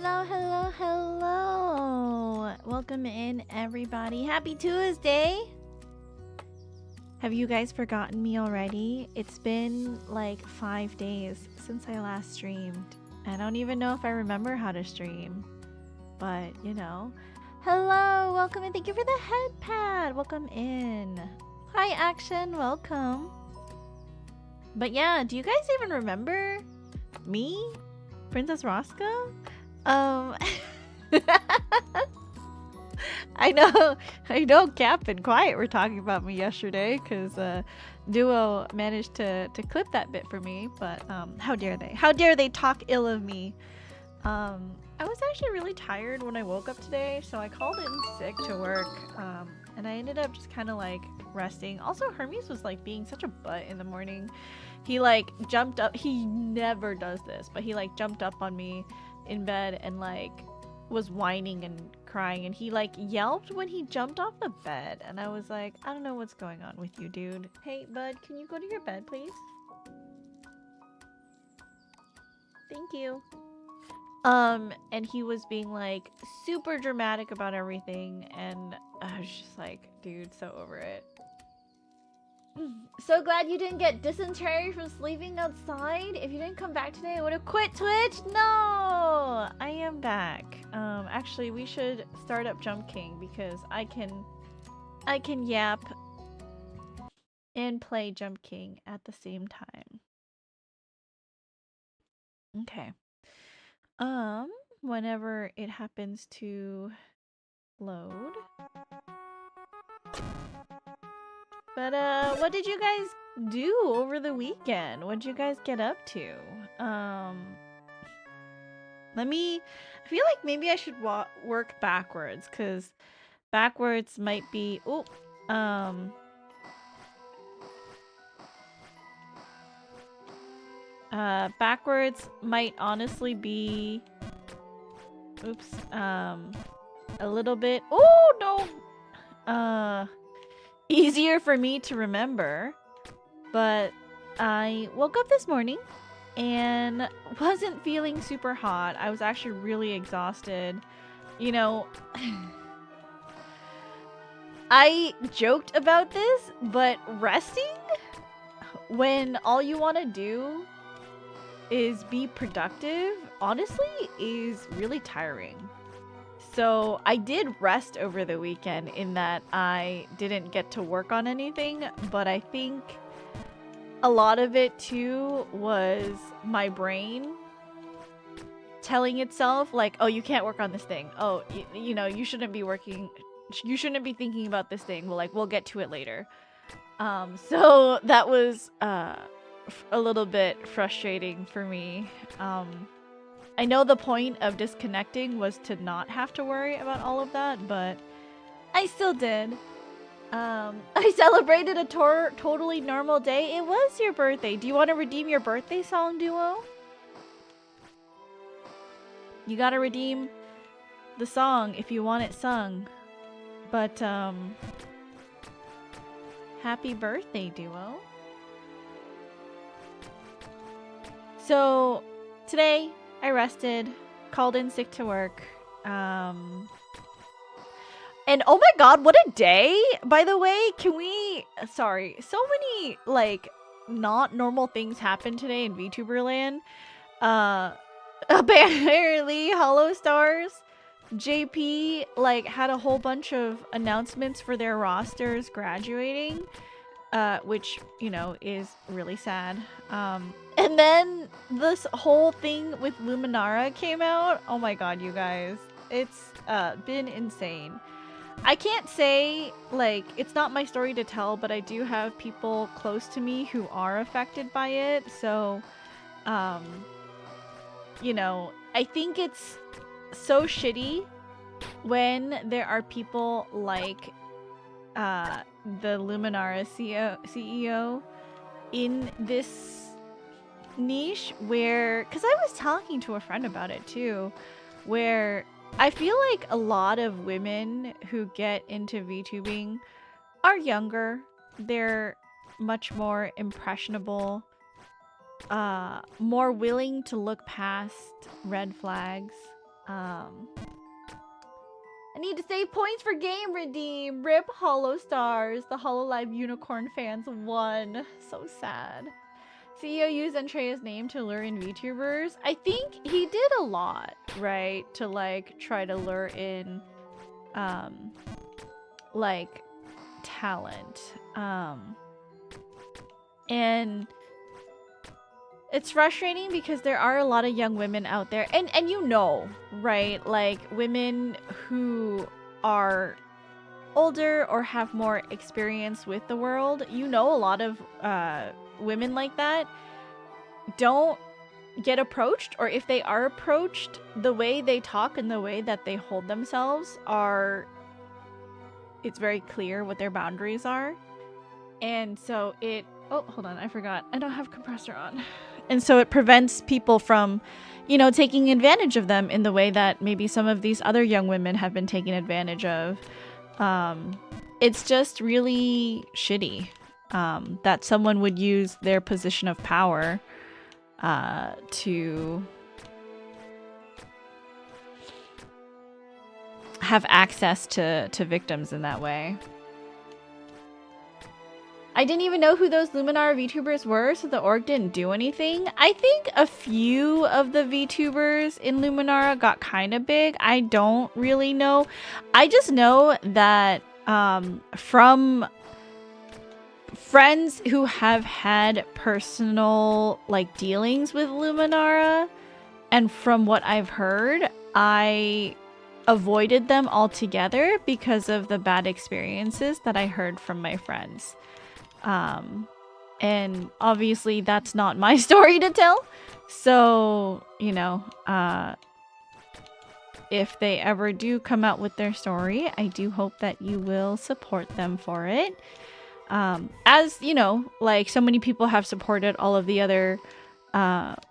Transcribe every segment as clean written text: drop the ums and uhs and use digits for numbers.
Hello, hello, hello. Welcome in, everybody. Happy Tuesday. Have you guys forgotten me already? It's been like 5 days since I last streamed. I don't even know if I remember how to stream. But, you know. Hello, welcome in. Thank you for the head pad. Welcome in. Hi, Action. Welcome. But yeah, do you guys even remember me? Princess Rosca? I know Cap and Quiet were talking about me yesterday because Duo managed to clip that bit for me, but how dare they? How dare they talk ill of me? I was actually really tired when I woke up today, so I called in sick to work, and I ended up just kind of like resting. Also, Hermes was like being such a butt in the morning. He like jumped up. He never does this, but he like jumped up on me in bed and like was whining and crying, and he like yelped when he jumped off the bed, and I was like, I don't know what's going on with you, dude. Hey bud, can you go to your bed, please? Thank you. And he was being like super dramatic about everything, and I was just like, dude, so over it. So glad you didn't get dysentery from sleeping outside. If you didn't come back today, I would have quit Twitch. No, I am back. Actually, we should start up Jump King because I can yap and play Jump King at the same time. Okay. Whenever it happens to load. But what did you guys do over the weekend? What did you guys get up to? I feel like maybe I should work backwards, because backwards might be backwards might honestly be a little bit easier for me to remember. But I woke up this morning and wasn't feeling super hot. I was actually really exhausted. You know, I joked about this, but resting when all you want to do is be productive, honestly, is really tiring. So I did rest over the weekend in that I didn't get to work on anything, but I think a lot of it too was my brain telling itself like, oh, you can't work on this thing. Oh, you know, you shouldn't be working. You shouldn't be thinking about this thing. Well, like, we'll get to it later. So that was a little bit frustrating for me. I know the point of disconnecting was to not have to worry about all of that, but I still did. I celebrated a totally normal day. It was your birthday. Do you want to redeem your birthday song, Duo? You gotta redeem the song if you want it sung. But, happy birthday, Duo. So, today, I rested, called in sick to work, and oh my god, what a day! By the way, sorry, so many, like, not normal things happened today in VTuber land. Apparently, Hollow Stars, JP, like, had a whole bunch of announcements for their rosters graduating, which, you know, is really sad. And then this whole thing with Luminara came out. Oh my god, you guys. It's been insane. I can't say, like, it's not my story to tell, but I do have people close to me who are affected by it. So, you know, I think it's so shitty when there are people like the Luminara CEO in this niche where, because I was talking to a friend about it too, where I feel like a lot of women who get into VTubing are younger. They're much more impressionable, more willing to look past red flags. I need to save points for game redeem. Rip Hollow Stars. The Hololive Unicorn fans won. So sad. CEO used Entrea's name to lure in VTubers. I think he did a lot, right? To like try to lure in like talent. And it's frustrating because there are a lot of young women out there, and you know, right? Like women who are older or have more experience with the world. You know, a lot of women like that don't get approached, or if they are approached, the way they talk and the way that they hold themselves it's very clear what their boundaries are. And so oh, hold on, I forgot. I don't have compressor on. And so it prevents people from, you know, taking advantage of them in the way that maybe some of these other young women have been taken advantage of. It's just really shitty that someone would use their position of power to have access to victims in that way. I didn't even know who those Luminara VTubers were, so the org didn't do anything. I think a few of the VTubers in Luminara got kind of big. I don't really know. I just know that from friends who have had personal like dealings with Luminara, and from what I've heard, I avoided them altogether because of the bad experiences that I heard from my friends. And obviously that's not my story to tell. So, you know, if they ever do come out with their story, I do hope that you will support them for it. As, you know, like so many people have supported all of the other,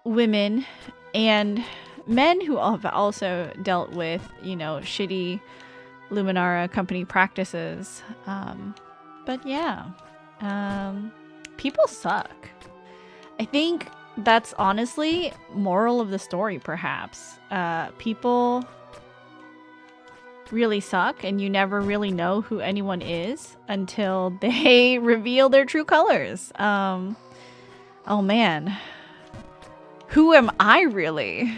women and men who have also dealt with, you know, shitty Luminara company practices. But yeah. People suck. I think that's honestly moral of the story, perhaps. People really suck, and you never really know who anyone is until they reveal their true colors. Oh man. Who am I really?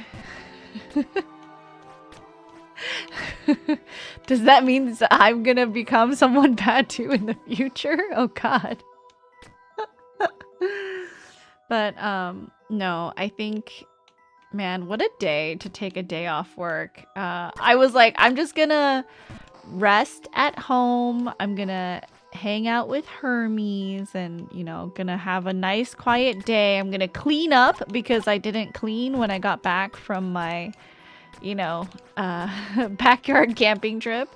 Does that mean that I'm gonna become someone bad too in the future? Oh god. But no, I think, man, what a day to take a day off work. I was like, I'm just gonna rest at home. I'm gonna hang out with Hermes and, you know, gonna have a nice quiet day. I'm gonna clean up because I didn't clean when I got back from my, you know, backyard camping trip.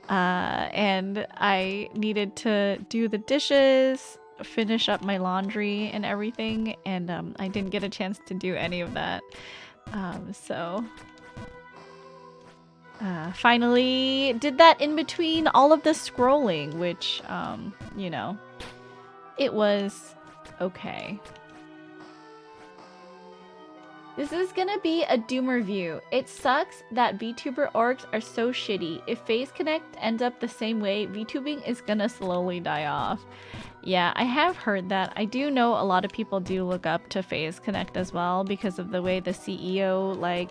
And I needed to do the dishes, finish up my laundry and everything, and I didn't get a chance to do any of that. So finally did that in between all of the scrolling, which, you know, it was okay. This is gonna be a doom review. It sucks that VTuber orgs are so shitty. If Phase Connect ends up the same way, VTubing is gonna slowly die off. Yeah, I have heard that. I do know a lot of people do look up to Phase Connect as well because of the way the CEO, like,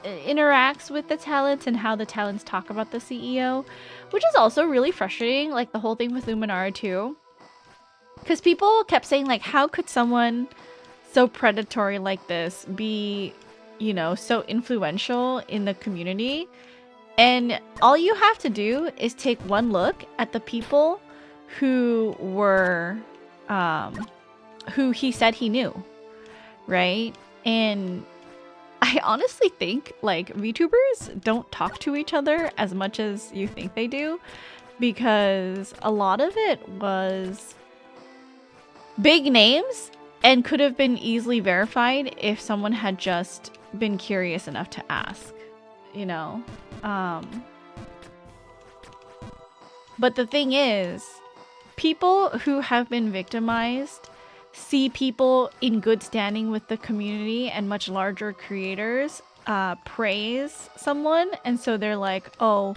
interacts with the talents and how the talents talk about the CEO, which is also really frustrating, like the whole thing with Luminara too. Because people kept saying, like, how could someone so predatory like this be, you know, so influential in the community? And all you have to do is take one look at the people who were, who he said he knew, right? And I honestly think, like, VTubers don't talk to each other as much as you think they do, because a lot of it was big names and could have been easily verified if someone had just been curious enough to ask, you know? But the thing is, people who have been victimized see people in good standing with the community and much larger creators praise someone, and so they're like, oh,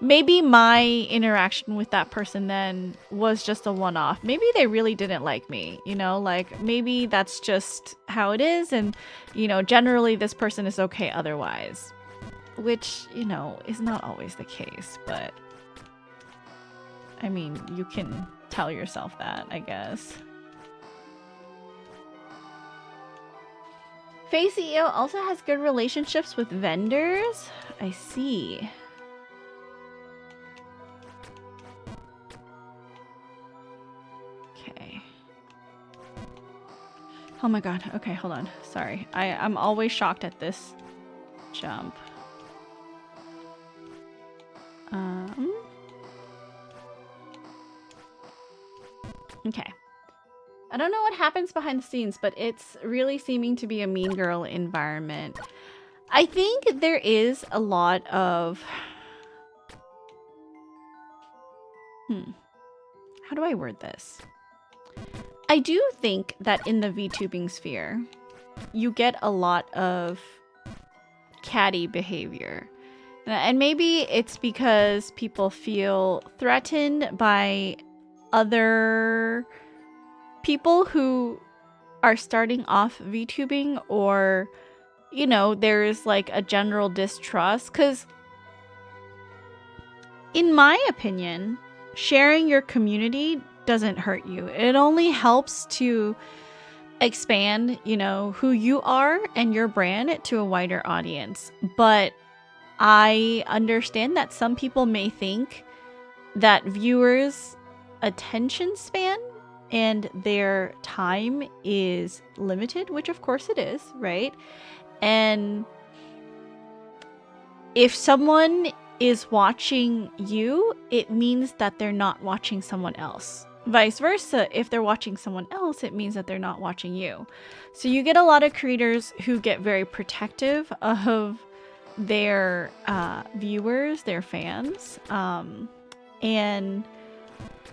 maybe my interaction with that person then was just a one-off. Maybe they really didn't like me, you know, like maybe that's just how it is, and you know, generally this person is okay otherwise, which, you know, is not always the case, but I mean, you can tell yourself that, I guess. Face CEO also has good relationships with vendors. I see. Okay. Oh my god. Okay, hold on. Sorry. I'm always shocked at this jump. Okay. I don't know what happens behind the scenes, but it's really seeming to be a mean girl environment. I think there is a lot of... How do I word this? I do think that in the VTubing sphere, you get a lot of catty behavior. And maybe it's because people feel threatened by other people who are starting off VTubing, or, you know, there's like a general distrust. Because in my opinion, sharing your community doesn't hurt you. It only helps to expand, you know, who you are and your brand to a wider audience. But I understand that some people may think that viewers' attention span and their time is limited, which of course it is, right? And if someone is watching you, it means that they're not watching someone else. Vice versa, if they're watching someone else, it means that they're not watching you. So you get a lot of creators who get very protective of their viewers, their fans, and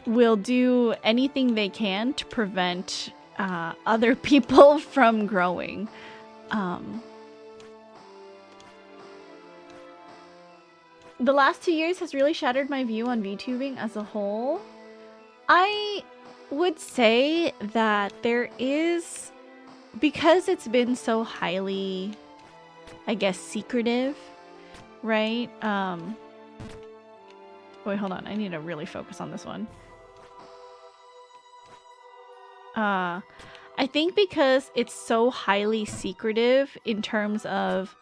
will do anything they can to prevent other people from growing. The last 2 years has really shattered my view on VTubing as a whole. I would say that there is, because it's been so highly, I guess, secretive, right? Wait, hold on. I need to really focus on this one. I think because it's so highly secretive in terms of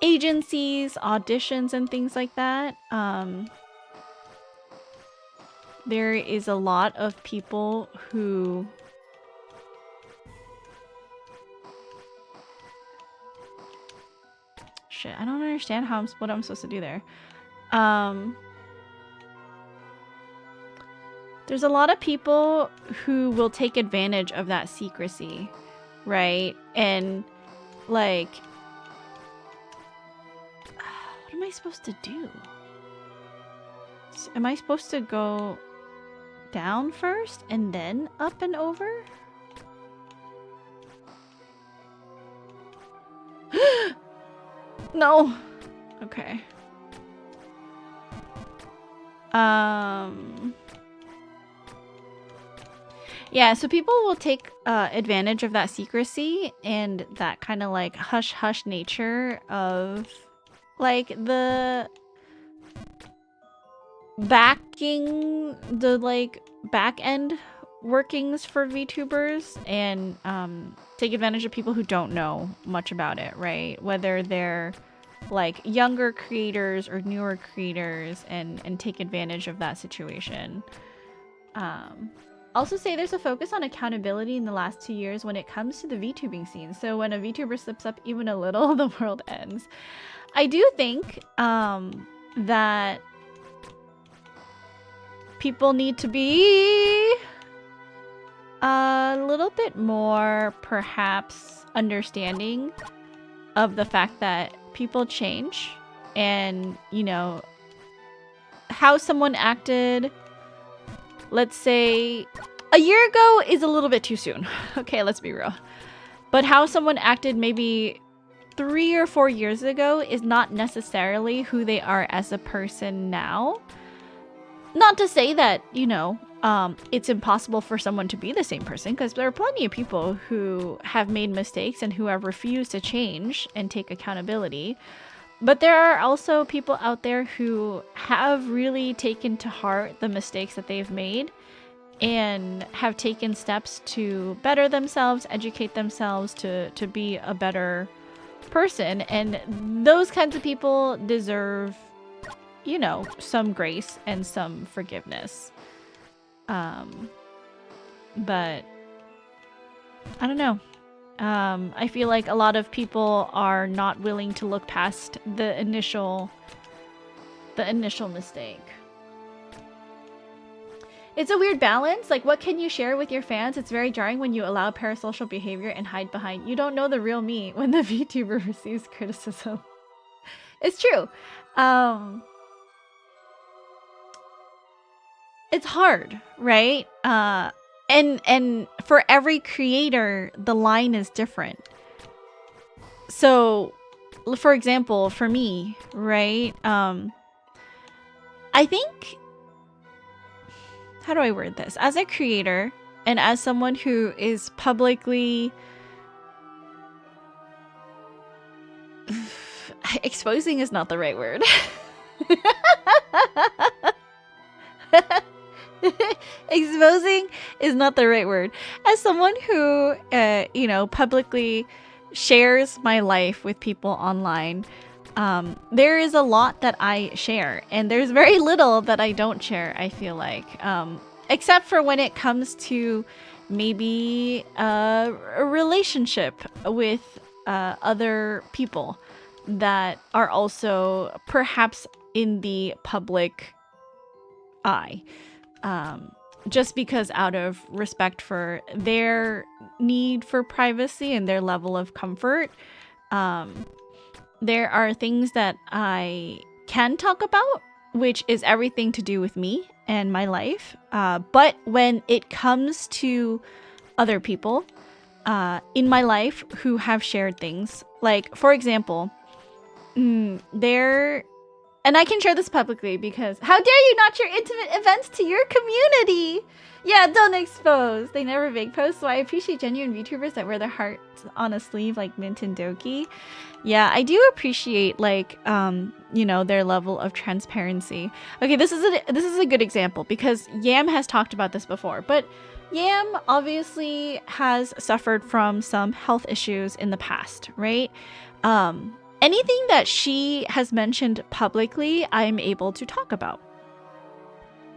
agencies, auditions, and things like that, there is a lot of people who shit, I don't understand what I'm supposed to do there. There's a lot of people who will take advantage of that secrecy, right? And like, what am I supposed to do? Am I supposed to go down first and then up and over? No. Okay. Yeah, so people will take advantage of that secrecy and that kind of like hush-hush nature of like the backing, the like back-end workings for VTubers, and take advantage of people who don't know much about it, right? Whether they're like younger creators or newer creators, and take advantage of that situation. Also say there's a focus on accountability in the last 2 years when it comes to the VTubing scene. So when a VTuber slips up even a little, the world ends. I do think that people need to be a little bit more, perhaps, understanding of the fact that people change, and, you know, how someone acted, let's say A year ago is a little bit too soon. Okay, let's be real. But how someone acted maybe 3 or 4 years ago is not necessarily who they are as a person now. Not to say that, you know, it's impossible for someone to be the same person, because there are plenty of people who have made mistakes and who have refused to change and take accountability. But there are also people out there who have really taken to heart the mistakes that they've made and have taken steps to better themselves, educate themselves to be a better person. And those kinds of people deserve, you know, some grace and some forgiveness. But I don't know. I feel like a lot of people are not willing to look past the initial mistake. It's a weird balance. Like, what can you share with your fans? It's very jarring when you allow parasocial behavior and hide behind "you don't know the real me" when the VTuber receives criticism. It's true. It's hard, right? And for every creator, the line is different. So, for example, for me, right? I think, how do I word this? As a creator and as someone who is publicly exposing is not the right word. Exposing is not the right word. As someone who, you know, publicly shares my life with people online, there is a lot that I share, and there's very little that I don't share, I feel like. Except for when it comes to maybe a relationship with other people that are also perhaps in the public eye. Just because out of respect for their need for privacy and their level of comfort, there are things that I can talk about, which is everything to do with me and my life. But when it comes to other people in my life who have shared things, like, for example, and I can share this publicly because how dare you not share intimate events to your community? Yeah, don't expose. They never vague post, so I appreciate genuine VTubers that wear their hearts on a sleeve like Mint and Doki. Yeah, I do appreciate, like, you know, their level of transparency. Okay, this is a good example because Yam has talked about this before, but Yam obviously has suffered from some health issues in the past, right? Anything that she has mentioned publicly, I'm able to talk about.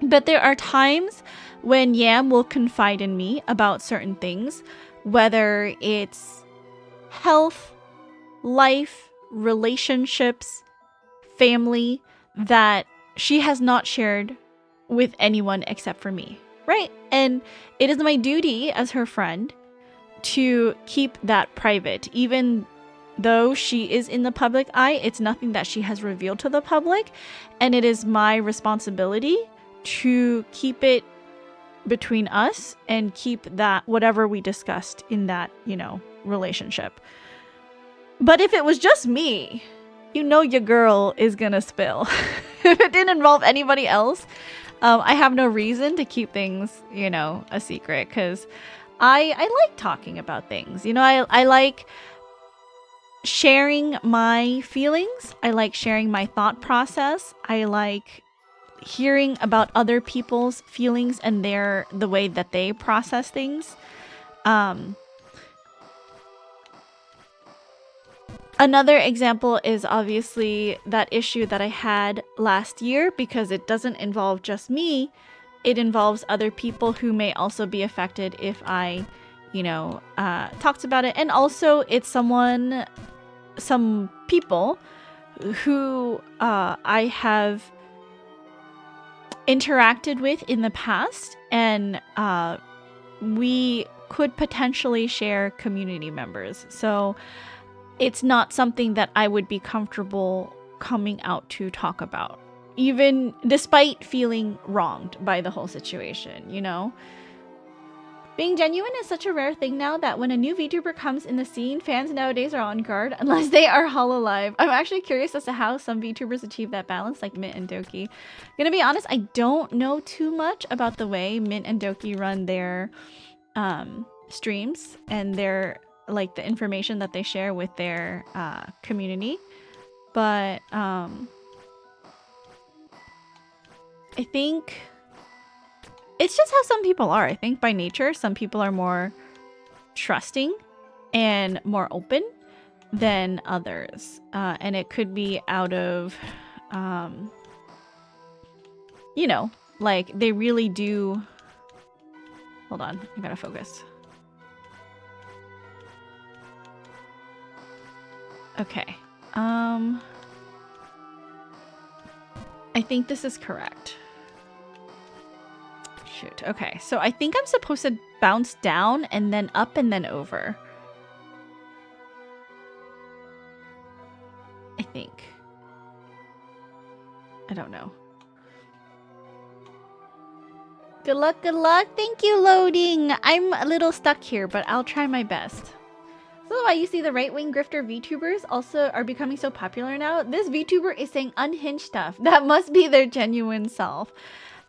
But there are times when Yam will confide in me about certain things, whether it's health, life, relationships, family, that she has not shared with anyone except for me, right? And it is my duty as her friend to keep that private, even though she is in the public eye. It's nothing that she has revealed to the public, and it is my responsibility to keep it between us and keep that whatever we discussed in that, you know, relationship. But if it was just me, you know, your girl is gonna spill. If it didn't involve anybody else, I have no reason to keep things, you know, a secret, because I like talking about things. You know, I like sharing my feelings. I like sharing my thought process. I like hearing about other people's feelings and the way that they process things. Another example is obviously that issue that I had last year, because it doesn't involve just me. It involves other people who may also be affected if I, you know, talked about it. And also it's some people who I have interacted with in the past, and we could potentially share community members. So it's not something that I would be comfortable coming out to talk about, even despite feeling wronged by the whole situation, you know? Being genuine is such a rare thing now that when a new VTuber comes in the scene, fans nowadays are on guard unless they are hololive. I'm actually curious as to how some VTubers achieve that balance, like Mint and Doki. Gonna be honest, I don't know too much about the way Mint and Doki run their streams and their like the information that they share with their community, but I think it's just how some people are. I think by nature, some people are more trusting and more open than others. And it could be out of, you know, like they really do. Hold on, I gotta focus. Okay. I think this is correct. Shoot. Okay, so I think I'm supposed to bounce down and then up and then over. I think. I don't know. Good luck, good luck. Thank you, loading. I'm a little stuck here, but I'll try my best. So why you see the right-wing grifter VTubers also are becoming so popular now? This VTuber is saying unhinged stuff. That must be their genuine self.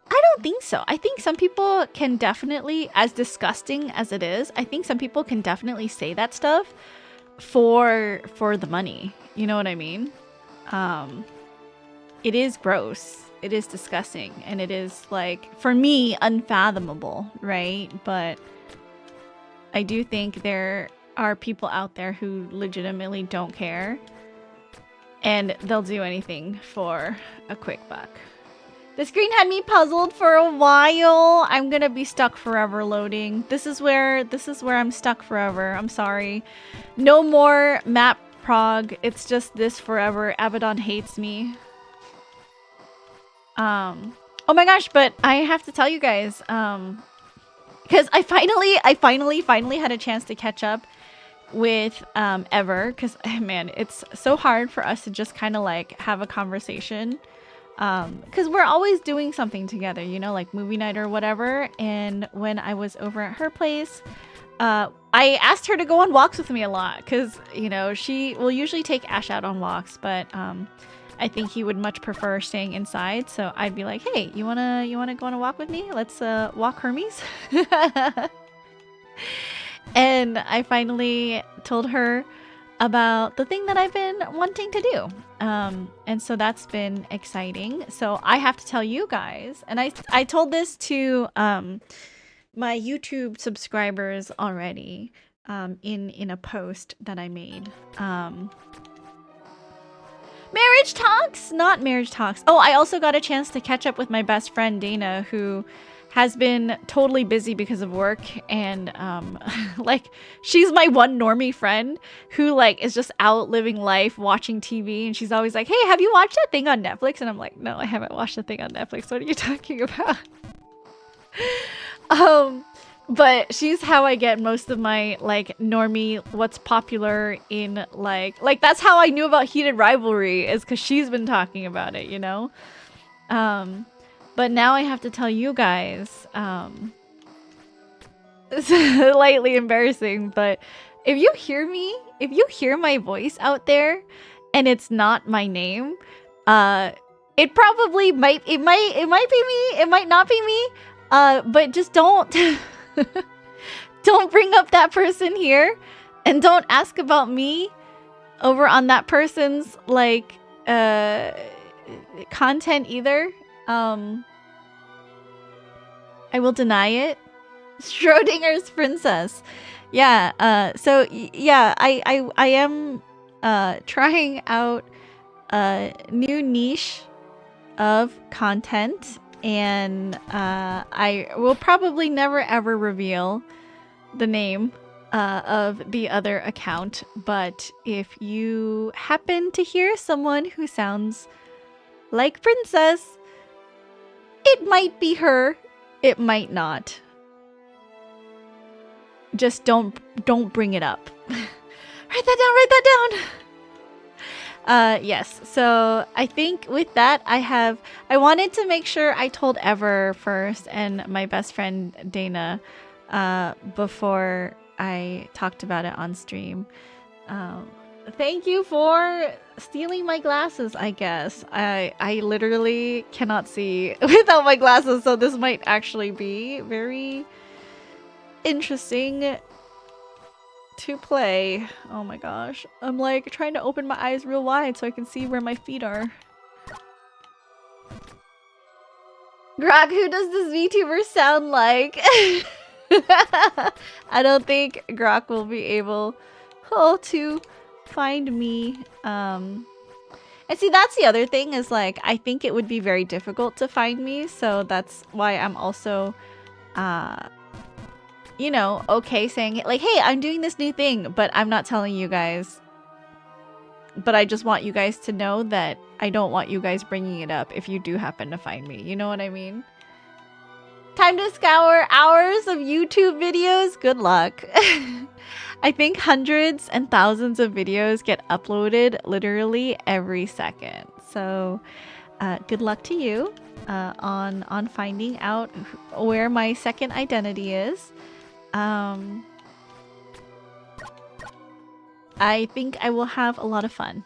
I don't think so. I think some people can definitely, as disgusting as it is, I think some people can definitely say that stuff for the money. You know what I mean? It is gross. It is disgusting. And it is, like, for me, unfathomable, right? But I do think there are people out there who legitimately don't care. And they'll do anything for a quick buck. The screen had me puzzled for a while. I'm gonna be stuck forever loading. This is where I'm stuck forever. I'm sorry. No more map prog. It's just this forever. Abaddon hates me. Oh my gosh, but I have to tell you guys, because I finally had a chance to catch up with Ever, because man, it's so hard for us to just kind of like have a conversation. Because we're always doing something together, you know, like movie night or whatever. And when I was over at her place, I asked her to go on walks with me a lot because, you know, she will usually take Ash out on walks, but I think he would much prefer staying inside. So I'd be like, hey, you wanna go on a walk with me? Let's walk Hermes. And I finally told her about the thing that I've been wanting to do. And so that's been exciting. So I have to tell you guys, and I told this to my YouTube subscribers already in a post that I made. Marriage talks? Not marriage talks. Oh, I also got a chance to catch up with my best friend Dana, who has been totally busy because of work, and like she's my one normie friend who like is just out living life, watching TV, and she's always like, hey, have you watched that thing on Netflix? And I'm like, no, I haven't watched the thing on Netflix. What are you talking about? But she's how I get most of my like normie what's popular in like that's how I knew about Heated Rivalry, is because she's been talking about it, you know. But now I have to tell you guys, it's slightly embarrassing, but if you hear my voice out there and it's not my name, it probably might be me, it might not be me, but just don't bring up that person here, and don't ask about me over on that person's like content either. I will deny it. Schrodinger's princess. Yeah, so yeah, I am trying out a new niche of content, and I will probably never ever reveal the name of the other account, but if you happen to hear someone who sounds like Princess, it might be her, it might not. Just don't bring it up. Write that down. Yes, so I think with that I wanted to make sure I told Ever first and my best friend Dana before I talked about it on stream. Thank you for stealing my glasses, I guess. I literally cannot see without my glasses, so this might actually be very interesting to play. Oh my gosh. I'm like trying to open my eyes real wide so I can see where my feet are. Grog, who does this VTuber sound like? I don't think Grok will be able to find me. And see, that's the other thing is like, I think it would be very difficult to find me. So that's why I'm also, you know, okay saying it like, hey, I'm doing this new thing, but I'm not telling you guys. But I just want you guys to know that I don't want you guys bringing it up if you do happen to find me. You know what I mean? Time to scour hours of YouTube videos? Good luck. I think hundreds and thousands of videos get uploaded literally every second. So good luck to you on finding out where my second identity is. I think I will have a lot of fun.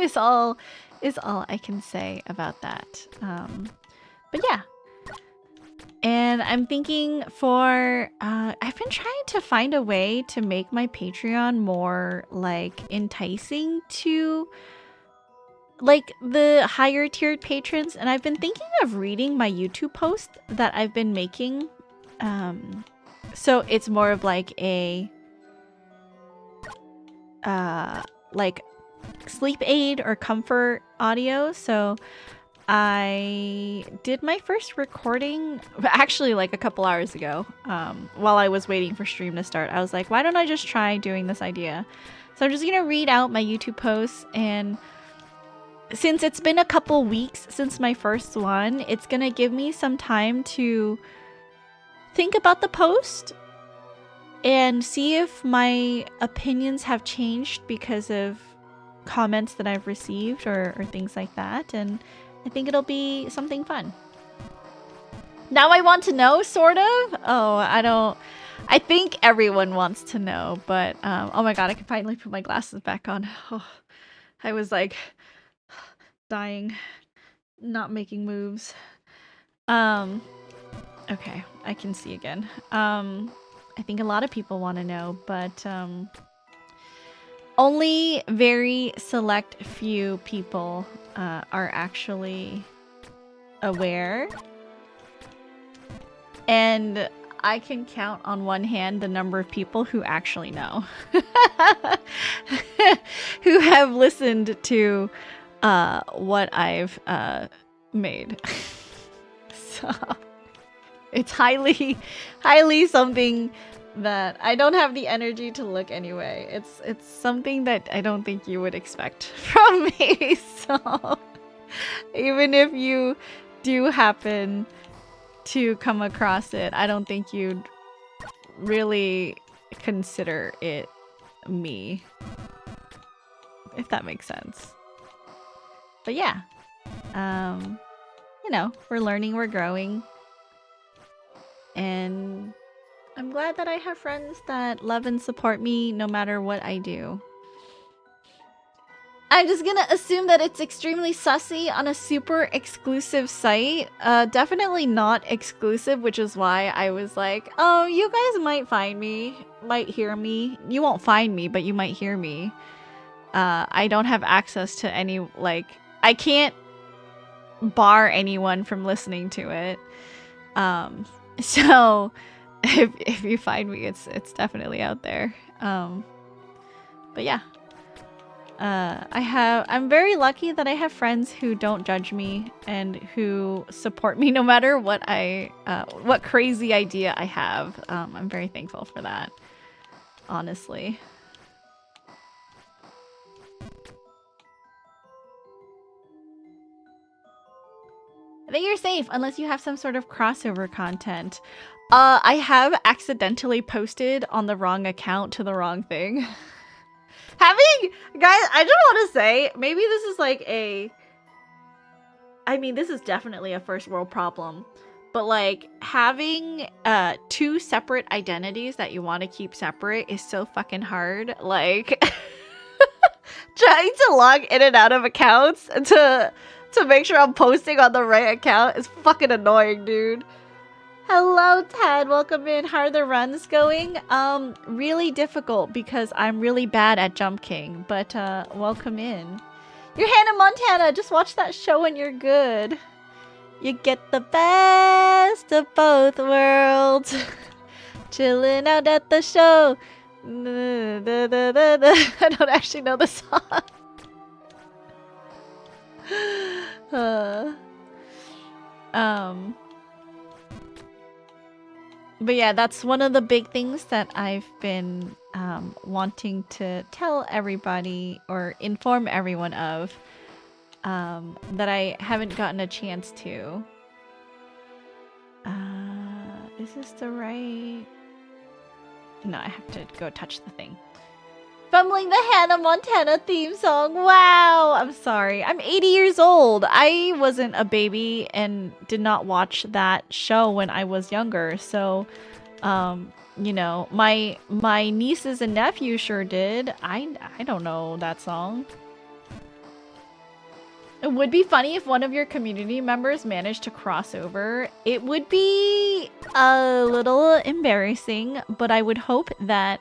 is all I can say about that. But yeah. And I'm thinking for I've been trying to find a way to make my Patreon more like enticing to like the higher tiered patrons, and I've been thinking of reading my YouTube post that I've been making. So it's more of like a like sleep aid or comfort audio. So I did my first recording actually like a couple hours ago while I was waiting for stream to start. I was like, why don't I just try doing this idea? So I'm just gonna read out my YouTube posts, and since it's been a couple weeks since my first one, it's gonna give me some time to think about the post and see if my opinions have changed because of comments that I've received or things like that. And I think it'll be something fun. Now I want to know, sort of. Oh, I think everyone wants to know, but oh my god, I can finally put my glasses back on. Oh, I was like dying, not making moves. Okay, I can see again. I think a lot of people want to know, but only very select few people are actually aware. And I can count on one hand the number of people who actually know. Who have listened to what I've made. So it's highly something that I don't have the energy to look anyway. It's something that I don't think you would expect from me. So even if you do happen to come across it, I don't think you'd really consider it me, if that makes sense. But yeah, you know, we're learning, we're growing, and I'm glad that I have friends that love and support me no matter what I do. I'm just gonna assume that it's extremely sussy on a super exclusive site. Definitely not exclusive, which is why I was like, oh, you guys might find me, might hear me. You won't find me, but you might hear me. I don't have access to any, like, I can't bar anyone from listening to it. So if you find me, it's definitely out there. But yeah. I'm very lucky that I have friends who don't judge me and who support me no matter what what crazy idea I have. I'm very thankful for that, honestly. I think you're safe unless you have some sort of crossover content. I have accidentally posted on the wrong account to the wrong thing. Guys, I just want to say, maybe this is like I mean, this is definitely a first world problem, but like having two separate identities that you want to keep separate is so fucking hard. Like trying to log in and out of accounts to make sure I'm posting on the right account is fucking annoying, dude. Hello, Ted. Welcome in. How are the runs going? Really difficult because I'm really bad at Jump King, but welcome in. You're Hannah Montana. Just watch that show and you're good. You get the best of both worlds. Chilling out at the show. I don't actually know the song. But yeah, that's one of the big things that I've been wanting to tell everybody or inform everyone of that I haven't gotten a chance to. Is this the right? No, I have to go touch the thing. Fumbling the Hannah Montana theme song. Wow, I'm sorry. I'm 80 years old. I wasn't a baby and did not watch that show when I was younger. So, you know, my nieces and nephews sure did. I don't know that song. It would be funny if one of your community members managed to cross over. It would be a little embarrassing, but I would hope that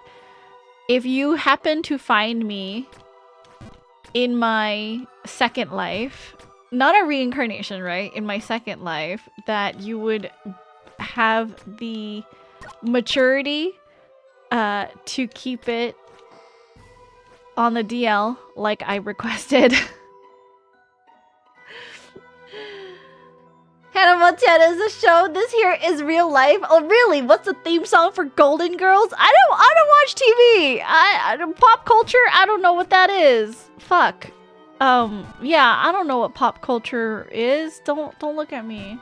if you happen to find me in my second life, not a reincarnation, right? In my second life, that you would have the maturity to keep it on the DL like I requested. Hannah Montana is a show. This here is real life. Oh, really? What's the theme song for Golden Girls? I don't watch TV. I pop culture. I don't know what that is. Fuck. Yeah, I don't know what pop culture is. Don't look at me.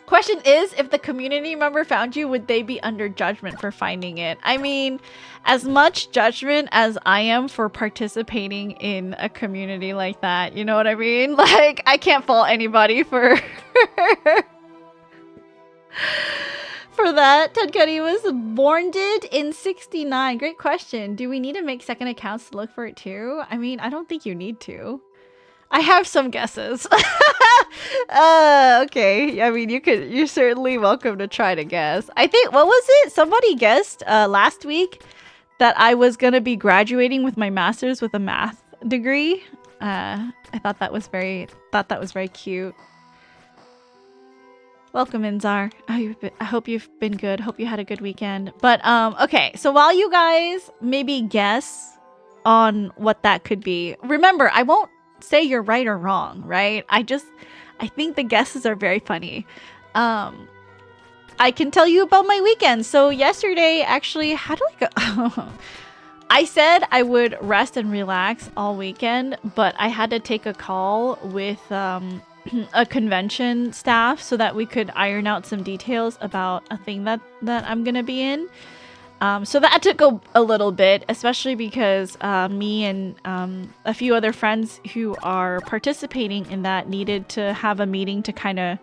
Question is, if the community member found you, would they be under judgment for finding it? I mean, as much judgment as I am for participating in a community like that, you know what I mean? Like, I can't fault anybody for for that. Ted Cuddy was born in 69. Great question. Do we need to make second accounts to look for it too? I mean, I don't think you need to. I have some guesses. Okay. I mean, you're certainly welcome to try to guess. I think, what was it? Somebody guessed last week that I was going to be graduating with my master's with a math degree. I thought that was very cute. Welcome in, Czar. I hope you've been good. Hope you had a good weekend. But, okay. So while you guys maybe guess on what that could be, remember, I won't say you're right or wrong, right? I think the guesses are very funny. I can tell you about my weekend. So yesterday, actually, how do I go? I said I would rest and relax all weekend, but I had to take a call with a convention staff so that we could iron out some details about a thing that I'm gonna be in. So that took a little bit, especially because me and a few other friends who are participating in that needed to have a meeting to kind of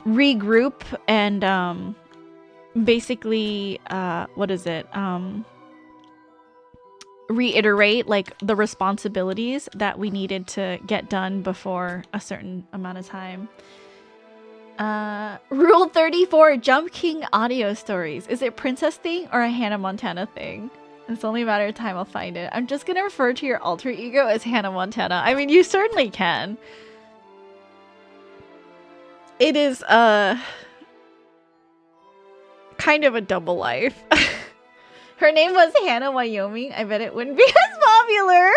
regroup and basically, reiterate like the responsibilities that we needed to get done before a certain amount of time. Rule 34, Jump King audio stories. Is it princess thing or a Hannah Montana thing? It's only a matter of time I'll find it. I'm just gonna refer to your alter ego as Hannah Montana. I mean, you certainly can. It is, kind of a double life. Her name was Hannah Wyoming. I bet it wouldn't be as popular.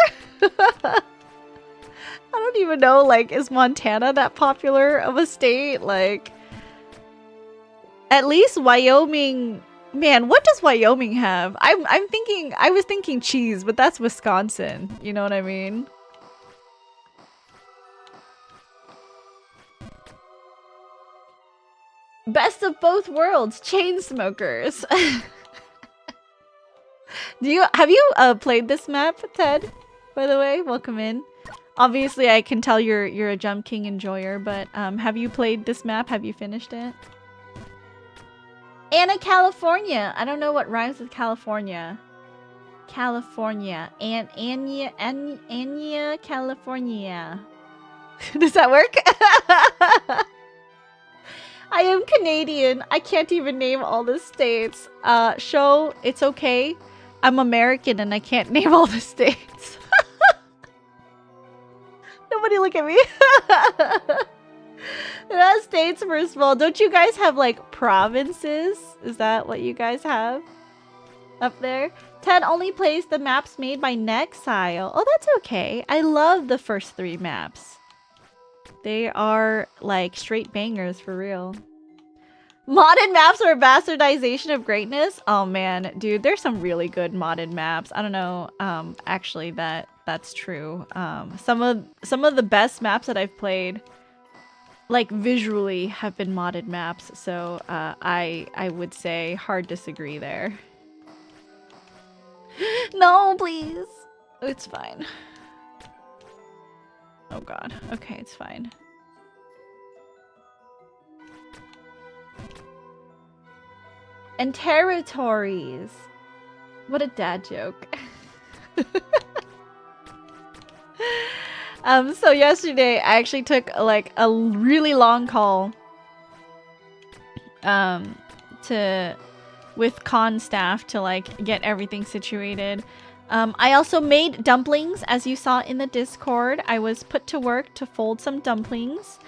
I don't even know, like, is Montana that popular of a state? Like, at least Wyoming, man, what does Wyoming have? I was thinking cheese, but that's Wisconsin. You know what I mean? Best of both worlds, chain smokers. Have you played this map, Ted? By the way, welcome in. Obviously, I can tell you're a Jump King enjoyer, but have you played this map? Have you finished it? Anna, California. I don't know what rhymes with California. California. Anya, California. Does that work? I am Canadian. I can't even name all the states. Show, it's okay. I'm American and I can't name all the states. Nobody look at me. They're not states, first of all. Don't you guys have, like, provinces? Is that what you guys have up there? Ted only plays the maps made by Nexile. Oh, that's okay. I love the first 3 maps. They are, like, straight bangers for real. Modded maps are a bastardization of greatness? Oh, man. Dude, there's some really good modded maps. I don't know, actually, that's true. Some of the best maps that I've played, like, visually have been modded maps, so I would say hard disagree there. No, please. It's fine. Oh god. Okay, it's fine. And territories. What a dad joke. So yesterday I actually took like a really long call with con staff to like get everything situated. I also made dumplings, as you saw in the Discord. I was put to work to fold some dumplings.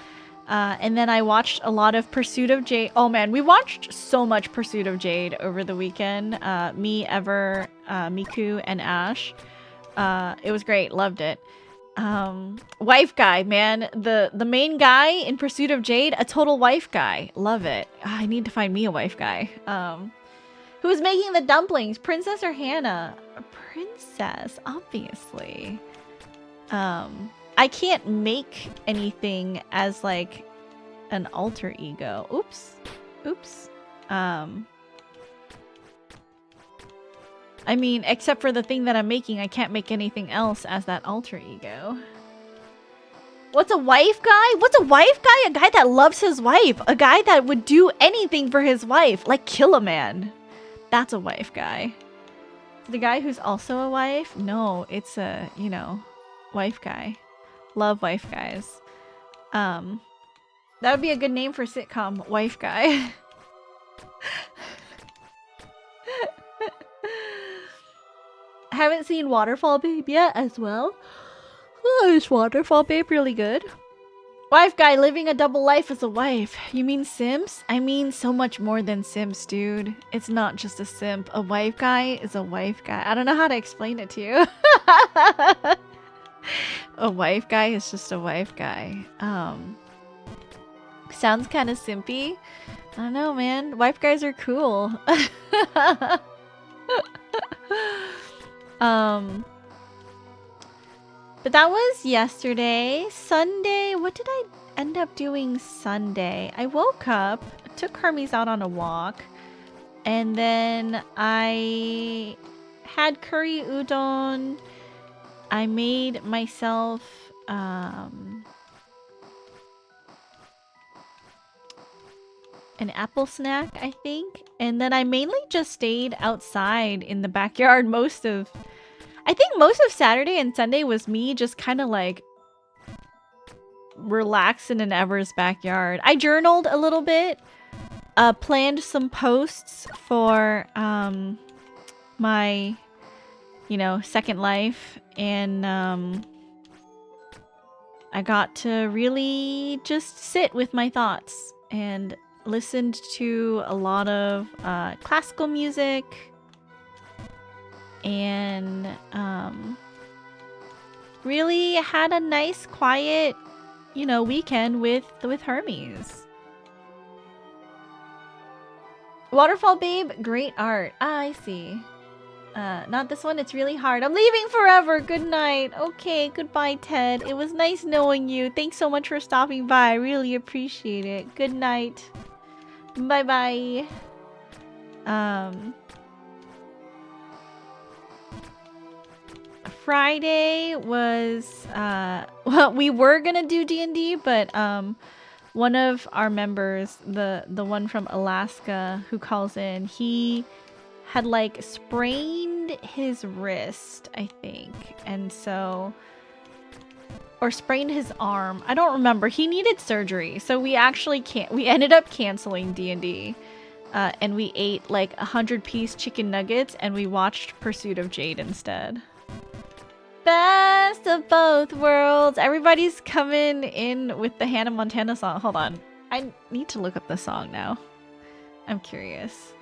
And then I watched a lot of Pursuit of Jade. Oh man, we watched so much Pursuit of Jade over the weekend. Me, Ever, Miku, and Ash. It was great. Loved it. Wife guy, man. The main guy in Pursuit of Jade, a total wife guy. Love it. I need to find me a wife guy. Who's making the dumplings? Princess or Hannah? A princess, obviously. I can't make anything as like an alter ego. Oops. Oops. I mean, except for the thing that I'm making, I can't make anything else as that alter ego. What's a wife guy? What's a wife guy? A guy that loves his wife. A guy that would do anything for his wife. Like kill a man. That's a wife guy. The guy who's also a wife? No, it's a, you know, wife guy. Love wife guys. That would be a good name for a sitcom. Wife guy. Haven't seen Waterfall Babe yet as well. Oh, is Waterfall Babe really good? Wife guy living a double life as a wife. You mean Sims? I mean so much more than Sims, dude. It's not just a simp. A wife guy is a wife guy. I don't know how to explain it to you. A wife guy is just a wife guy. Sounds kind of simpy. I don't know, man. Wife guys are cool. But that was yesterday. Sunday, what did I end up doing Sunday? I woke up, took Hermes out on a walk, and then I had curry udon. I made myself an apple snack, I think. And then I mainly just stayed outside in the backyard I think most of Saturday and Sunday was me just kind of like relaxing in Ever's backyard. I journaled a little bit, planned some posts for my, you know, Second Life, and I got to really just sit with my thoughts and listened to a lot of classical music. And really had a nice, quiet, you know, weekend with Hermes. Waterfall Babe, great art. Ah, I see. Not this one. It's really hard. I'm leaving forever. Good night. Okay, goodbye, Ted. It was nice knowing you. Thanks so much for stopping by. I really appreciate it. Good night. Bye-bye. Friday was well, we were gonna do D&D, but one of our members, the one from Alaska who calls in, he had like sprained his wrist, I think, and so, or sprained his arm. I don't remember. He needed surgery, so we actually we ended up canceling D&D, and we ate like 100-piece chicken nuggets, and we watched Pursuit of Jade instead. Best of both worlds. Everybody's coming in with the Hannah Montana song. Hold on. I need to look up the song now. I'm curious.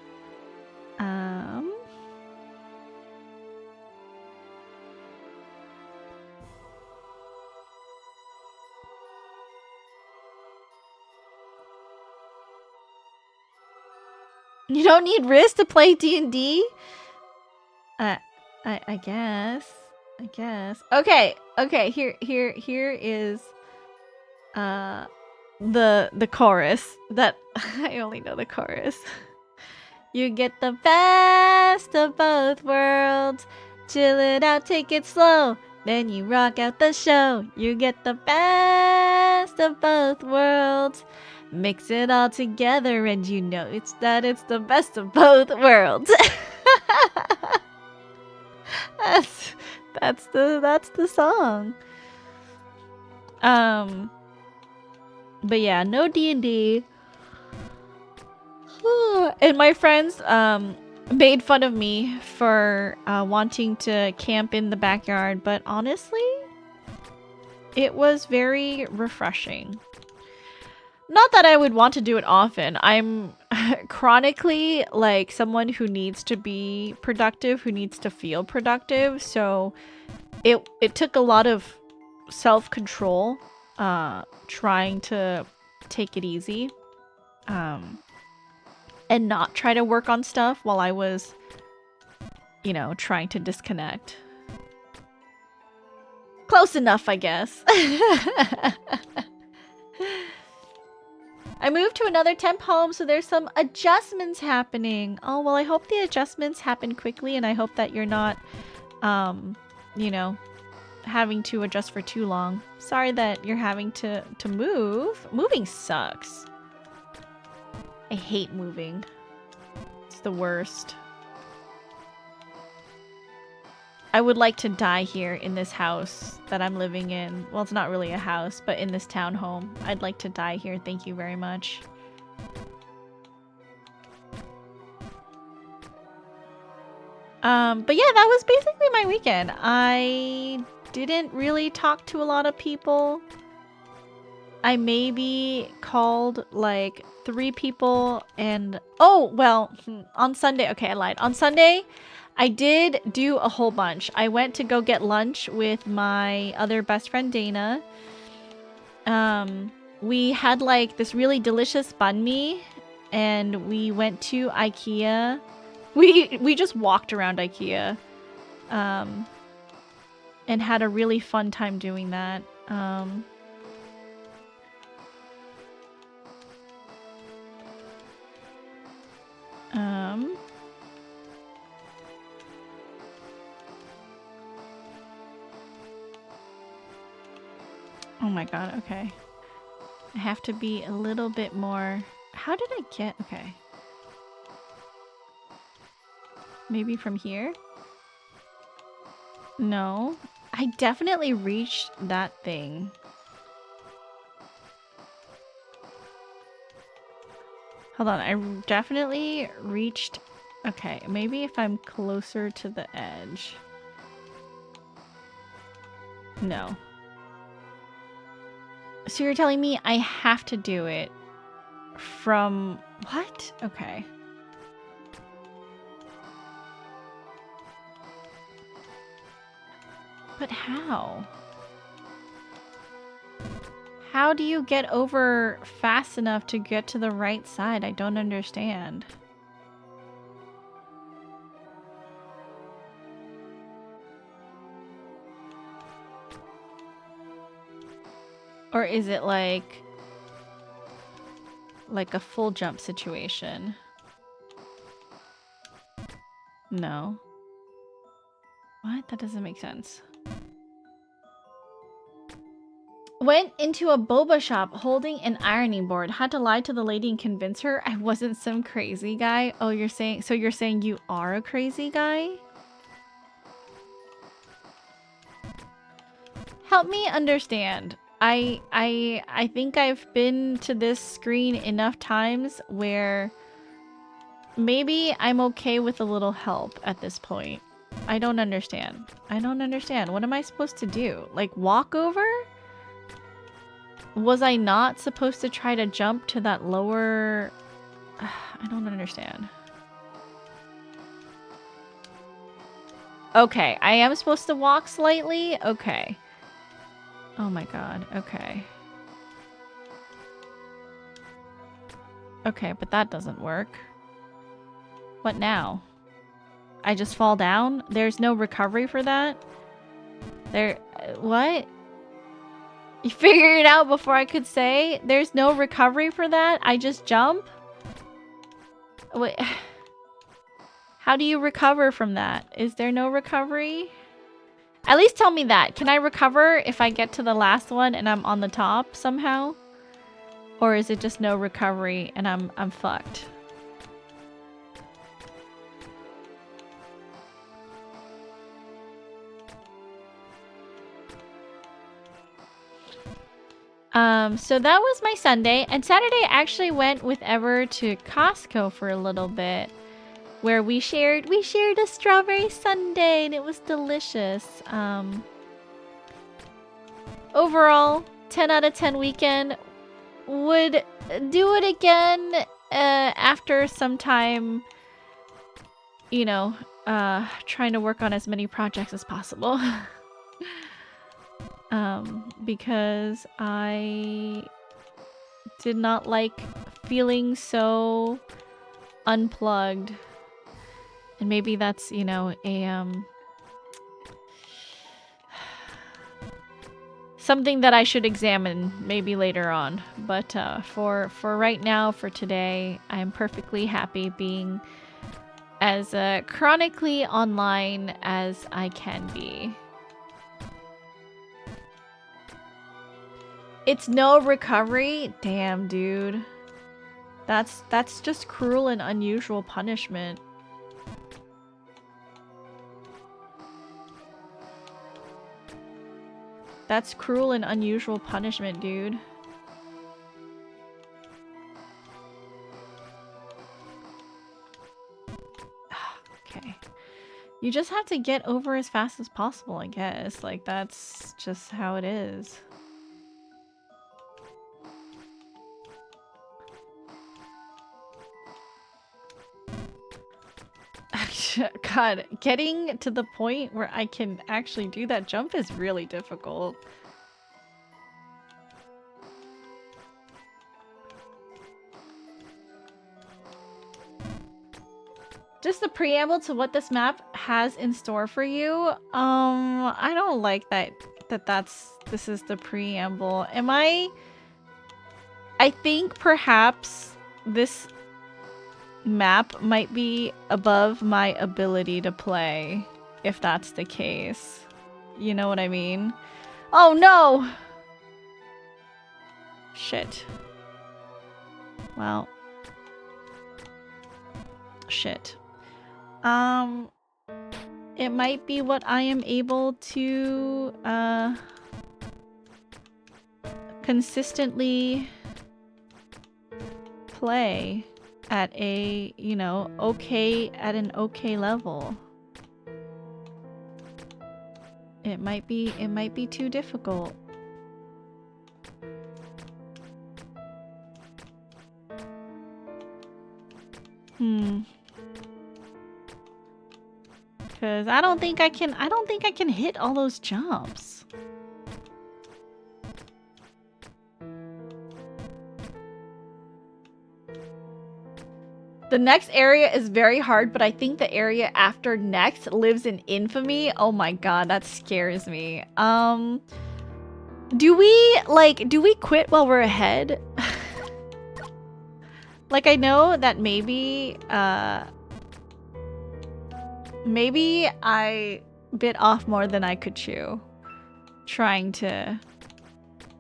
You don't need wrist to play D&D? I guess. I guess. Okay. Here is the chorus that I only know the chorus. You get the best of both worlds. Chill it out, take it slow. Then you rock out the show. You get the best of both worlds. Mix it all together and you know it's the best of both worlds. That's the song. But yeah, no D&D. And my friends made fun of me for wanting to camp in the backyard, but honestly, it was very refreshing. Not that I would want to do it often. I'm chronically like someone who needs to be productive, who needs to feel productive, so it took a lot of self-control trying to take it easy and not try to work on stuff while I was, you know, trying to disconnect. Close enough, I guess. I moved to another temp home, so there's some adjustments happening. Oh, well, I hope the adjustments happen quickly, and I hope that you're not, you know, having to adjust for too long. Sorry that you're having to move. Moving sucks. I hate moving. It's the worst. I would like to die here in this house that I'm living in. Well, it's not really a house, but in this townhome. I'd like to die here. Thank you very much. But yeah, that was basically my weekend. I didn't really talk to a lot of people. I maybe called like 3 people and... Oh, well, on Sunday... Okay, I lied. On Sunday, I did do a whole bunch. I went to go get lunch with my other best friend, Dana. We had like this really delicious banh mi, and we went to IKEA. We just walked around IKEA, and had a really fun time doing that. Oh my god, okay. I have to be a little bit more... How did I get... Okay. Maybe from here? No. I definitely reached that thing. Hold on, I definitely reached... Okay, maybe if I'm closer to the edge. No. So you're telling me I have to do it from... What? Okay. But how? How do you get over fast enough to get to the right side? I don't understand. Or is it like a full jump situation? No. What? That doesn't make sense. Went into a boba shop holding an ironing board. Had to lie to the lady and convince her I wasn't some crazy guy. Oh, you're saying you are a crazy guy? Help me understand. I think I've been to this screen enough times where maybe I'm okay with a little help at this point. I don't understand. I don't understand. What am I supposed to do? Like walk over? Was I not supposed to try to jump to that lower... I don't understand. Okay, I am supposed to walk slightly? Okay. Oh my god, okay. Okay, but that doesn't work. What now? I just fall down? There's no recovery for that? What? You figured it out before I could say? There's no recovery for that? I just jump? Wait. How do you recover from that? Is there no recovery? At least tell me that. Can I recover if I get to the last one and I'm on the top somehow? Or is it just no recovery and I'm fucked? So that was my Sunday, and Saturday I actually went with Ever to Costco for a little bit, where we shared a strawberry sundae, and it was delicious. Overall, 10 out of 10 weekend. Would do it again after some time, you know, trying to work on as many projects as possible. Because I did not like feeling so unplugged. And maybe that's, you know, a something that I should examine maybe later on. But for right now, for today, I am perfectly happy being as chronically online as I can be. It's no recovery? Damn, dude. That's just cruel and unusual punishment. That's cruel and unusual punishment, dude. Okay. You just have to get over as fast as possible, I guess. Like, that's just how it is. God, getting to the point where I can actually do that jump is really difficult. Just the preamble to what this map has in store for you. I don't like this is the preamble. I think perhaps this map might be above my ability to play, if that's the case. You know what I mean? Oh no! Shit. Well. Shit. It might be what I am able to, consistently play at a, you know, at an okay level. It might be too difficult. Cause I don't think I can hit all those jumps. The next area is very hard, but I think the area after next lives in infamy. Oh my god, that scares me. Do we quit while we're ahead? Like, I know that maybe I bit off more than I could chew, trying to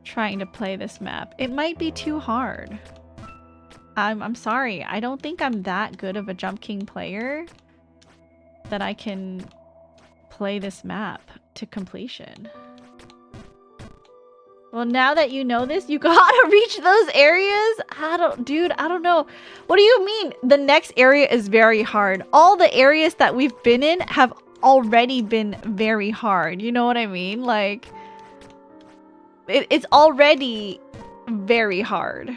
trying to play this map. It might be too hard. I'm sorry. I don't think I'm that good of a Jump King player that I can play this map to completion. Well, now that you know this, you gotta reach those areas? Dude, I don't know. What do you mean? The next area is very hard. All the areas that we've been in have already been very hard. You know what I mean? Like, it's already very hard.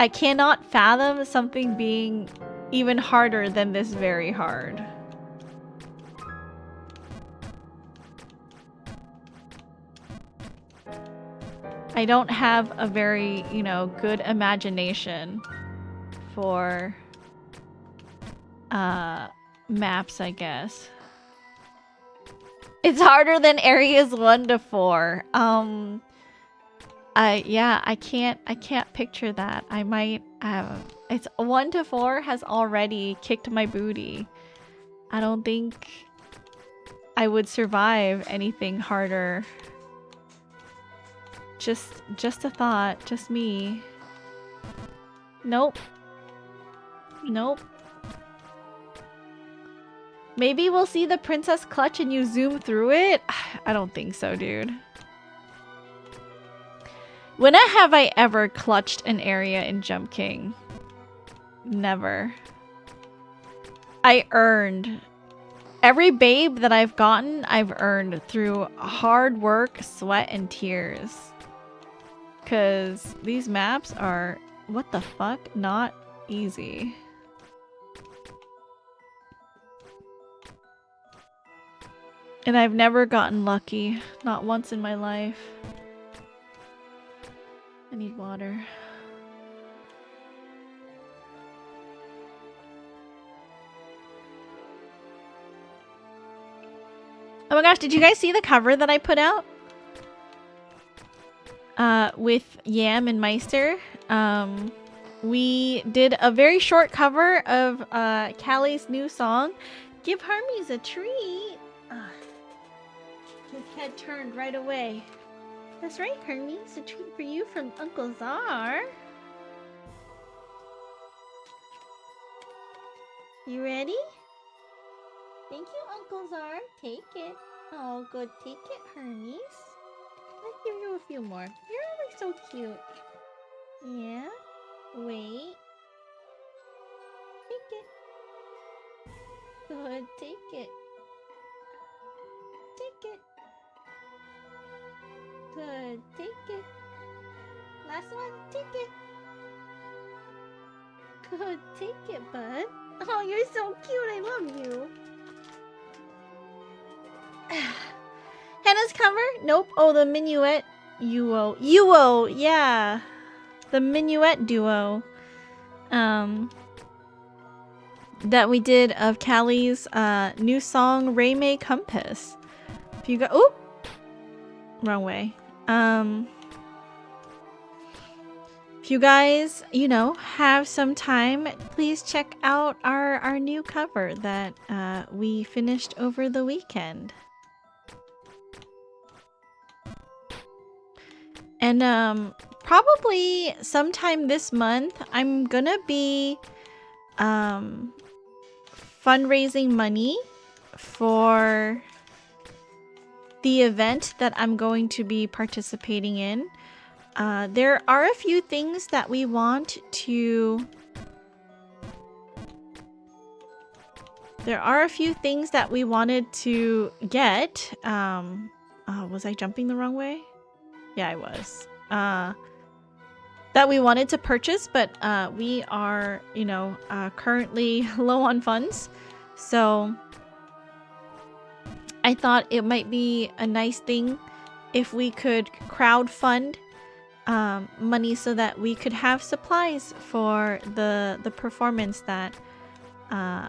I cannot fathom something being even harder than this very hard. I don't have a very, you know, good imagination for maps, I guess. It's harder than areas 1 to 4. Yeah, I can't picture that. I might it's 1 to 4 has already kicked my booty. I don't think I would survive anything harder. Just a thought, just me. Nope. Nope. Maybe we'll see the princess clutch and you zoom through it? I don't think so, dude. When have I ever clutched an area in Jump King? Never. I earned. Every babe that I've gotten, I've earned through hard work, sweat, and tears. Because these maps are, what the fuck, not easy. And I've never gotten lucky. Not once in my life. I need water. Oh my gosh, did you guys see the cover that I put out? With Yam and Meister. We did a very short cover of Callie's new song, Give Hermes a Treat. His head turned right away. That's right, Hermes, a treat for you from Uncle Czar. You ready? Thank you, Uncle Czar. Take it. Oh, good. Take it, Hermes. Let's give you a few more. You're really so cute. Yeah? Wait. Take it. Good. Take it. Take it. Good. Take it. Last one. Take it. Good. Take it, bud. Oh, you're so cute. I love you. Henna's cover? Nope. Oh, the Minuet Duo. Yeah. The Minuet Duo. That we did of Callie's new song, Ray May Compass. If you go... Oh! Wrong way. If you guys, you know, have some time, please check out our new cover that we finished over the weekend. And probably sometime this month, I'm gonna be fundraising money for the event that I'm going to be participating in. There are a few things that we want to... There are a few things that we wanted to get. Was I jumping the wrong way? Yeah, I was. That we wanted to purchase, but we are, you know, currently low on funds. So I thought it might be a nice thing if we could crowdfund money so that we could have supplies for the performance that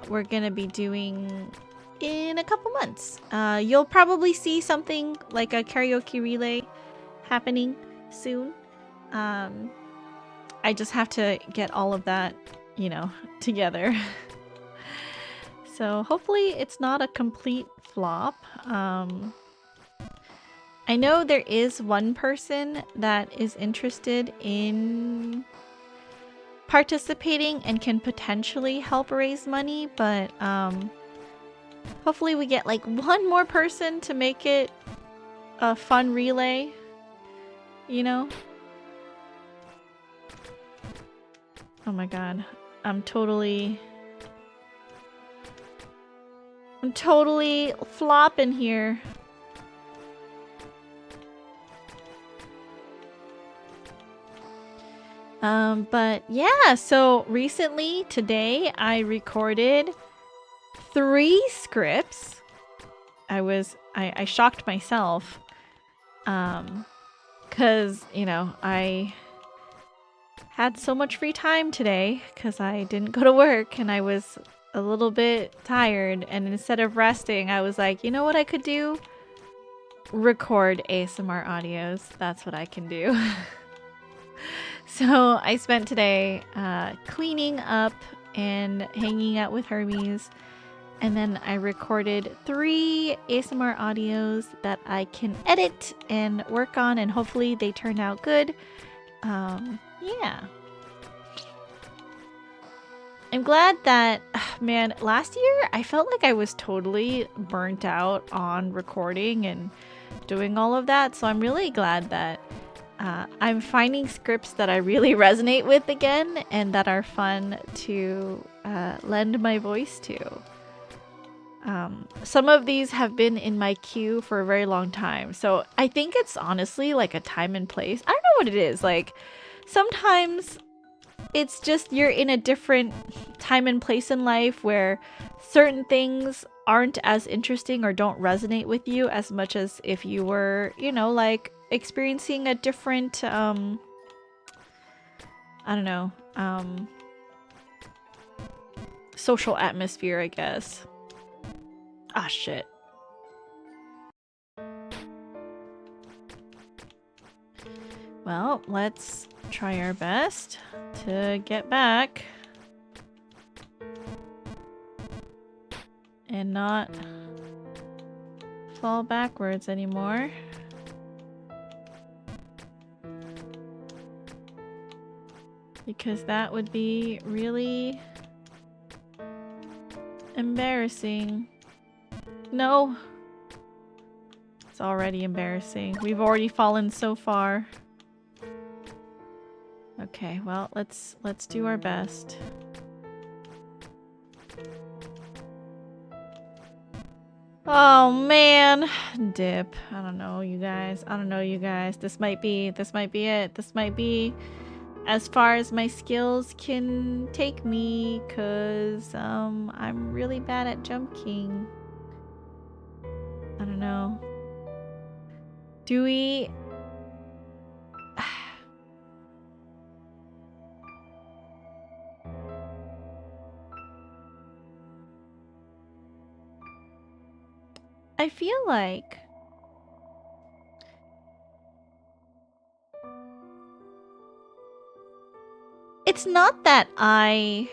we're gonna be doing in a couple months. You'll probably see something like a karaoke relay happening soon. I just have to get all of that, you know, together. So hopefully it's not a complete flop. I know there is one person that is interested in participating and can potentially help raise money, but hopefully we get like one more person to make it a fun relay, you know? Oh my god, I'm totally flopping here. But yeah, so recently, today, I recorded 3 scripts. I shocked myself. Cause, you know, I had so much free time today because I didn't go to work and I was a little bit tired, and instead of resting, I was like, you know what I could do? Record ASMR audios. That's what I can do. So I spent today cleaning up and hanging out with Hermes, and then I recorded 3 ASMR audios that I can edit and work on, and hopefully they turn out good. Yeah. I'm glad that, man, last year I felt like I was totally burnt out on recording and doing all of that, so I'm really glad that I'm finding scripts that I really resonate with again and that are fun to lend my voice to. Some of these have been in my queue for a very long time, so I think it's honestly like a time and place. I don't know what it is. Like, sometimes it's just you're in a different time and place in life where certain things aren't as interesting or don't resonate with you as much as if you were, you know, like experiencing a different, I don't know, social atmosphere, I guess. Ah, shit. Well, let's try our best to get back and not fall backwards anymore. Because that would be really embarrassing. No. It's already embarrassing. We've already fallen so far. Okay, well, let's do our best. Oh man, dip. I don't know, you guys. This might be it. This might be as far as my skills can take me, cause I'm really bad at jumping. I don't know. Do we? I feel like it's not that I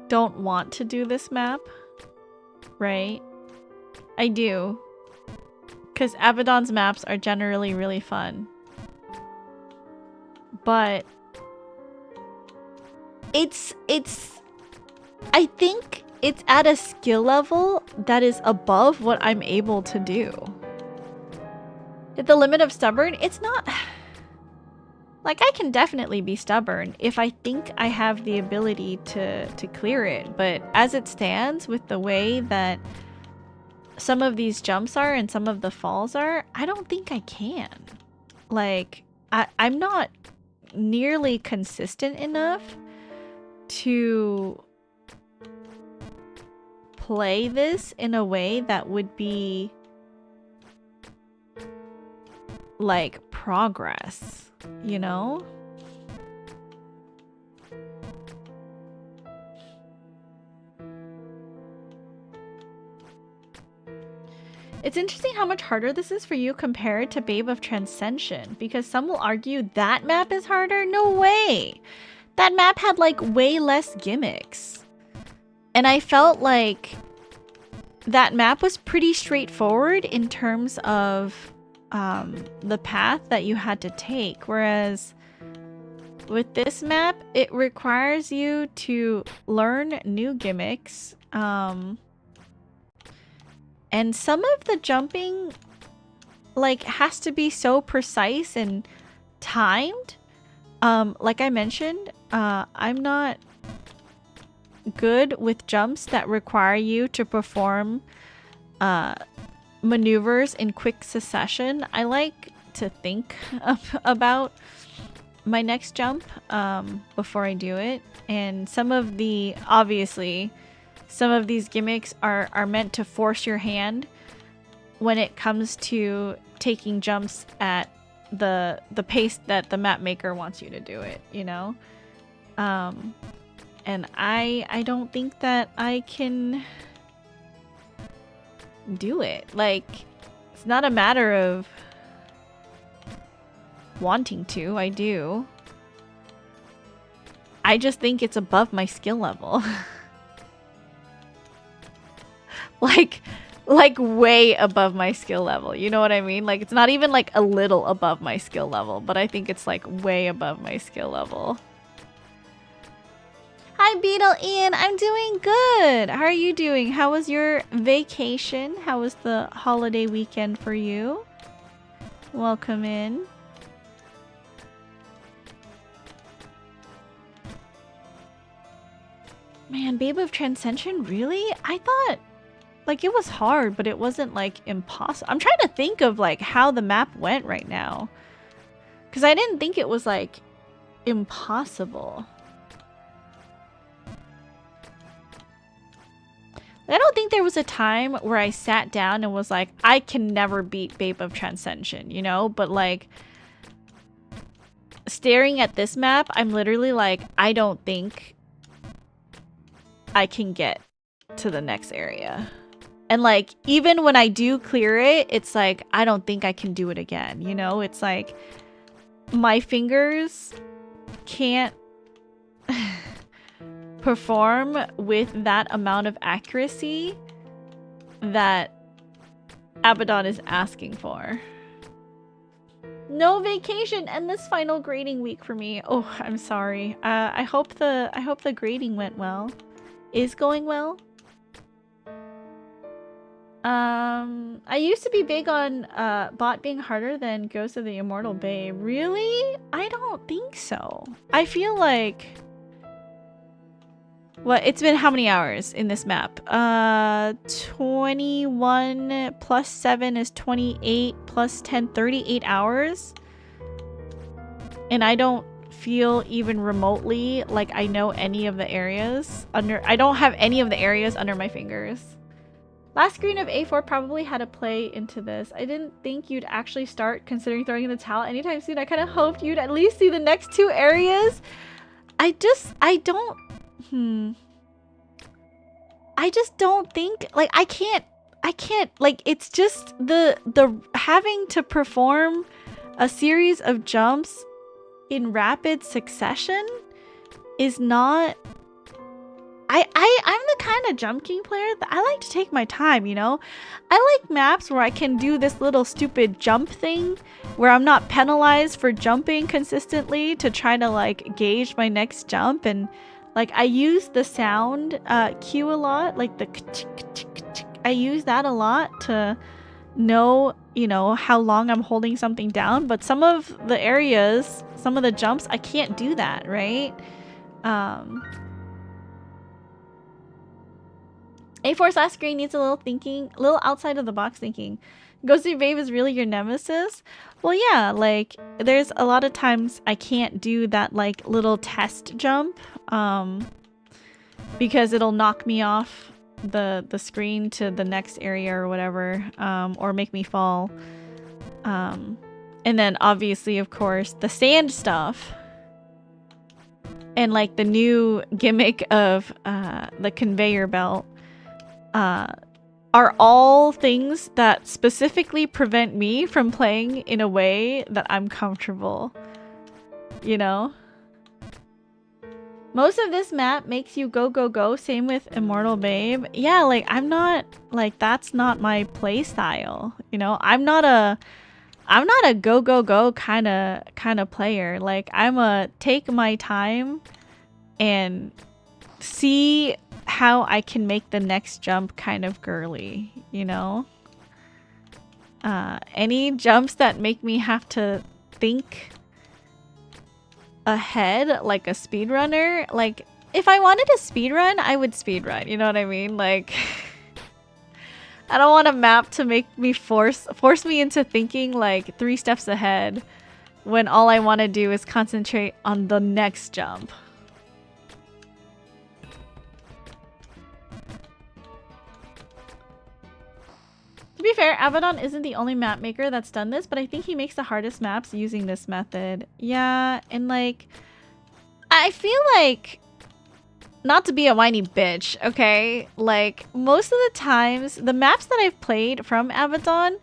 don't want to do this map, right? I do. Because Abaddon's maps are generally really fun. But I think it's at a skill level that is above what I'm able to do. At the limit of stubborn, it's not... Like, I can definitely be stubborn if I think I have the ability to clear it. But as it stands, with the way that some of these jumps are and some of the falls are, I don't think I can. Like, I'm not nearly consistent enough to play this in a way that would be like progress, you know? It's interesting how much harder this is for you compared to Babe of Transcension, because some will argue that map is harder. No way! That map had like way less gimmicks. And I felt like that map was pretty straightforward in terms of the path that you had to take, whereas with this map, it requires you to learn new gimmicks, and some of the jumping like has to be so precise and timed. Like I mentioned, I'm not good with jumps that require you to perform maneuvers in quick succession. I like to think about my next jump before I do it, and obviously some of these gimmicks are meant to force your hand when it comes to taking jumps at the pace that the map maker wants you to do it, you know? And I don't think that I can do it. Like, it's not a matter of wanting to. I do. I just think it's above my skill level. like way above my skill level. You know what I mean? Like, it's not even like a little above my skill level, but I think it's like way above my skill level. Hi, Beetle Ian. I'm doing good. How are you doing? How was your vacation? How was the holiday weekend for you? Welcome in. Man, Babe of Transcension? Really? I thought like it was hard, but it wasn't like impossible. I'm trying to think of like how the map went right now, because I didn't think it was like impossible. I don't think there was a time where I sat down and was like, I can never beat Babe of Transcension, you know? But like, staring at this map, I'm literally like, I don't think I can get to the next area. And like, even when I do clear it, it's like, I don't think I can do it again, you know? It's like, my fingers can't perform with that amount of accuracy that Abaddon is asking for. No vacation and this final grading week for me. Oh, I'm sorry. I hope the grading went well. Is going well. I used to be big on bot being harder than Ghost of the Immortal Bay. Really? I don't think so. I feel like what, it's been how many hours in this map? 21 plus 7 is 28 plus 10, 38 hours. And I don't feel even remotely like I know any of the areas I don't have any of the areas under my fingers. Last screen of A4 probably had to play into this. I didn't think you'd actually start considering throwing in the towel anytime soon. I kind of hoped you'd at least see the next 2 areas. I just don't think, like, I can't, like, it's just the having to perform a series of jumps in rapid succession is not, I'm the kind of jump king player that I like to take my time, you know? I like maps where I can do this little stupid jump thing where I'm not penalized for jumping consistently to try to like gauge my next jump. And like, I use the sound cue a lot, like the I use that a lot to know, you know, how long I'm holding something down. But some of the areas, some of the jumps, I can't do that, right? A4's last screen needs a little thinking, a little outside of the box thinking. Ghostly Babe is really your nemesis? Well, yeah, like, there's a lot of times I can't do that, like, little test jump, because it'll knock me off the screen to the next area or whatever, or make me fall. And then, obviously, of course, the sand stuff, and, like, the new gimmick of the conveyor belt, are all things that specifically prevent me from playing in a way that I'm comfortable, you know? Most of this map makes you go, go, go. Same with Immortal Babe. Yeah, like, I'm not, like, that's not my play style. You know, I'm not a go, go, go kind of player. Like, I'm a take my time and see how I can make the next jump kind of girly, you know? Any jumps that make me have to think ahead like a speedrunner, like if I wanted to speedrun, I would speedrun, you know what I mean? Like I don't want a map to make me force me into thinking like 3 steps ahead when all I want to do is concentrate on the next jump. To be fair, Abaddon isn't the only map maker that's done this, but I think he makes the hardest maps using this method. Yeah, and like, I feel like, not to be a whiny bitch, okay? Like, most of the times, the maps that I've played from Abaddon,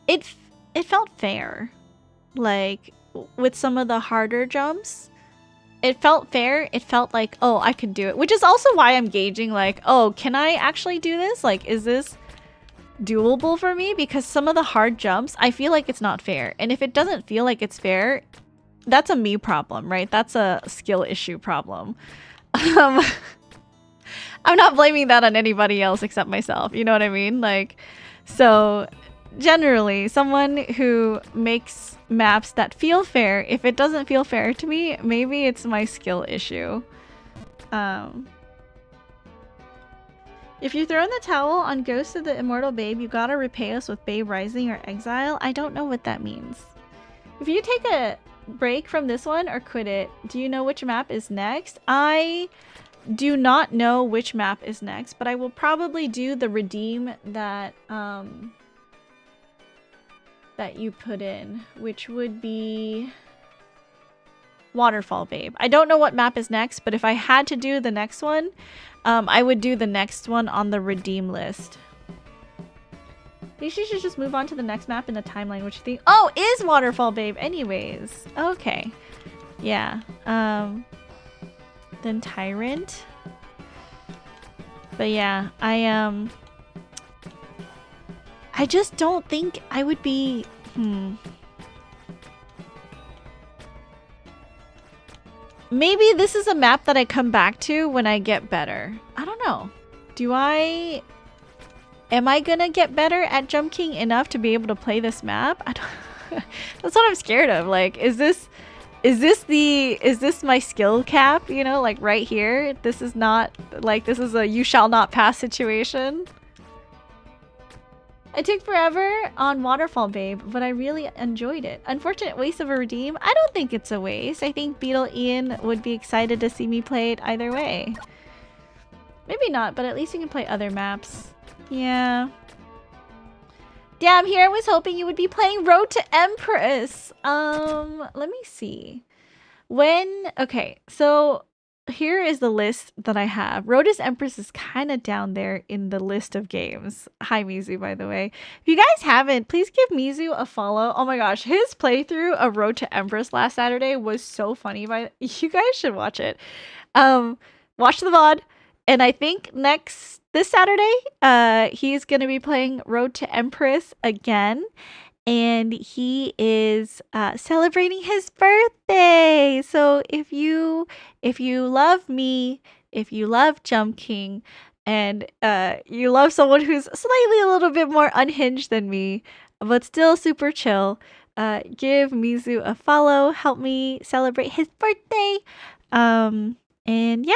it felt fair. Like, with some of the harder jumps, it felt fair. It felt like, oh, I could do it. Which is also why I'm gauging, like, oh, can I actually do this? Like, is this doable for me? Because some of the hard jumps, I feel like it's not fair. And if it doesn't feel like it's fair, that's a me problem, right? That's a skill issue problem. I'm not blaming that on anybody else except myself. You know what I mean? Like, so generally, someone who makes maps that feel fair, if it doesn't feel fair to me, maybe it's my skill issue. If you throw in the towel on Ghost of the Immortal Babe, you gotta repay us with Babe Rising or Exile. I don't know what that means. If you take a break from this one or quit it, do you know which map is next? I do not know which map is next, but I will probably do the redeem that that you put in, which would be Waterfall Babe. I don't know what map is next, but if I had to do the next one, I would do the next one on the redeem list. You should just move on to the next map in the timeline, which you think, oh, is Waterfall Babe anyways. Okay. Yeah. Then Tyrant. But yeah, I just don't think I would be, Maybe this is a map that I come back to when I get better. I don't know. Am I gonna get better at Jump King enough to be able to play this map? I don't That's what I'm scared of. Like, is this my skill cap, you know, like right here? This is not, like, this is a you shall not pass situation. I took forever on Waterfall Babe, but I really enjoyed it. Unfortunate waste of a redeem? I don't think it's a waste. I think Beetle Ian would be excited to see me play it either way. Maybe not, but at least you can play other maps. Yeah. Damn, here I was hoping you would be playing Road to Empress. Let me see. Okay, so here is the list that I have. Road to Empress is kind of down there in the list of games. Hi, Mizu, by the way. If you guys haven't, please give Mizu a follow. Oh my gosh, his playthrough of Road to Empress last Saturday was so funny. You guys should watch it. Watch the VOD. And I think this Saturday, he's going to be playing Road to Empress again. And he is celebrating his birthday. So if you love me, if you love Jump King, and you love someone who's slightly a little bit more unhinged than me, but still super chill, give Mizu a follow. Help me celebrate his birthday. And yeah,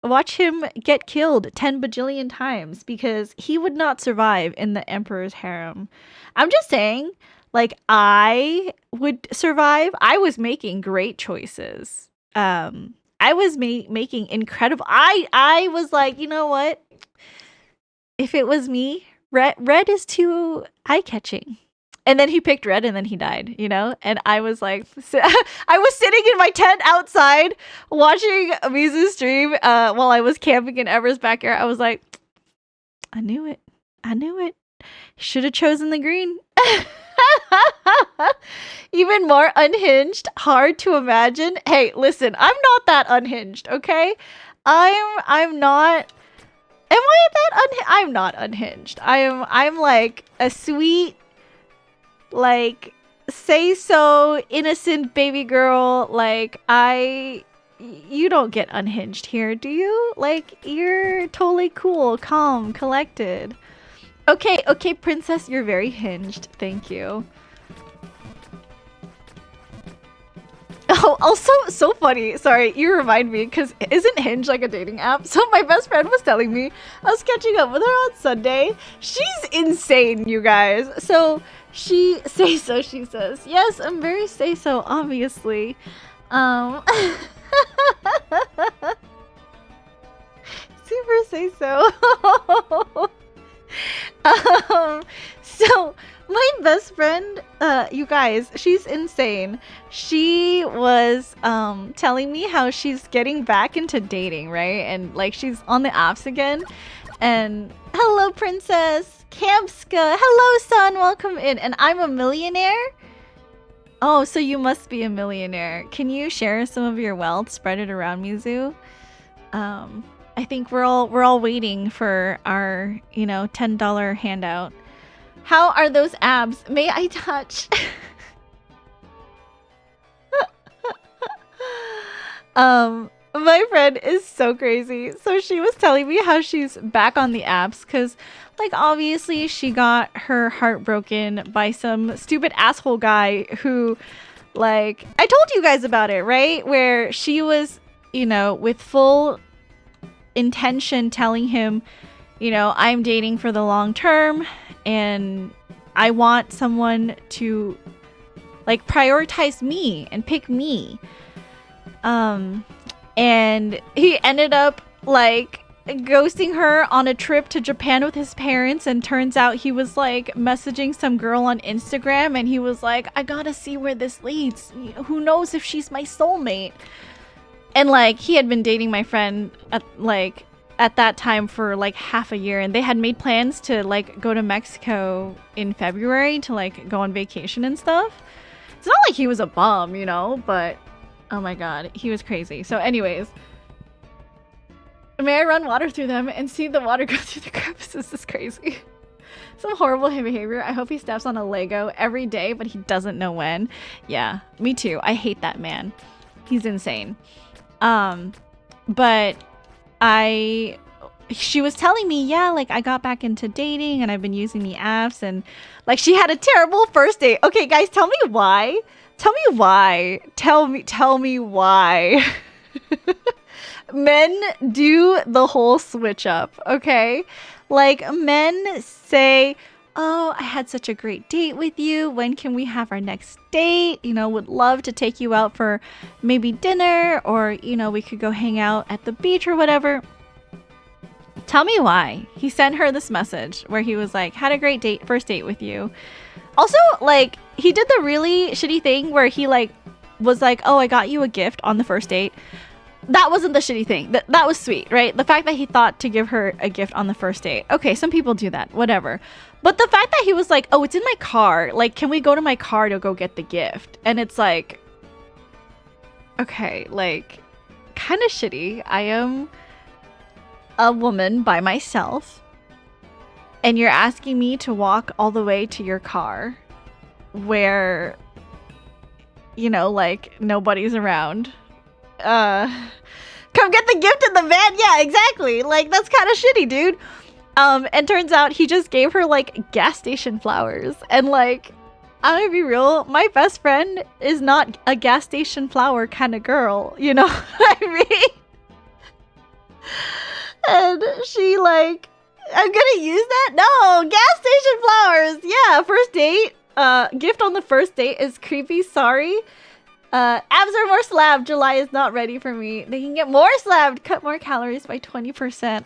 watch him get killed 10 bajillion times because he would not survive in the Emperor's harem. I'm just saying, like, I would survive. I was making great choices. I was making incredible. I was like, you know what? If it was me, red is too eye-catching. And then he picked red and then he died, you know? And I was like, I was sitting in my tent outside watching Mizu stream while I was camping in Ever's backyard. I was like, I knew it. Should have chosen the green. Even more unhinged, hard to imagine. Hey, listen, I'm not that unhinged, okay? I'm not. Am I that unhinged? I'm not unhinged. I'm like a sweet, like, say so innocent baby girl. Like, you don't get unhinged here, do you? Like, you're totally cool, calm, collected. Okay, princess, you're very hinged. Thank you. Oh, also, so funny. Sorry, you remind me, because isn't Hinge like a dating app? So my best friend was telling me, I was catching up with her on Sunday. She's insane, you guys. So she says, yes, I'm very say-so, obviously. Super say-so. So my best friend, you guys, she's insane. She was telling me how she's getting back into dating, right? And like she's on the apps again. And hello, princess Kamska. Hello, son. Welcome in. And I'm a millionaire. Oh, so you must be a millionaire. Can you share some of your wealth? Spread it around, Mizu. I think we're all waiting for our, you know, $10 handout. How are those abs? May I touch? My friend is so crazy. So she was telling me how she's back on the apps because, like, obviously she got her heart broken by some stupid asshole guy who, like, I told you guys about it, right? Where she was, you know, with full intention telling him, you know, I'm dating for the long term and I want someone to, like, prioritize me and pick me. And he ended up, like, ghosting her on a trip to Japan with his parents, and turns out he was, like, messaging some girl on Instagram, and he was like, I gotta see where this leads. Who knows if she's my soulmate? And, like, he had been dating my friend at that time for like half a year, and they had made plans to like go to Mexico in February to like go on vacation and stuff. It's not like he was a bum, you know, but oh my god, he was crazy. So anyways, may I run water through them and see the water go through the crevices? This is crazy. Some horrible behavior. I hope he steps on a Lego every day, but he doesn't know when. Yeah, me too. I hate that man. He's insane. But she was telling me, yeah, like, I got back into dating and I've been using the apps, and like she had a terrible first date. Okay, guys, tell me why. Tell me why. Tell me why. Men do the whole switch up, okay? Like, men say, oh, I had such a great date with you. When can we have our next date? You know, would love to take you out for maybe dinner, or, you know, we could go hang out at the beach or whatever. Tell me why. He sent her this message where he was like, had a great date, first date with you. Also, like, he did the really shitty thing where he, like, was like, oh, I got you a gift on the first date. That wasn't the shitty thing. That was sweet, right? The fact that he thought to give her a gift on the first date. Okay, some people do that, whatever. But the fact that he was like, oh, it's in my car. Like, can we go to my car to go get the gift? And it's like, okay, like, kind of shitty. I am a woman by myself, and you're asking me to walk all the way to your car where, you know, like, nobody's around. Come get the gift in the van. Yeah, exactly. Like, that's kind of shitty, dude. And turns out he just gave her, like, gas station flowers. And, like, I'm gonna be real, my best friend is not a gas station flower kind of girl, you know what I mean? And she, like, I'm gonna use that? No, gas station flowers. Yeah, first date. Gift on the first date is creepy. Sorry. Abs are more slabbed. July is not ready for me. They can get more slabbed. Cut more calories by 20%.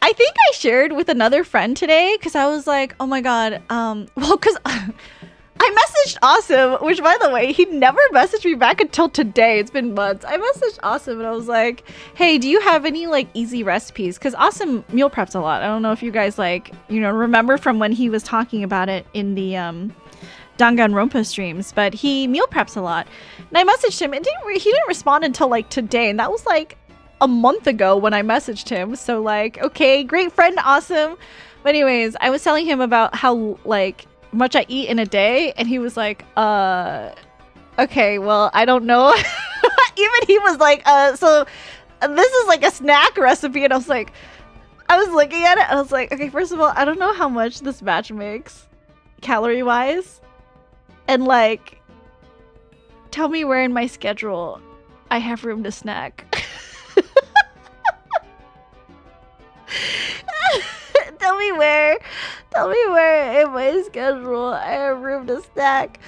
I think I shared with another friend today because I was like, oh my god. Well, because I messaged Awesome, which, by the way, he never messaged me back until today. It's been months. I messaged Awesome and I was like, hey, do you have any, like, easy recipes? Because Awesome meal preps a lot. I don't know if you guys, like, you know, remember from when he was talking about it in the Danganronpa streams, but he meal preps a lot. And I messaged him, and he didn't respond until like today, and that was like a month ago when I messaged him. So like, okay, great friend, awesome. But anyways, I was telling him about how like much I eat in a day, and he was like, okay, well, I don't know. Even he was like, so this is like a snack recipe, and I was looking at it, and I was like, okay, first of all, I don't know how much this batch makes, calorie-wise, and like, tell me where in my schedule I have room to snack. Tell me where in my schedule I have room to snack.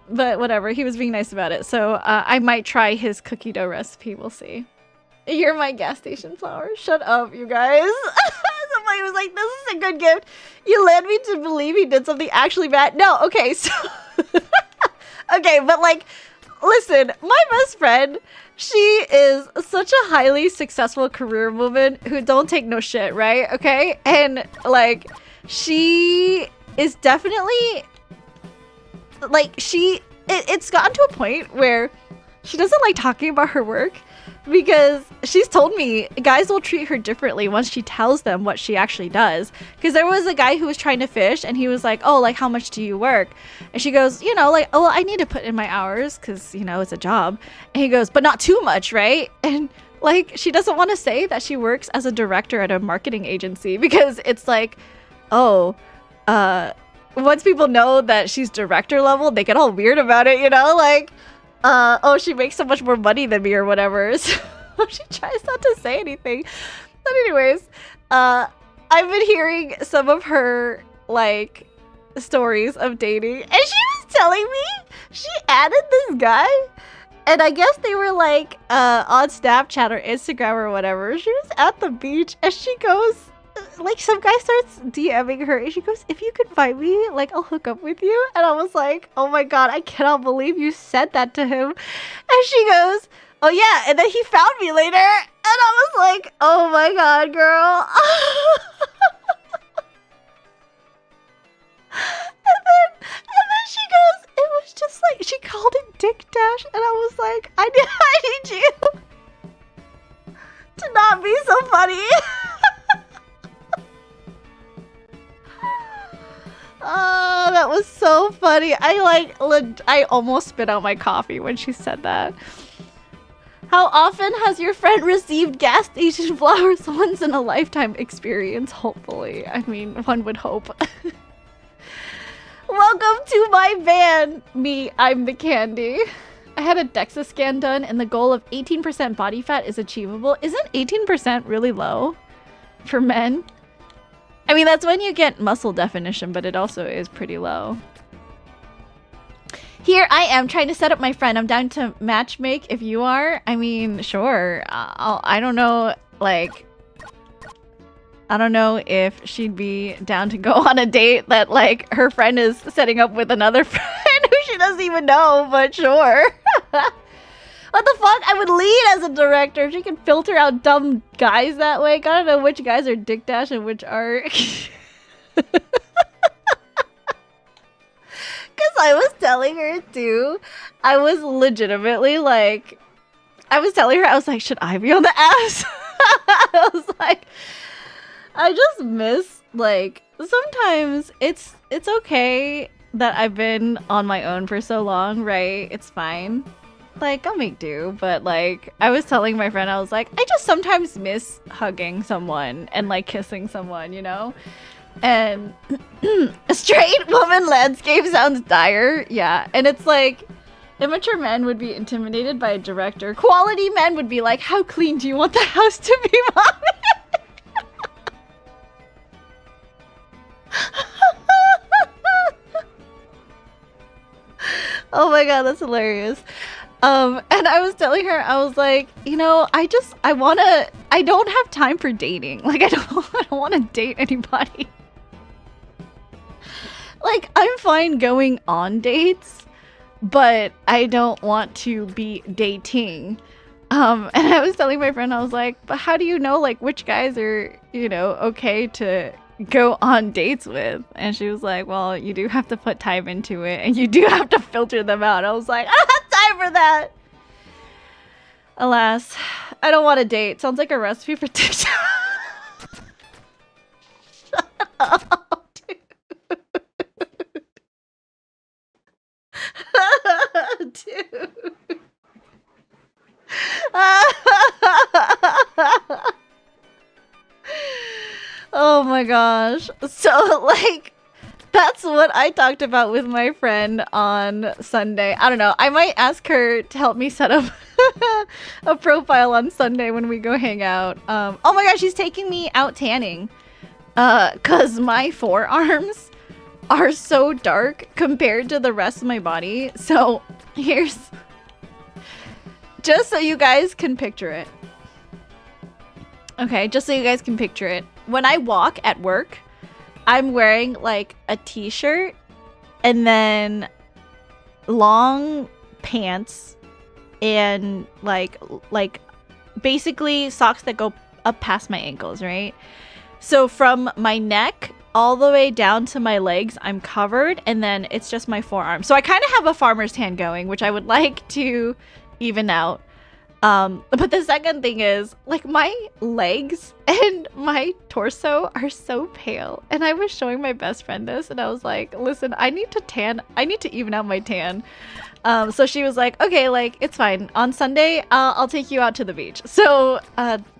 But whatever, he was being nice about it. So I might try his cookie dough recipe. We'll see. You're my gas station flower. Shut up, you guys. Somebody was like, this is a good gift. You led me to believe he did something actually bad. No, okay, so... okay, but like, listen, my best friend, she is such a highly successful career woman who don't take no shit, right? Okay? And like, she is definitely... like, it's gotten to a point where she doesn't like talking about her work because she's told me guys will treat her differently once she tells them what she actually does. Because there was a guy who was trying to fish, and he was like, oh, like, how much do you work? And she goes, you know, like, oh, I need to put in my hours because, you know, it's a job. And he goes, but not too much, right? And like, she doesn't want to say that she works as a director at a marketing agency because it's like, oh, once people know that she's director level, they get all weird about it, you know? Like, oh, she makes so much more money than me or whatever. So she tries not to say anything. But anyways, I've been hearing some of her, like, stories of dating. And she was telling me she added this guy. And I guess they were, like, on Snapchat or Instagram or whatever. She was at the beach, and she goes... like, some guy starts DMing her, and she goes, if you could find me, like, I'll hook up with you. And I was like, oh my god, I cannot believe you said that to him. And she goes, oh yeah, and then he found me later. And I was like, oh my god, girl. and then she goes, it was just like, she called him Dick Dash, and I was like, I need you to not be so funny. Oh, that was so funny. I almost spit out my coffee when she said that. How often has your friend received gas station flowers? Once in a lifetime experience, hopefully. I mean, one would hope. Welcome to my van. Me, I'm the candy. I had a DEXA scan done, and the goal of 18% body fat is achievable. Isn't 18% really low for men? I mean, that's when you get muscle definition, but it also is pretty low. Here I am trying to set up my friend. I'm down to matchmake if you are. I mean, sure. I don't know, like... I don't know if she'd be down to go on a date that, like, her friend is setting up with another friend who she doesn't even know, but sure. What the fuck? I would lead as a director. She can filter out dumb guys that way. Gotta know which guys are Dick Dash and which are... Because I was telling her, too. I was legitimately, like... I was telling her, I was like, should I be on the apps? I was like... I just miss, like... Sometimes it's okay that I've been on my own for so long, right? It's fine. Like, I'll make do, but like, I was telling my friend, I was like, I just sometimes miss hugging someone and like kissing someone, you know? And a straight woman landscape sounds dire. Yeah, and it's like, immature men would be intimidated by a director. Quality men would be like, how clean do you want the house to be, mommy? Oh my god, that's hilarious. And I was telling her, I was like, you know, I don't have time for dating. Like, I don't want to date anybody. Like, I'm fine going on dates, but I don't want to be dating. And I was telling my friend, I was like, but how do you know, like, which guys are, you know, okay to go on dates with. And she was like, well, you do have to put time into it and you do have to filter them out. I was like, I don't have time for that. Alas, I don't want to date. Sounds like a recipe for TikTok. Shut up, dude. Dude. Oh my gosh. So, like, that's what I talked about with my friend on Sunday. I don't know. I might ask her to help me set up a profile on Sunday when we go hang out. Oh my gosh, she's taking me out tanning. 'Cause my forearms are so dark compared to the rest of my body. So, here's... just so you guys can picture it. Okay, just so you guys can picture it. When I walk at work, I'm wearing like a t-shirt and then long pants and like basically socks that go up past my ankles, right? So from my neck all the way down to my legs, I'm covered, and then it's just my forearm. So I kind of have a farmer's tan going, which I would like to even out. But the second thing is, like, my legs and my torso are so pale. And I was showing my best friend this, and I was like, listen, I need to tan. I need to even out my tan. So she was like, okay, like, it's fine. On Sunday, I'll take you out to the beach. So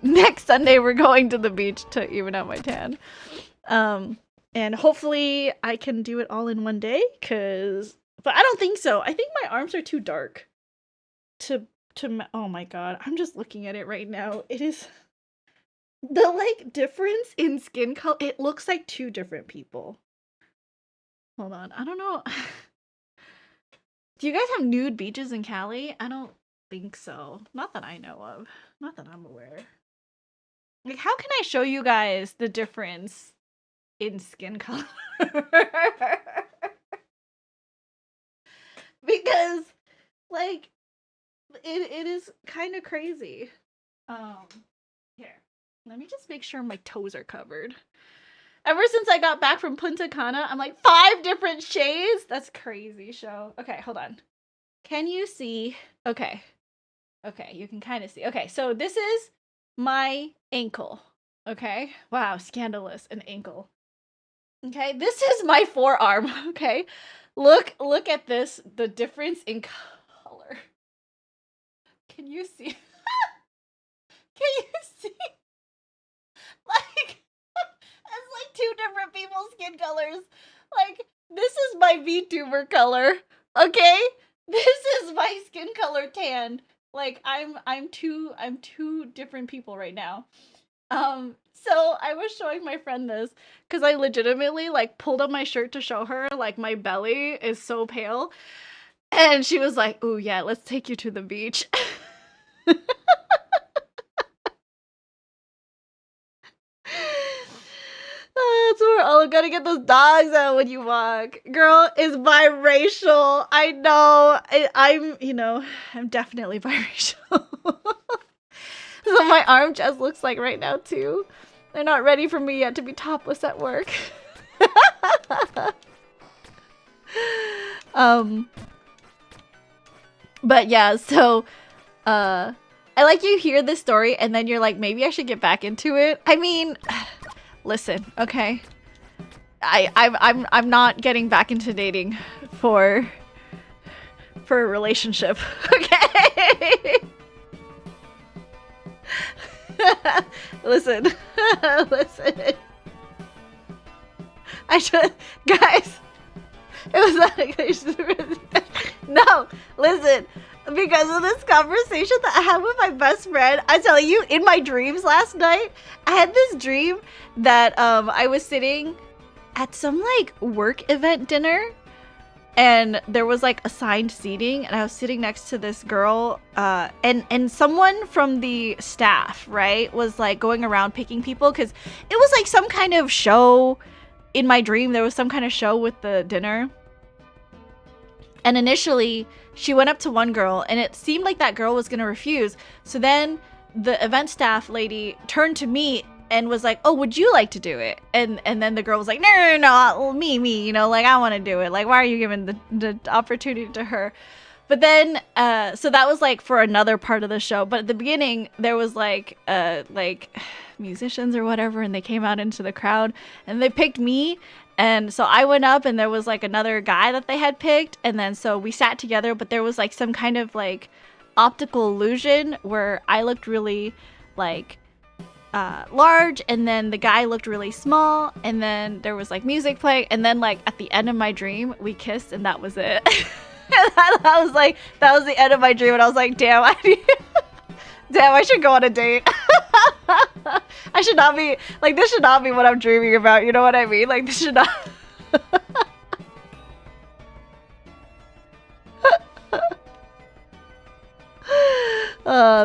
next Sunday, we're going to the beach to even out my tan. And hopefully I can do it all in one day, but I don't think so. I think my arms are too dark oh my god, I'm just looking at it right now. It is the like difference in skin color. It looks like two different people. Hold on, I don't know. Do you guys have nude beaches in Cali? I don't think so. Not that I know of. Not that I'm aware. Like, how can I show you guys the difference in skin color? Because, like, it is kind of crazy. Here, let me just make sure my toes are covered. Ever since I got back from Punta Cana, I'm like 5 different shades. That's crazy, show. Okay, hold on. Can you see? Okay, you can kind of see. Okay, so this is my ankle. Okay, wow, scandalous, an ankle. Okay, this is my forearm. Okay, look at this. The difference in color. Can you see? Can you see? Like, it's like 2 different people's skin colors. Like, this is my VTuber color. Okay? This is my skin color tan. Like, I'm two different people right now. So I was showing my friend this because I legitimately like pulled up my shirt to show her, like, my belly is so pale. And she was like, "Ooh, yeah, let's take you to the beach." That's where all gotta get those dogs out when you walk. Girl is biracial. I know. I'm definitely biracial. So my arm just looks like right now too. They're not ready for me yet to be topless at work. But yeah, so I like you hear this story and then you're like, maybe I should get back into it. I mean, listen, okay. I'm not getting back into dating for a relationship. Okay. Listen. Guys, it was not a good. No, listen. Because of this conversation that I had with my best friend, I tell you, in my dreams last night, I had this dream that I was sitting at some like work event dinner, and there was like assigned seating, and I was sitting next to this girl, and someone from the staff, right, was like going around picking people because it was like some kind of show. In my dream, there was some kind of show with the dinner. And initially, she went up to one girl, and it seemed like that girl was going to refuse. So then the event staff lady turned to me and was like, "Oh, would you like to do it?" And then the girl was like, "No, me, you know, like I want to do it. Like, why are you giving the opportunity to her?" But then, so that was like for another part of the show. But at the beginning, there was like musicians or whatever, and they came out into the crowd, and they picked me. And so I went up, and there was like another guy that they had picked, and then so we sat together. But there was like some kind of like optical illusion where I looked really like large, and then the guy looked really small, and then there was like music playing, and then like at the end of my dream we kissed, and that was it. that was the end of my dream, and I was like, damn, I should go on a date. I should not be like, this should not be what I'm dreaming about, you know what I mean? Like, this should not.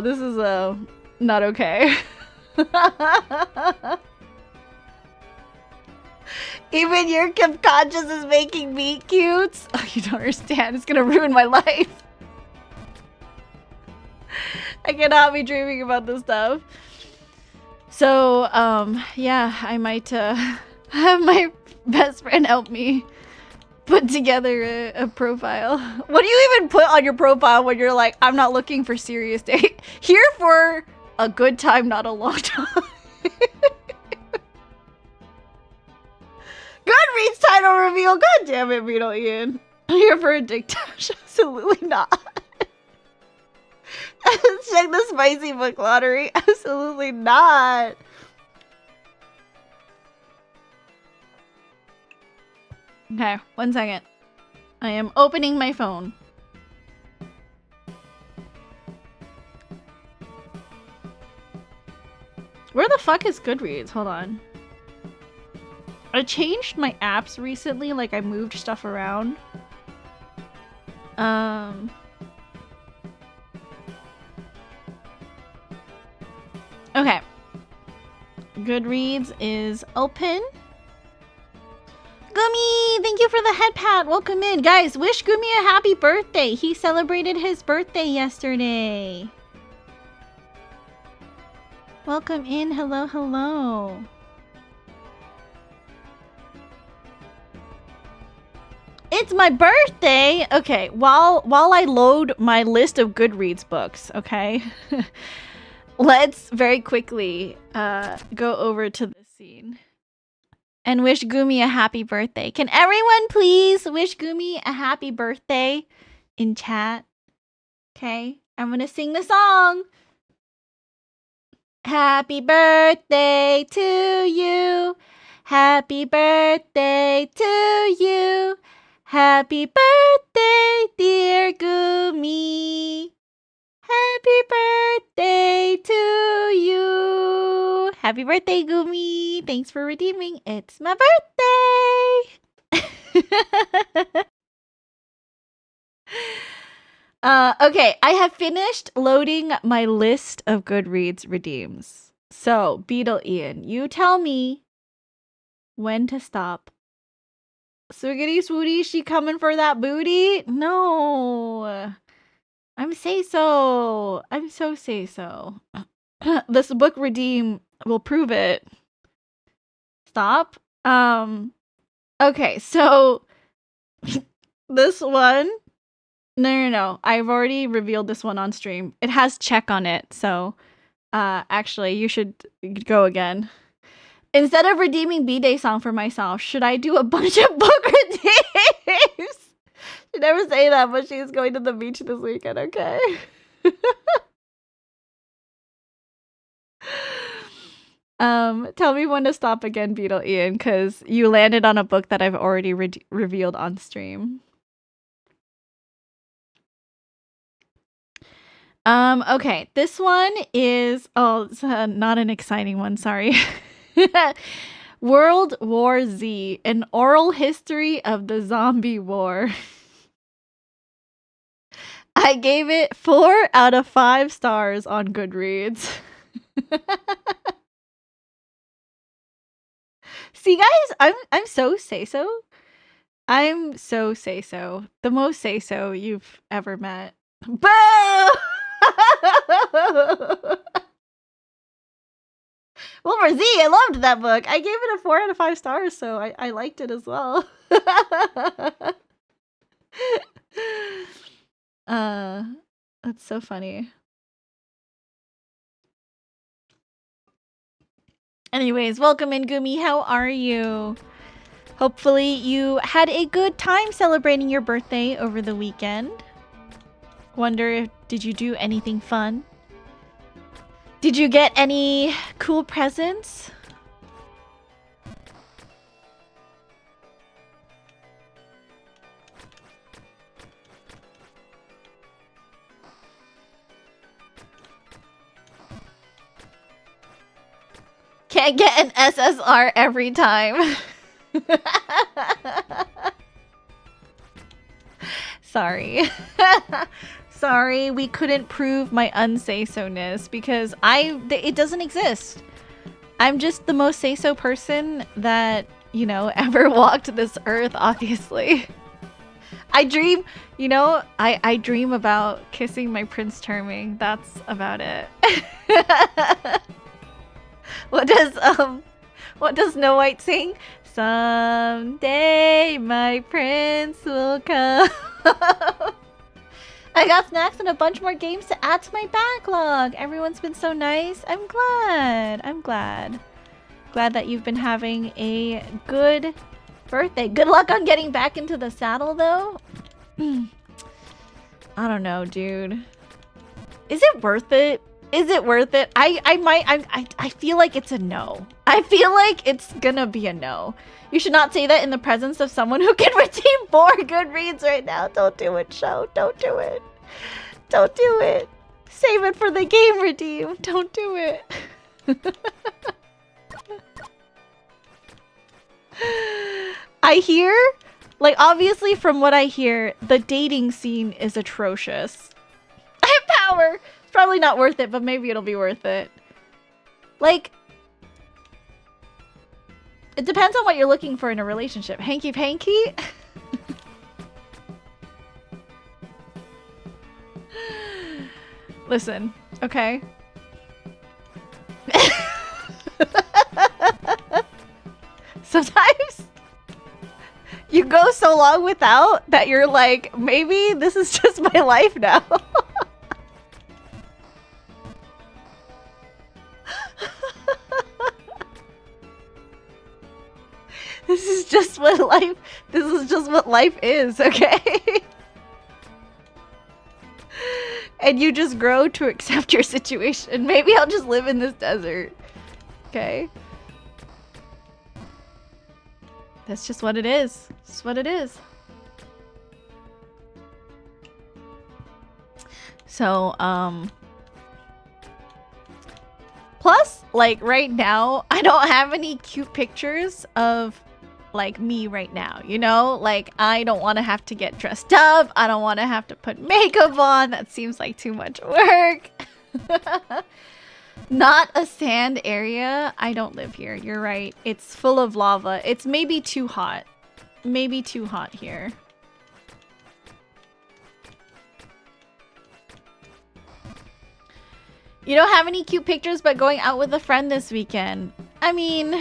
This is not okay. Even your subconscious is making me cute. Oh, you don't understand. It's gonna ruin my life. I cannot be dreaming about this stuff. So, yeah, I might have my best friend help me put together a profile. What do you even put on your profile when you're like, I'm not looking for serious date? Here for a good time, not a long time. Goodreads title reveal. God damn it, Beetle Ian. Here for a dick dash. Absolutely not. Check the spicy book lottery. Absolutely not. Okay, 1 second. I am opening my phone. Where the fuck is Goodreads? Hold on. I changed my apps recently, like I moved stuff around. Okay. Goodreads is open. Gumi, thank you for the head pat. Welcome in. Guys, wish Gumi a happy birthday. He celebrated his birthday yesterday. Welcome in. Hello, hello. It's my birthday. Okay, while I load my list of Goodreads books, okay? Let's very quickly go over to this scene and wish Gumi a happy birthday. Can everyone please wish Gumi a happy birthday in chat? Okay, I'm gonna sing the song. Happy birthday to you. Happy birthday to you. Happy birthday, dear Gumi. Happy birthday to you. Happy birthday, Gumi. Thanks for redeeming. It's my birthday. Okay, I have finished loading my list of Goodreads redeems. So, Beetle Ian, you tell me when to stop. Swoogity swooty, she coming for that booty? No. I'm say so. I'm so say so. This book redeem will prove it. Stop. Okay, so this one. No. I've already revealed this one on stream. It has check on it, so actually you should go again. Instead of redeeming B-Day song for myself, should I do a bunch of book redeems? She never say that, but she's going to the beach this weekend, okay? Tell me when to stop again, Beetle Ian, because you landed on a book that I've already revealed on stream. Okay, this one is, it's not an exciting one, sorry. World War Z, an oral history of the zombie war. I gave it 4 out of 5 stars on Goodreads. See, guys, I'm so say-so. I'm so say-so. The most say-so you've ever met. Boo! Wilbur Z, I loved that book. I gave it a 4 out of 5 stars, so I liked it as well. That's so funny. Anyways, welcome in, Gumi. How are you? Hopefully you had a good time celebrating your birthday over the weekend. Wonder if did you do anything fun? Did you get any cool presents? Can't get an SSR every time. Sorry. Sorry, we couldn't prove my unsay-so-ness because it doesn't exist. I'm just the most say-so person that, you know, ever walked this earth, obviously. I dream, you know, I dream about kissing my Prince Charming. That's about it. What does Snow White sing? Someday my prince will come. I got snacks and a bunch more games to add to my backlog. Everyone's been so nice. I'm glad. I'm glad. Glad that you've been having a good birthday. Good luck on getting back into the saddle, though. I don't know, dude. Is it worth it? Is it worth it? I feel like it's a no. I feel like it's gonna be a no. You should not say that in the presence of someone who can redeem 4 good reads right now. Don't do it, show. Don't do it. Don't do it. Save it for the game redeem. Don't do it. I hear, like, obviously from what I hear, the dating scene is atrocious. I have power. It's probably not worth it, but maybe it'll be worth it. Like, it depends on what you're looking for in a relationship. Hanky panky? Listen, okay? Sometimes you go so long without that you're like, maybe this is just my life now. This is just what life is, okay? And you just grow to accept your situation. Maybe I'll just live in this desert. Okay? That's just what it is. That's what it is. So, plus, like, right now, I don't have any cute pictures of, like, me right now, you know? Like, I don't want to have to get dressed up. I don't want to have to put makeup on. That seems like too much work. Not a sand area. I don't live here. You're right. It's full of lava. It's maybe too hot. Maybe too hot here. You don't have any cute pictures but going out with a friend this weekend. I mean,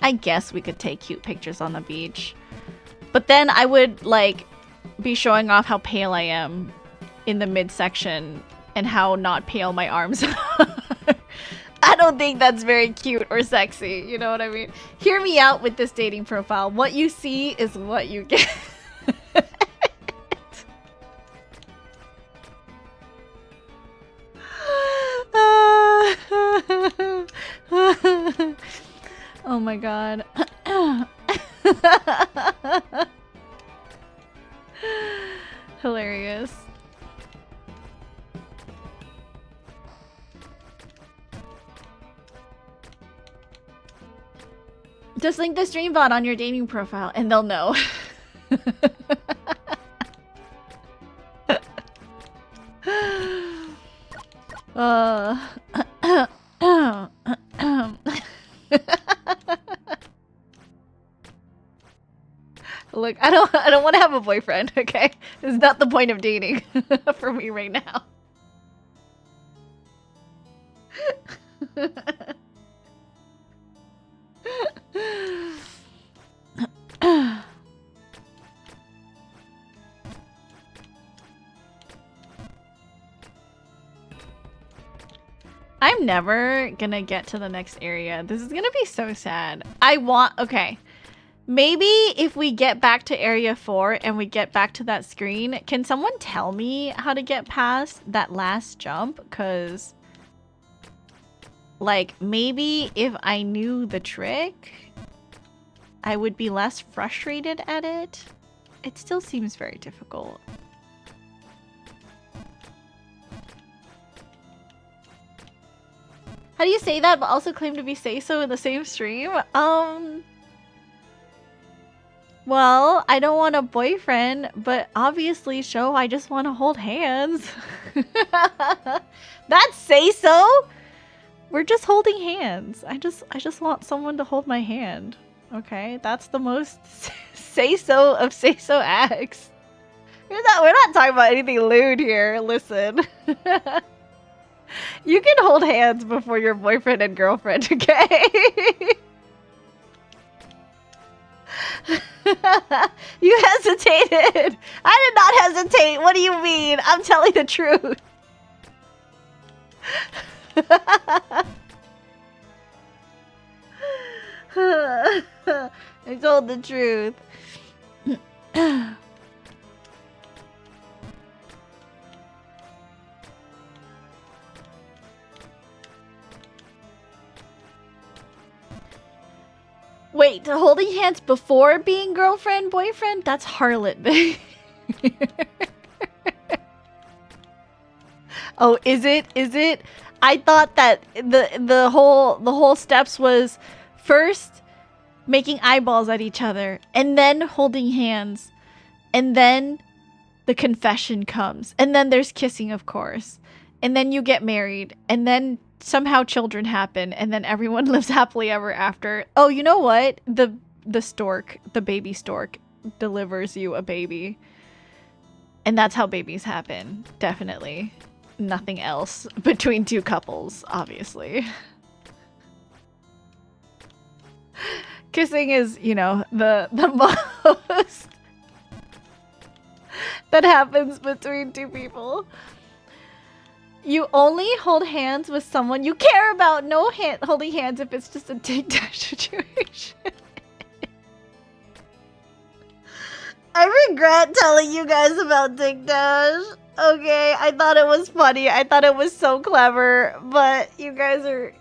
I guess we could take cute pictures on the beach. But then I would, like, be showing off how pale I am in the midsection and how not pale my arms are. I don't think that's very cute or sexy. You know what I mean? Hear me out with this dating profile. What you see is what you get. Oh my god. Hilarious. Just link the stream bot on your dating profile and they'll know. Look, I don't want to have a boyfriend, okay? It's not the point of dating for me right now. I'm never gonna get to the next area. This is gonna be so sad. Okay. Maybe if we get back to area 4 and we get back to that screen, can someone tell me how to get past that last jump? Because, like, maybe if I knew the trick, I would be less frustrated at it. It still seems very difficult. How do you say that but also claim to be say-so in the same stream? Well, I don't want a boyfriend, but obviously show I just want to hold hands. That's say-so? We're just holding hands. I just want someone to hold my hand. Okay, that's the most say-so of say-so acts. We're not talking about anything lewd here. Listen. You can hold hands before your boyfriend and girlfriend, okay? You hesitated. I did not hesitate. What do you mean? I'm telling the truth. I told the truth. Wait, holding hands before being girlfriend, boyfriend? That's harlot, babe. Oh, is it? Is it? I thought that the whole steps was first making eyeballs at each other and then holding hands and then the confession comes and then there's kissing, of course, and then you get married and then somehow children happen and then everyone lives happily ever after. Oh, you know what? The stork, the baby stork delivers you a baby. And that's how babies happen. Definitely. Nothing else between two couples, obviously. Kissing is, you know, the most that happens between two people. You only hold hands with someone you care about. No holding hands if it's just a dig dash situation. I regret telling you guys about dig dash. Okay, I thought it was funny. I thought it was so clever, but you guys are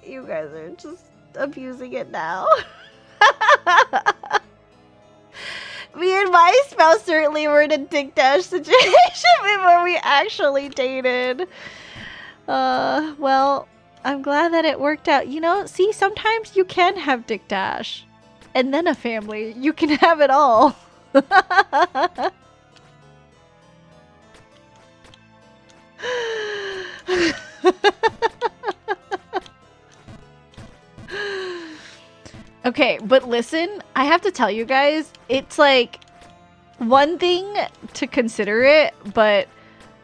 just abusing it now. Me and my spouse certainly were in a dig dash situation before we actually dated. Well, I'm glad that it worked out. You know, see, sometimes you can have dick dash and then a family. You can have it all. Okay, but listen, I have to tell you guys, it's like one thing to consider it, but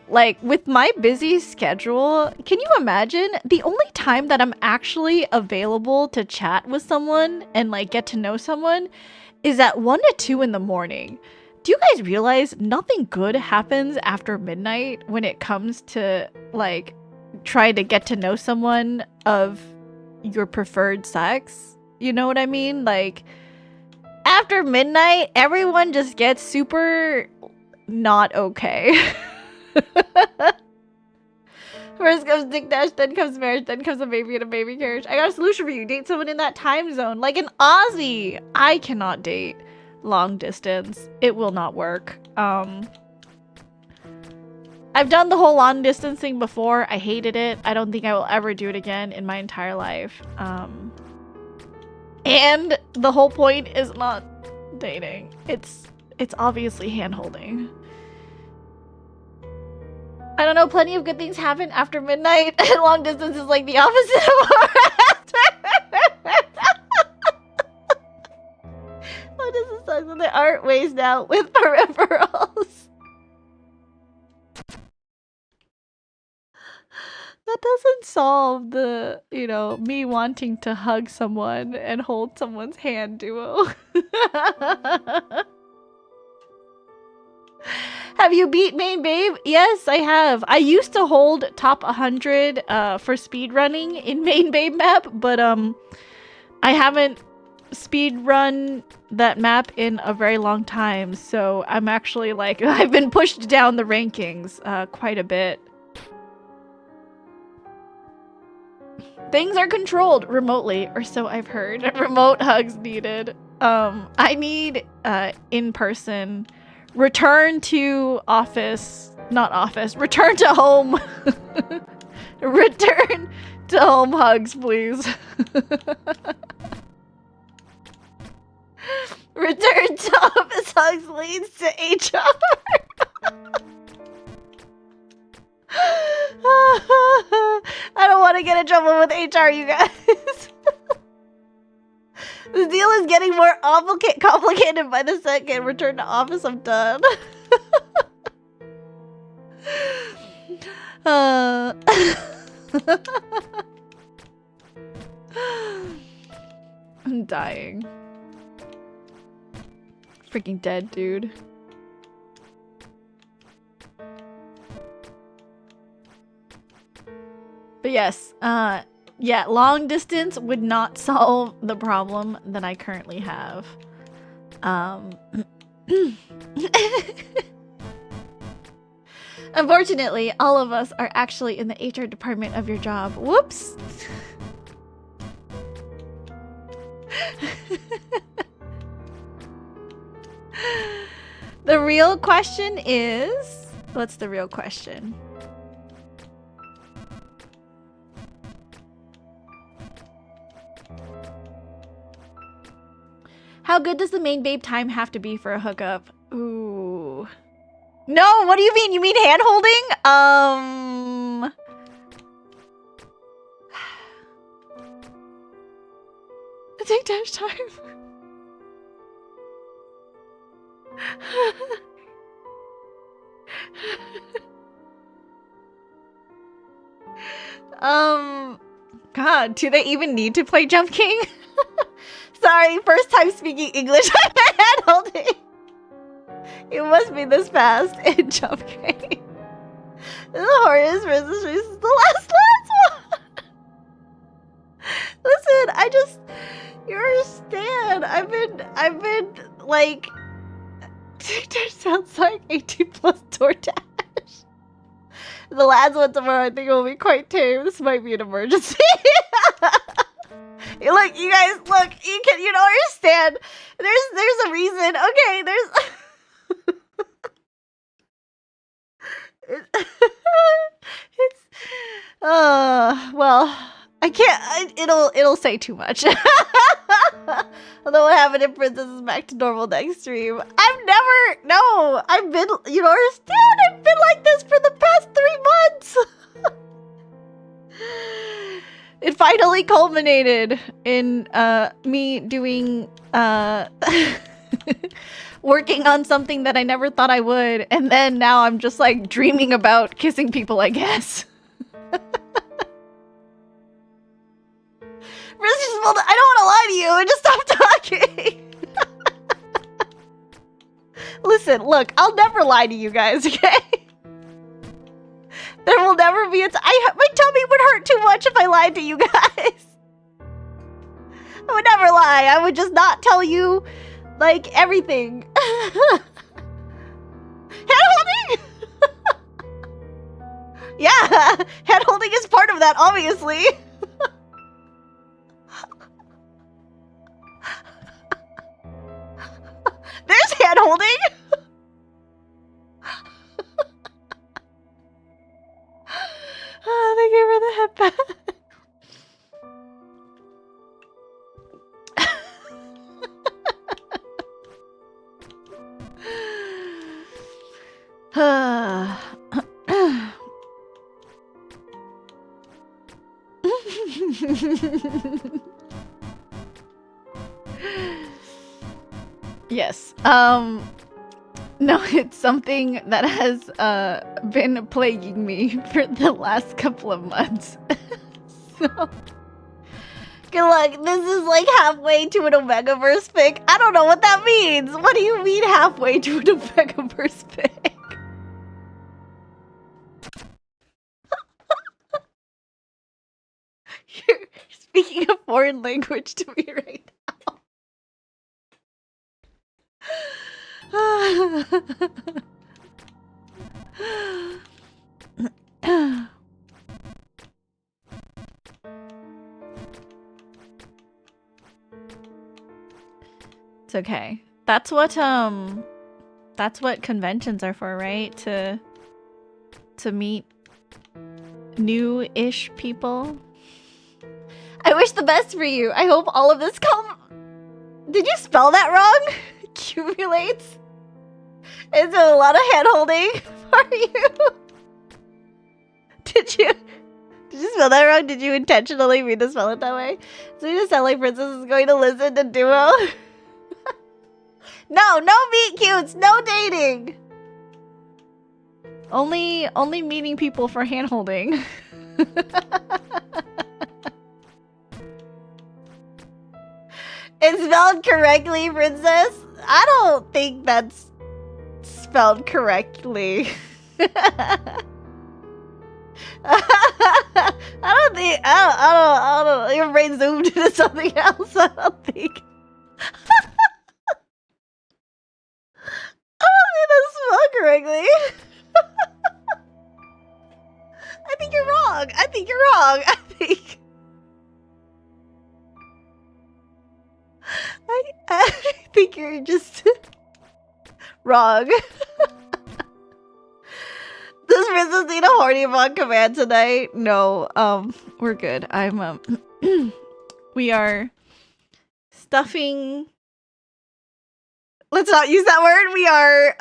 like with my busy schedule, can you imagine the only time that I'm actually available to chat with someone and like get to know someone is at 1 to 2 in the morning? Do you guys realize nothing good happens after midnight when it comes to like trying to get to know someone of your preferred sex? You know what I mean? Like after midnight, everyone just gets super not okay. First comes dick dash, then comes marriage, then comes a baby and a baby carriage. I got a solution for you. Date someone in that time zone, like an Aussie. I cannot date long distance. It will not work. I've done the whole long distance thing before. I hated it. I don't think I will ever do it again in my entire life. And the whole point is not dating. It's obviously hand-holding. I don't know, plenty of good things happen after midnight, and long distance is like the opposite of Long distance sucks when there aren't ways now with peripherals. That doesn't solve the, you know, me wanting to hug someone and hold someone's hand duo. Have you beat Main Babe? Yes, I have. I used to hold top 100 for speedrunning in Main Babe map, but I haven't speedrun that map in a very long time, so I'm actually like, I've been pushed down the rankings quite a bit. Things are controlled remotely, or so I've heard. Remote hugs needed. I need in-person. Return to office. Not office. Return to home. Return to home hugs, please. Return to office hugs leads to HR. I don't want to get in trouble with HR, you guys. This deal is getting more complicated by the second. Return to office, I'm done. I'm dying. Freaking dead, dude. But yes, yeah, long distance would not solve the problem that I currently have. Unfortunately, all of us are actually in the HR department of your job. Whoops! The real question is... What's the real question? How good does the Main Babe time have to be for a hookup? Ooh. No, what do you mean? You mean hand holding? Take dash time. God, do they even need to play Jump King? Sorry, first time speaking English. I'm hand holding. It must be this fast in Jump King. The Horus versus Reese is the last one. Listen, you understand. I've been like, TikTok sounds like 18 plus DoorDash. The lads one tomorrow, I think it will be quite tame. This might be an emergency. Look, you guys, look, you don't understand. There's a reason. Okay, well, I can't, it'll say too much. Although I have it in parentheses back to normal next stream. I've been, you don't understand, I've been like this for the past 3 months. It finally culminated in me doing working on something that I never thought I would, and then now I'm just like dreaming about kissing people, I guess. I don't want to lie to you and just stop talking. Listen, look, I'll never lie to you guys, okay? There will never be my tummy would hurt too much if I lied to you guys. I would never lie. I would just not tell you, like, everything. Hand holding? Yeah, hand holding is part of that, obviously. There's hand holding. Oh, they gave her the headband. Yes. No, it's something that has been plaguing me for the last couple of months. So, good luck. This is like halfway to an Omegaverse pick. I don't know what that means. What do you mean halfway to an Omegaverse pick? speaking a foreign language to me right now. It's okay. That's what conventions are for, right? To meet new-ish people. I wish the best for you. I hope all of this Did you spell that wrong? Accumulates into a lot of hand-holding for you. Did you spell that wrong? Did you intentionally mean to spell it that way? So you just sound like Princess is going to listen to Duo? No meet cutes, no dating. Only meeting people for hand-holding. It's spelled correctly, Princess? I don't think that's spelled correctly. I don't, your brain zoomed into something else, I don't think. I don't think that's spelled correctly. I think you're wrong. I think you're just wrong. Does Princess need a horny mod command tonight? No, we're good. I'm we are stuffing. Let's not use that word. We are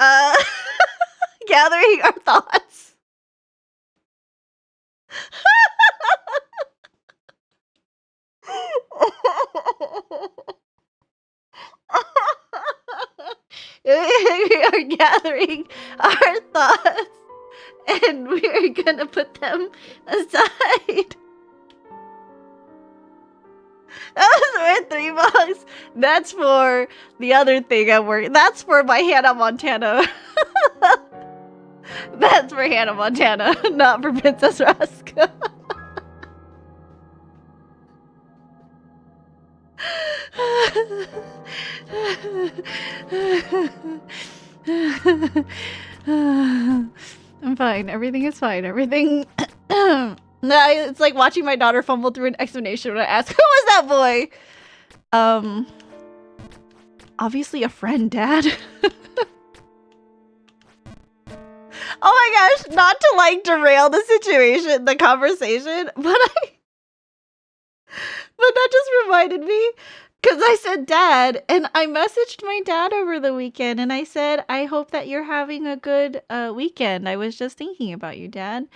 gathering our thoughts. We are gathering our thoughts and we are gonna put them aside. That was worth $3. That's for the other thing I'm working. That's for my Hannah Montana. That's for Hannah Montana, not for Princess Rusk. I'm fine. Everything is fine. Everything. It's like watching my daughter fumble through an explanation when I ask, "Who was that boy?" Obviously a friend, Dad. Oh my gosh! Not to like derail the situation, the conversation, but that just reminded me. Because I said dad, and I messaged my dad over the weekend, and I said, I hope that you're having a good weekend. I was just thinking about you, Dad.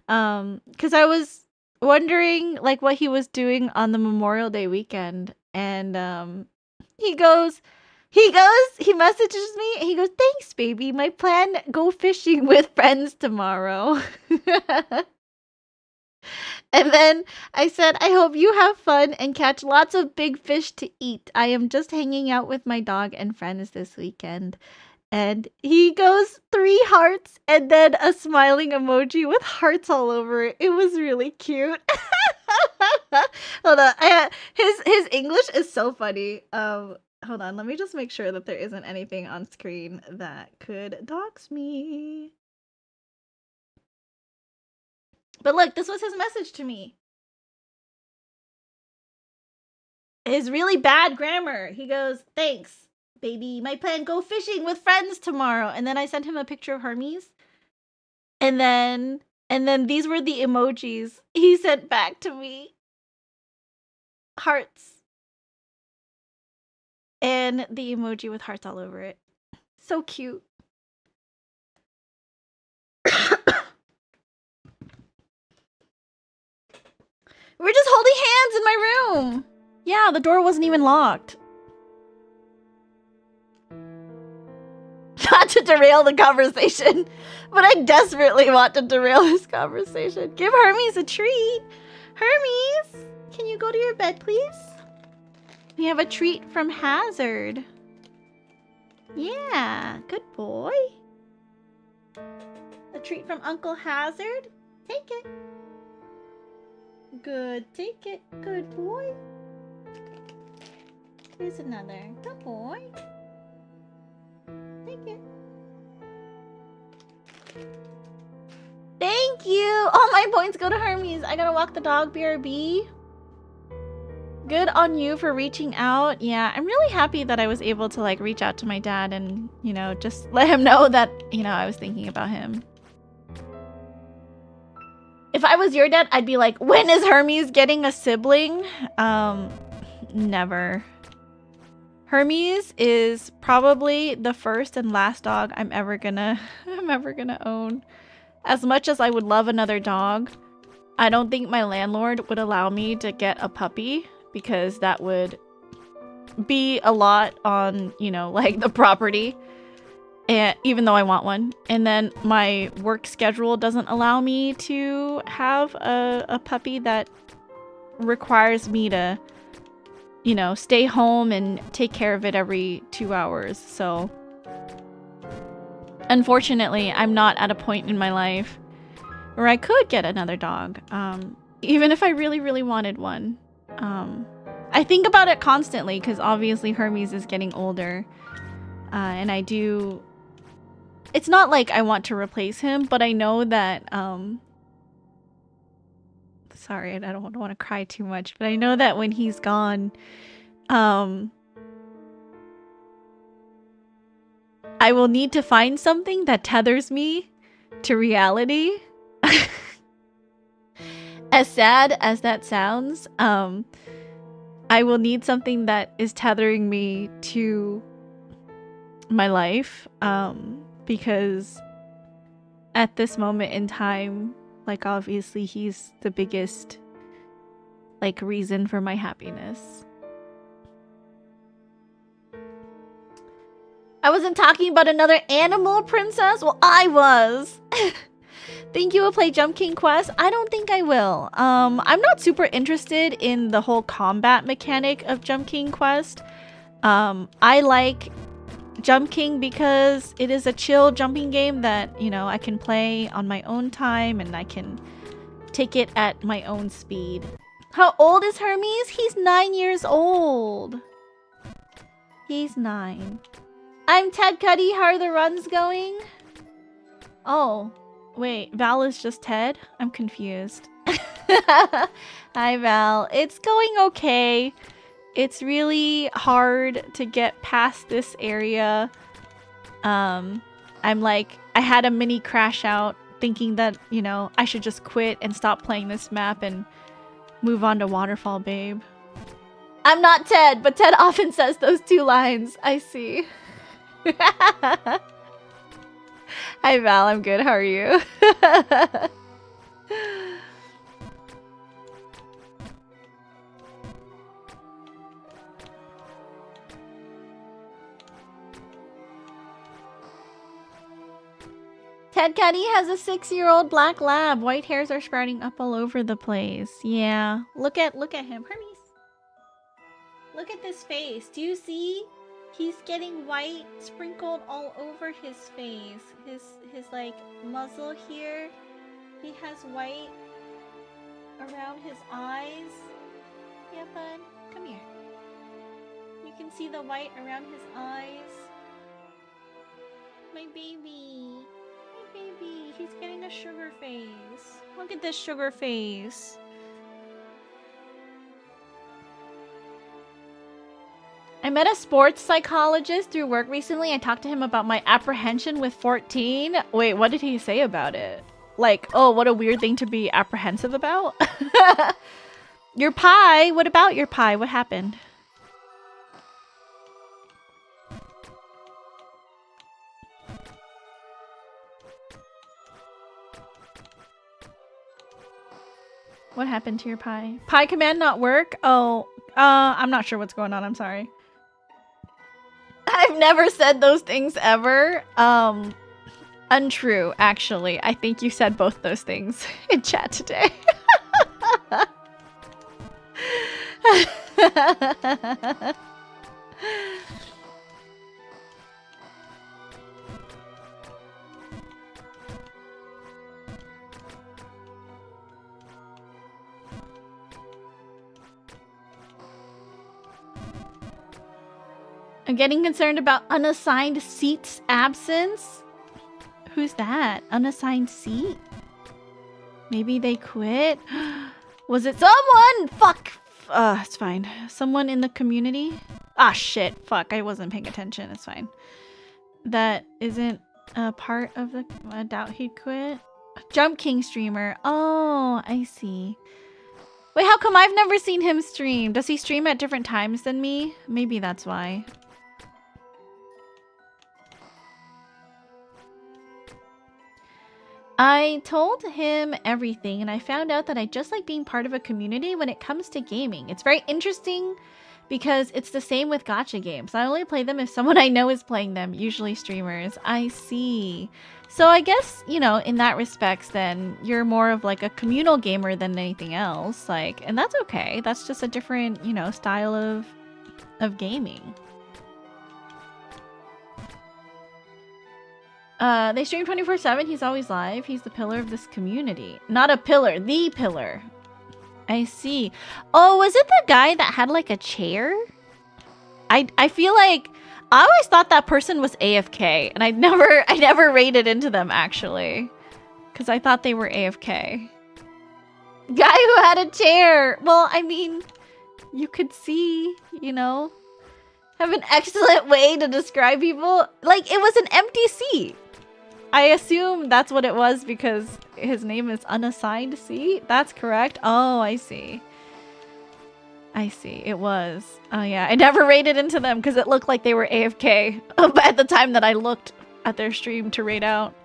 Because I was wondering, like, what he was doing on the Memorial Day weekend. And he messages me, and he goes, thanks, baby. My plan, go fishing with friends tomorrow. And then I said, I hope you have fun and catch lots of big fish to eat. I am just hanging out with my dog and friends this weekend. And he goes 3 hearts and then a smiling emoji with hearts all over it. It was really cute. Hold on. His English is so funny. Hold on. Let me just make sure that there isn't anything on screen that could dox me. But look, this was his message to me. His really bad grammar. He goes, thanks, baby. My plan, go fishing with friends tomorrow. And then I sent him a picture of Hermes. And then these were the emojis he sent back to me. Hearts. And the emoji with hearts all over it. So cute. We're just holding hands in my room. Yeah, the door wasn't even locked. Not to derail the conversation, but I desperately want to derail this conversation. Give Hermes a treat. Hermes, can you go to your bed, please? We have a treat from Hazard. Yeah, good boy. A treat from Uncle Hazard. Take it. Good. Take it. Good boy. Here's another. Good boy. Take it. Thank you! All my points go to Hermes. I gotta walk the dog, BRB. Good on you for reaching out. Yeah, I'm really happy that I was able to like reach out to my dad and, you know, just let him know that, you know, I was thinking about him. If I was your dad, I'd be like, when is Hermes getting a sibling? Never. Hermes is probably the first and last dog I'm ever gonna own. As much as I would love another dog, I don't think my landlord would allow me to get a puppy because that would be a lot on, you know, like the property. And even though I want one. And then my work schedule doesn't allow me to have a puppy that requires me to, you know, stay home and take care of it every 2 hours. So unfortunately, I'm not at a point in my life where I could get another dog, even if I really, really wanted one. I think about it constantly because obviously Hermes is getting older, and I do... It's not like I want to replace him, but I know that... Sorry, I don't want to cry too much, but I know that when he's gone, I will need to find something that tethers me to reality. As sad as that sounds, I will need something that is tethering me to my life, because at this moment in time, like obviously he's the biggest like reason for my happiness. I wasn't talking about another animal, princess. Well, I was. Think you will play Jump King Quest? I don't think I will. I'm not super interested in the whole combat mechanic of Jump King Quest. I like Jump King because it is a chill jumping game that, you know, I can play on my own time and I can take it at my own speed. How old is Hermes? He's 9 years old. He's 9. I'm Ted Cuddy. How are the runs going? Oh, wait. Val is just Ted? I'm confused. Hi, Val. It's going okay. It's really hard to get past this area. I'm like, I had a mini crash out thinking that, you know, I should just quit and stop playing this map and move on to Waterfall Babe. I'm not Ted, but Ted often says those 2 lines. I see. Hi Val, I'm good. How are you? Ted Cuddy has a 6-year-old black lab. White hairs are sprouting up all over the place. Yeah. Look at him. Hermes. Look at this face. Do you see? He's getting white sprinkled all over his face. His like muzzle here. He has white around his eyes. Yeah, bud. Come here. You can see the white around his eyes. My baby. My baby. He's getting a sugar face. Look at this sugar face. I met a sports psychologist through work recently. I talked to him about my apprehension with 14. Wait, what did he say about it? Like, oh, what a weird thing to be apprehensive about? Your pie? What about your pie? What happened? What happened to your pie? Pie command not work? Oh, I'm not sure what's going on. I'm sorry. I've never said those things ever. Untrue, actually. I think you said both those things in chat today. I'm getting concerned about unassigned seats absence. Who's that? Unassigned seat? Maybe they quit? Was it someone? Fuck! It's fine. Someone in the community? Ah, shit. Fuck, I wasn't paying attention. It's fine. That isn't a part of the... I doubt he'd quit. Jump King streamer. Oh, I see. Wait, how come I've never seen him stream? Does he stream at different times than me? Maybe that's why. I told him everything, and I found out that I just like being part of a community when it comes to gaming. It's very interesting because it's the same with gacha games. I only play them if someone I know is playing them, usually streamers. I see. So I guess, you know, in that respects, then you're more of like a communal gamer than anything else. Like, and that's okay. That's just a different, you know, style of gaming. They stream 24/7. He's always live. He's the pillar of this community. Not a pillar, the pillar. I see. Oh, was it the guy that had like a chair? I feel like I always thought that person was AFK, and I never raided into them actually, because I thought they were AFK. Guy who had a chair. Well, I mean, you could see, you know, have an excellent way to describe people. Like, it was an empty seat. I assume that's what it was because his name is unassigned seat. That's correct. Oh, I see. I see. It was. Oh, yeah. I never raided into them because it looked like they were AFK at the time that I looked at their stream to raid out.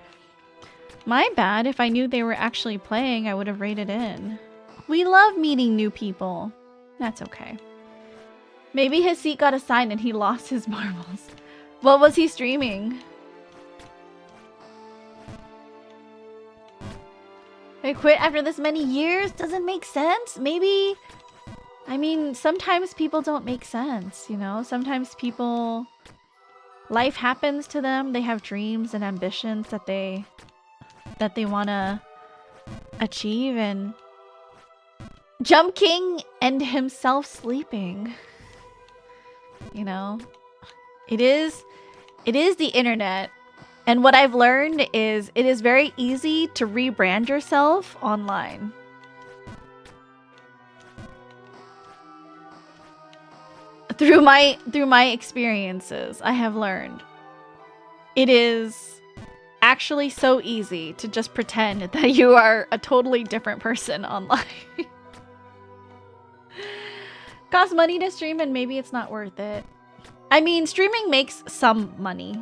My bad. If I knew they were actually playing, I would have raided in. We love meeting new people. That's okay. Maybe his seat got assigned and he lost his marbles. What was he streaming? I quit after this many years? Doesn't make sense? Maybe... I mean, sometimes people don't make sense, you know? Sometimes people... Life happens to them. They have dreams and ambitions that they want to achieve, and... Jump King and himself sleeping. You know? It is the internet. And what I've learned is it is very easy to rebrand yourself online. Through my experiences, I have learned it is actually so easy to just pretend that you are a totally different person online. Costs money to stream and maybe it's not worth it. I mean, streaming makes some money.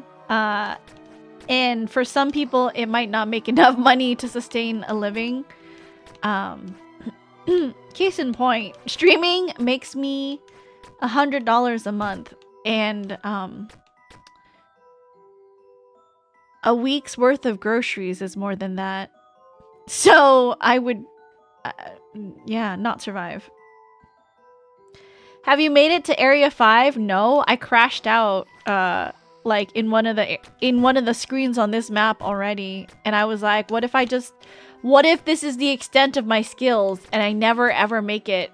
And for some people, it might not make enough money to sustain a living. Case in point, streaming makes me $100 a month, and a week's worth of groceries is more than that. So I would, yeah, not survive. Have you made it to Area 5? No, I crashed out. Like in one of the screens on this map already, and I was like, what if this is the extent of my skills and I never ever make it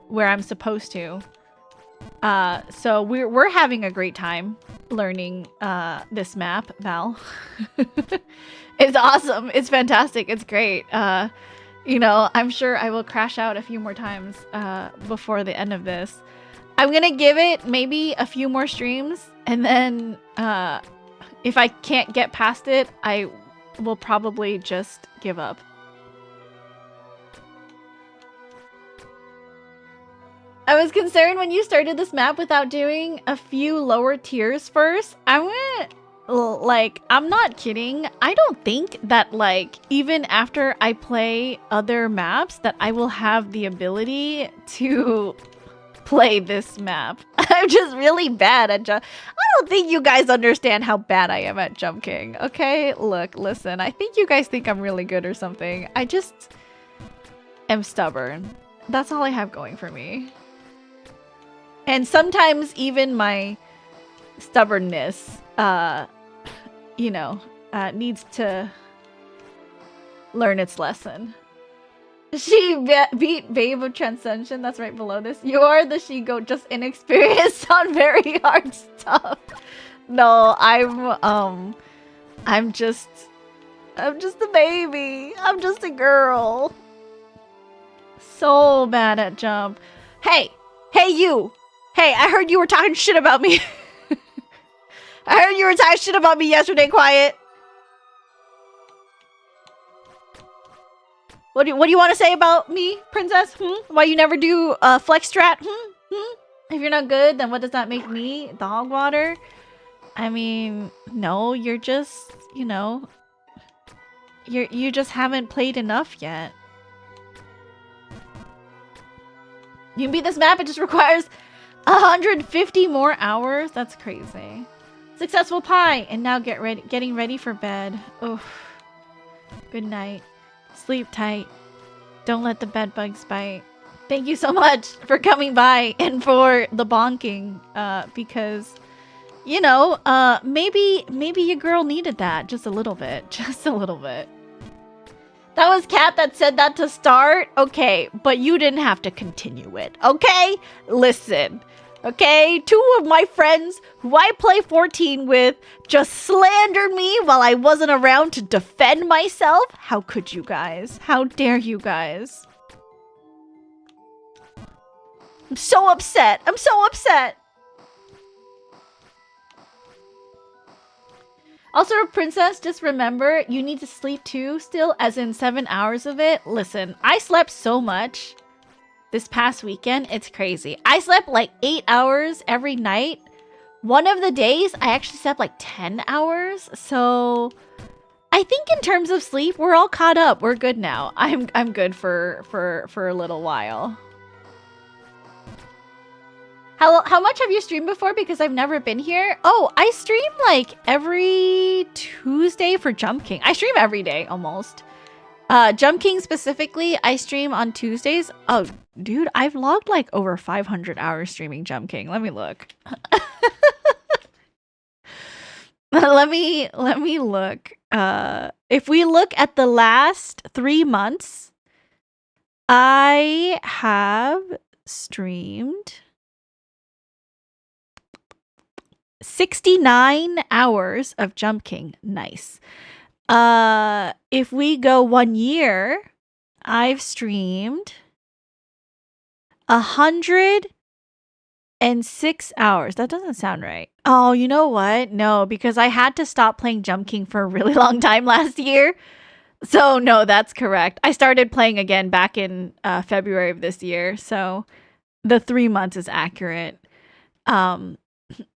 where I'm supposed to? So we're having a great time learning this map, Val. It's awesome. It's fantastic. It's great. You know, I'm sure I will crash out a few more times before the end of this. I'm gonna give it maybe a few more streams, and then if I can't get past it, I will probably just give up. I was concerned when you started this map without doing a few lower tiers first. I'm not kidding. I don't think that, like, even after I play other maps, that I will have the ability to play this map. I'm just really bad at jump. I don't think you guys understand how bad I am at Jump King. Okay, look, listen. I think you guys think I'm really good or something. I just am stubborn. That's all I have going for me. And sometimes even my stubbornness, you know, needs to learn its lesson. Beat Babe of Transcension. That's right below this. You are the she-goat, just inexperienced on very hard stuff. No, I'm just a baby. I'm just a girl. So bad at jump. Hey you. Hey, I heard you were talking shit about me. I heard you were talking shit about me yesterday, Quiet. What do you want to say about me, princess? Why you never do flex strat? If you're not good, then what does that make me? Dog water? I mean, no, you're just, you know, you just haven't played enough yet. You can beat this map, it just requires 150 more hours. That's crazy. Successful pie, and now getting ready for bed. Oof. Good night. Sleep tight. Don't let the bed bugs bite. Thank you so much for coming by and for the bonking. Because, you know, maybe your girl needed that just a little bit. Just a little bit. That was Kat that said that to start. Okay, but you didn't have to continue it. Okay? Listen. Okay? 2 of my friends who I play 14 with just slandered me while I wasn't around to defend myself. How could you guys? How dare you guys? I'm so upset. I'm so upset. Also, princess, just remember, you need to sleep too still, as in 7 hours of it. Listen, I slept so much this past weekend. It's crazy. I slept like 8 hours every night. One of the days, I actually slept like 10 hours. So I think in terms of sleep, we're all caught up. We're good now. I'm good for a little while. How much have you streamed before? Because I've never been here. Oh, I stream like every Tuesday for Jump King. I stream every day almost. Jump King specifically, I stream on Tuesdays. Oh, dude, I've logged like over 500 hours streaming Jump King. Let me look. let me look. If we look at the last 3 months, I have streamed 69 hours of Jump King. Nice. If we go 1 year, I've streamed 106 hours. That doesn't sound right. Oh, you know what? No, because I had to stop playing Jump King for a really long time last year. So no, that's correct. I started playing again back in February of this year. So the 3 months is accurate.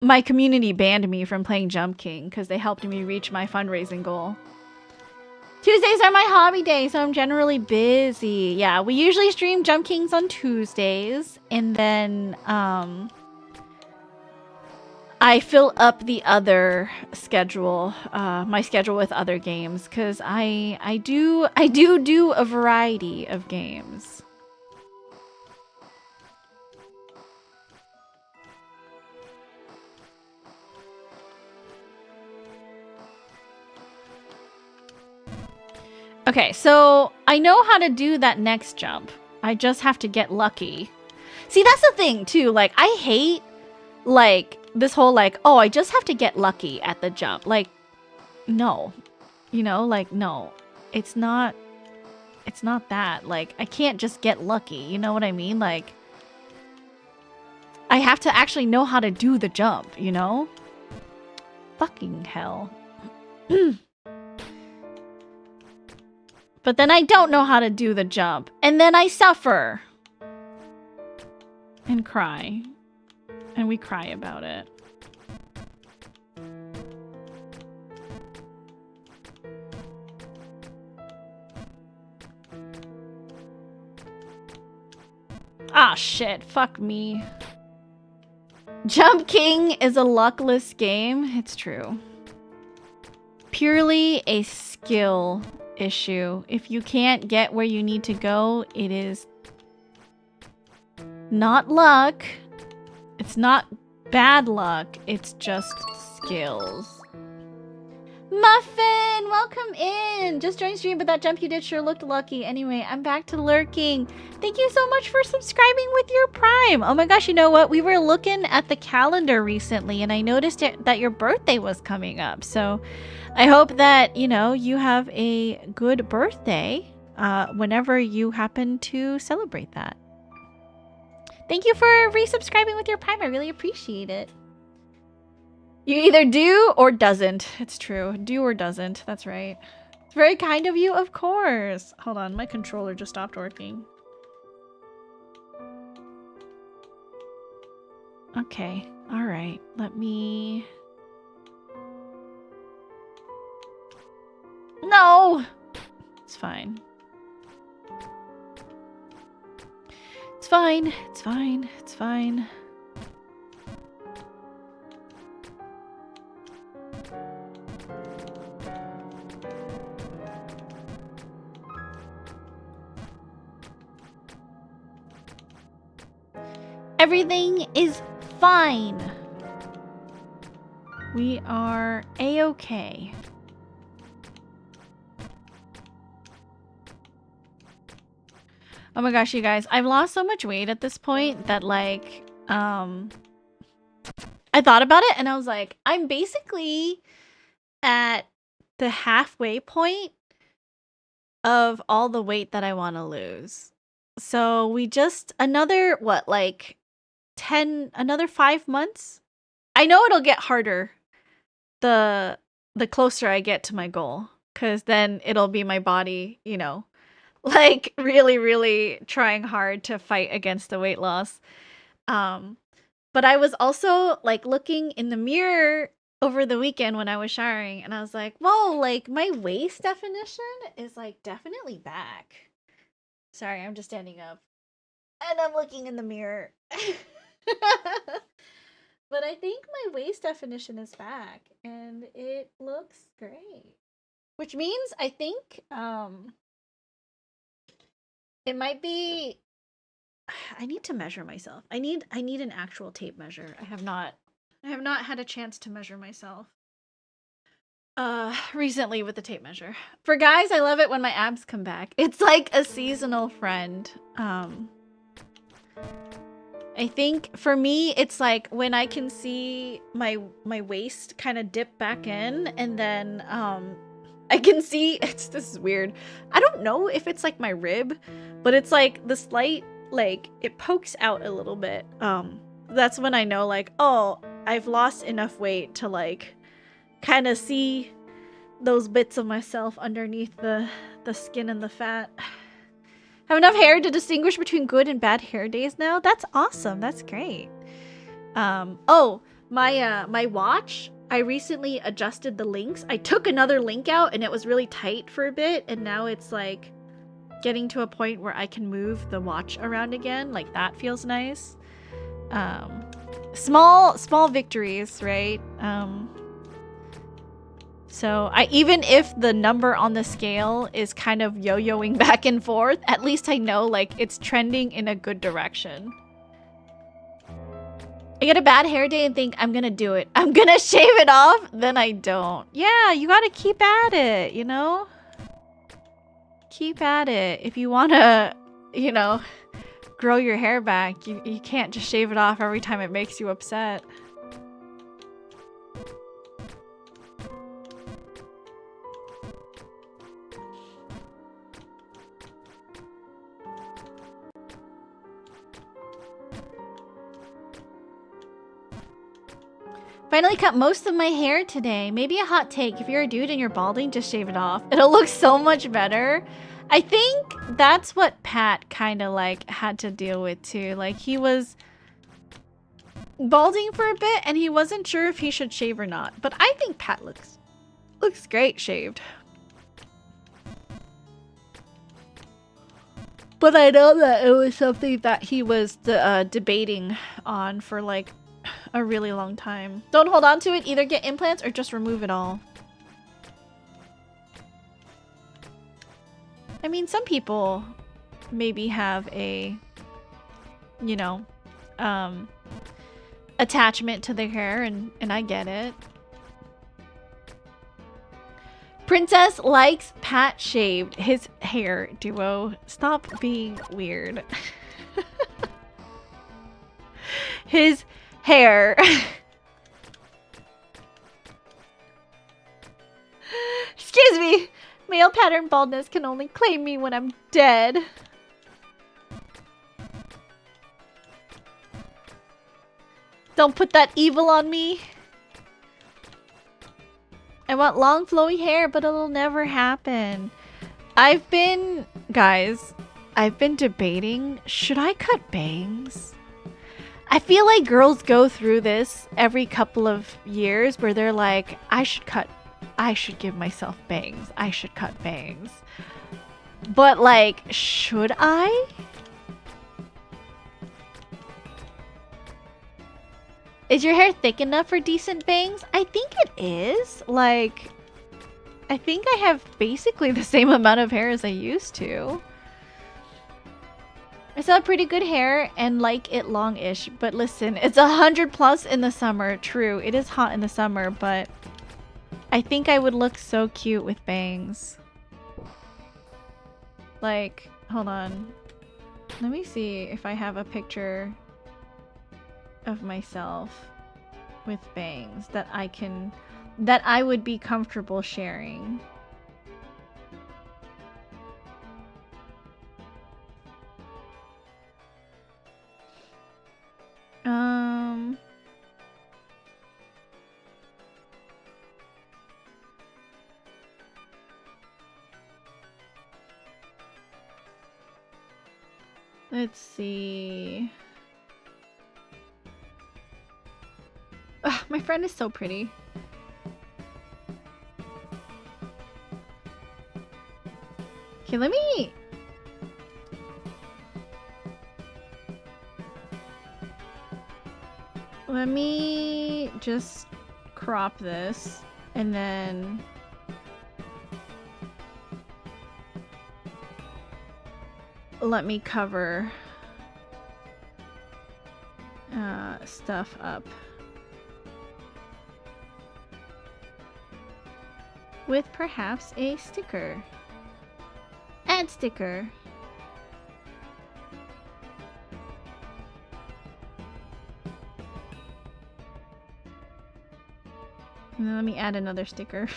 My community banned me from playing Jump King because they helped me reach my fundraising goal. Tuesdays are my hobby day, so I'm generally busy. Yeah, we usually stream Jump Kings on Tuesdays, and then I fill up the other schedule, my schedule with other games, because I do a variety of games. Okay, so I know how to do that next jump. I just have to get lucky. See, that's the thing, too. Like, I hate, like, this whole, like, oh, I just have to get lucky at the jump. Like, no. You know, like, no. It's not that. Like, I can't just get lucky. You know what I mean? Like, I have to actually know how to do the jump, you know? Fucking hell. But then I don't know how to do the jump. And then I suffer. And cry. And we cry about it. Ah, shit. Fuck me. Jump King is a luckless game. It's true. Purely a skill issue. If you can't get where you need to go, it is not luck. It's not bad luck. It's just skills. Muffin, welcome in. Just joined stream, but that jump you did sure looked lucky. Anyway, I'm back to lurking. Thank you so much for subscribing with your Prime. Oh my gosh, you know what? We were looking at the calendar recently, and I noticed that your birthday was coming up. So I hope that, you know, you have a good birthday whenever you happen to celebrate that. Thank you for resubscribing with your Prime. I really appreciate it. You either do or doesn't. It's true. Do or doesn't. That's right. It's very kind of you, of course. Hold on, my controller just stopped working. Okay. All right. Let me... No! It's fine. It's fine. It's fine. It's fine. Everything is fine. We are a-okay. Oh my gosh, you guys, I've lost so much weight at this point that like, I thought about it and I was like, I'm basically at the halfway point of all the weight that I want to lose. So we just, another, what, like another 5 months? I know it'll get harder the closer I get to my goal, because then it'll be my body, you know, like really, really trying hard to fight against the weight loss. But I was also like looking in the mirror over the weekend when I was showering, and I was like, whoa, like my waist definition is like definitely back. Sorry, I'm just standing up and I'm looking in the mirror. But I think my waist definition is back and it looks great. Which means I think it might be, I need to measure myself. I need an actual tape measure. I have not had a chance to measure myself recently with the tape measure. For guys, I love it when my abs come back. It's like a seasonal friend. I think for me, it's like when I can see my waist kind of dip back in, and then I can see, this is weird. I don't know if it's like my rib, but it's like the slight, like it pokes out a little bit. That's when I know like, oh, I've lost enough weight to like kind of see those bits of myself underneath the skin and the fat. Have enough hair to distinguish between good and bad hair days now? That's awesome. That's great. Oh, my watch, I recently adjusted the links. I took another link out and it was really tight for a bit, and now it's like getting to a point where I can move the watch around again. Like that feels nice. Small victories, right? So even if the number on the scale is kind of yo-yoing back and forth, at least I know like it's trending in a good direction. I get a bad hair day and think I'm gonna do it. I'm gonna shave it off, then I don't. Yeah, you gotta keep at it, you know? Keep at it. If you wanna, you know, grow your hair back, you can't just shave it off every time it makes you upset. Finally cut most of my hair today. Maybe a hot take. If you're a dude and you're balding, just shave it off. It'll look so much better. I think that's what Pat kind of like had to deal with too. Like he was balding for a bit and he wasn't sure if he should shave or not. But I think Pat looks great shaved. But I know that it was something that he was debating on for like a really long time. Don't hold on to it. Either get implants or just remove it all. I mean, some people maybe have a, you know, attachment to their hair, and I get it. Princess likes Pat shaved. His hair, duo. Stop being weird. His hair. Excuse me. Male pattern baldness can only claim me when I'm dead. Don't put that evil on me. I want long flowy hair, but it'll never happen. Guys, I've been debating, should I cut bangs? I feel like girls go through this every couple of years where they're like, I should give myself bangs. I should cut bangs. But like, should I? Is your hair thick enough for decent bangs? I think it is. Like, I think I have basically the same amount of hair as I used to. I still have pretty good hair and like it long-ish. But listen, it's 100+ in the summer. True, it is hot in the summer, but I think I would look so cute with bangs. Like, hold on. Let me see if I have a picture of myself with bangs that I would be comfortable sharing. Let's see. Ugh, my friend is so pretty. Okay, let me just crop this and then let me cover stuff up with perhaps a sticker. Add sticker. And then let me add another sticker.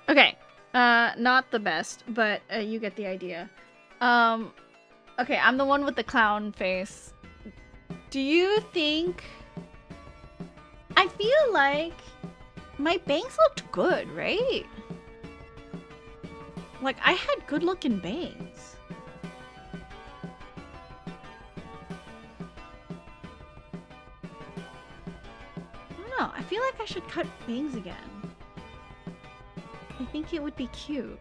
Okay, not the best, but you get the idea. Okay, I'm the one with the clown face. Do you think... I feel like my bangs looked good, right? Like, I had good looking bangs. I don't know, I feel like I should cut bangs again. I think it would be cute.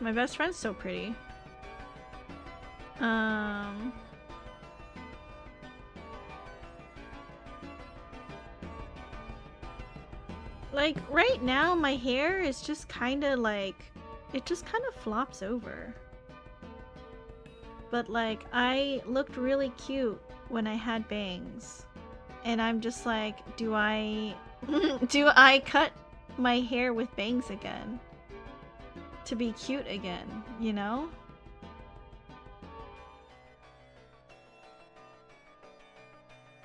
My best friend's so pretty. Like, right now, my hair is just kind of like... It just kind of flops over. But, like, I looked really cute when I had bangs. And I'm just like, do I... do I cut my hair with bangs again? To be cute again, you know?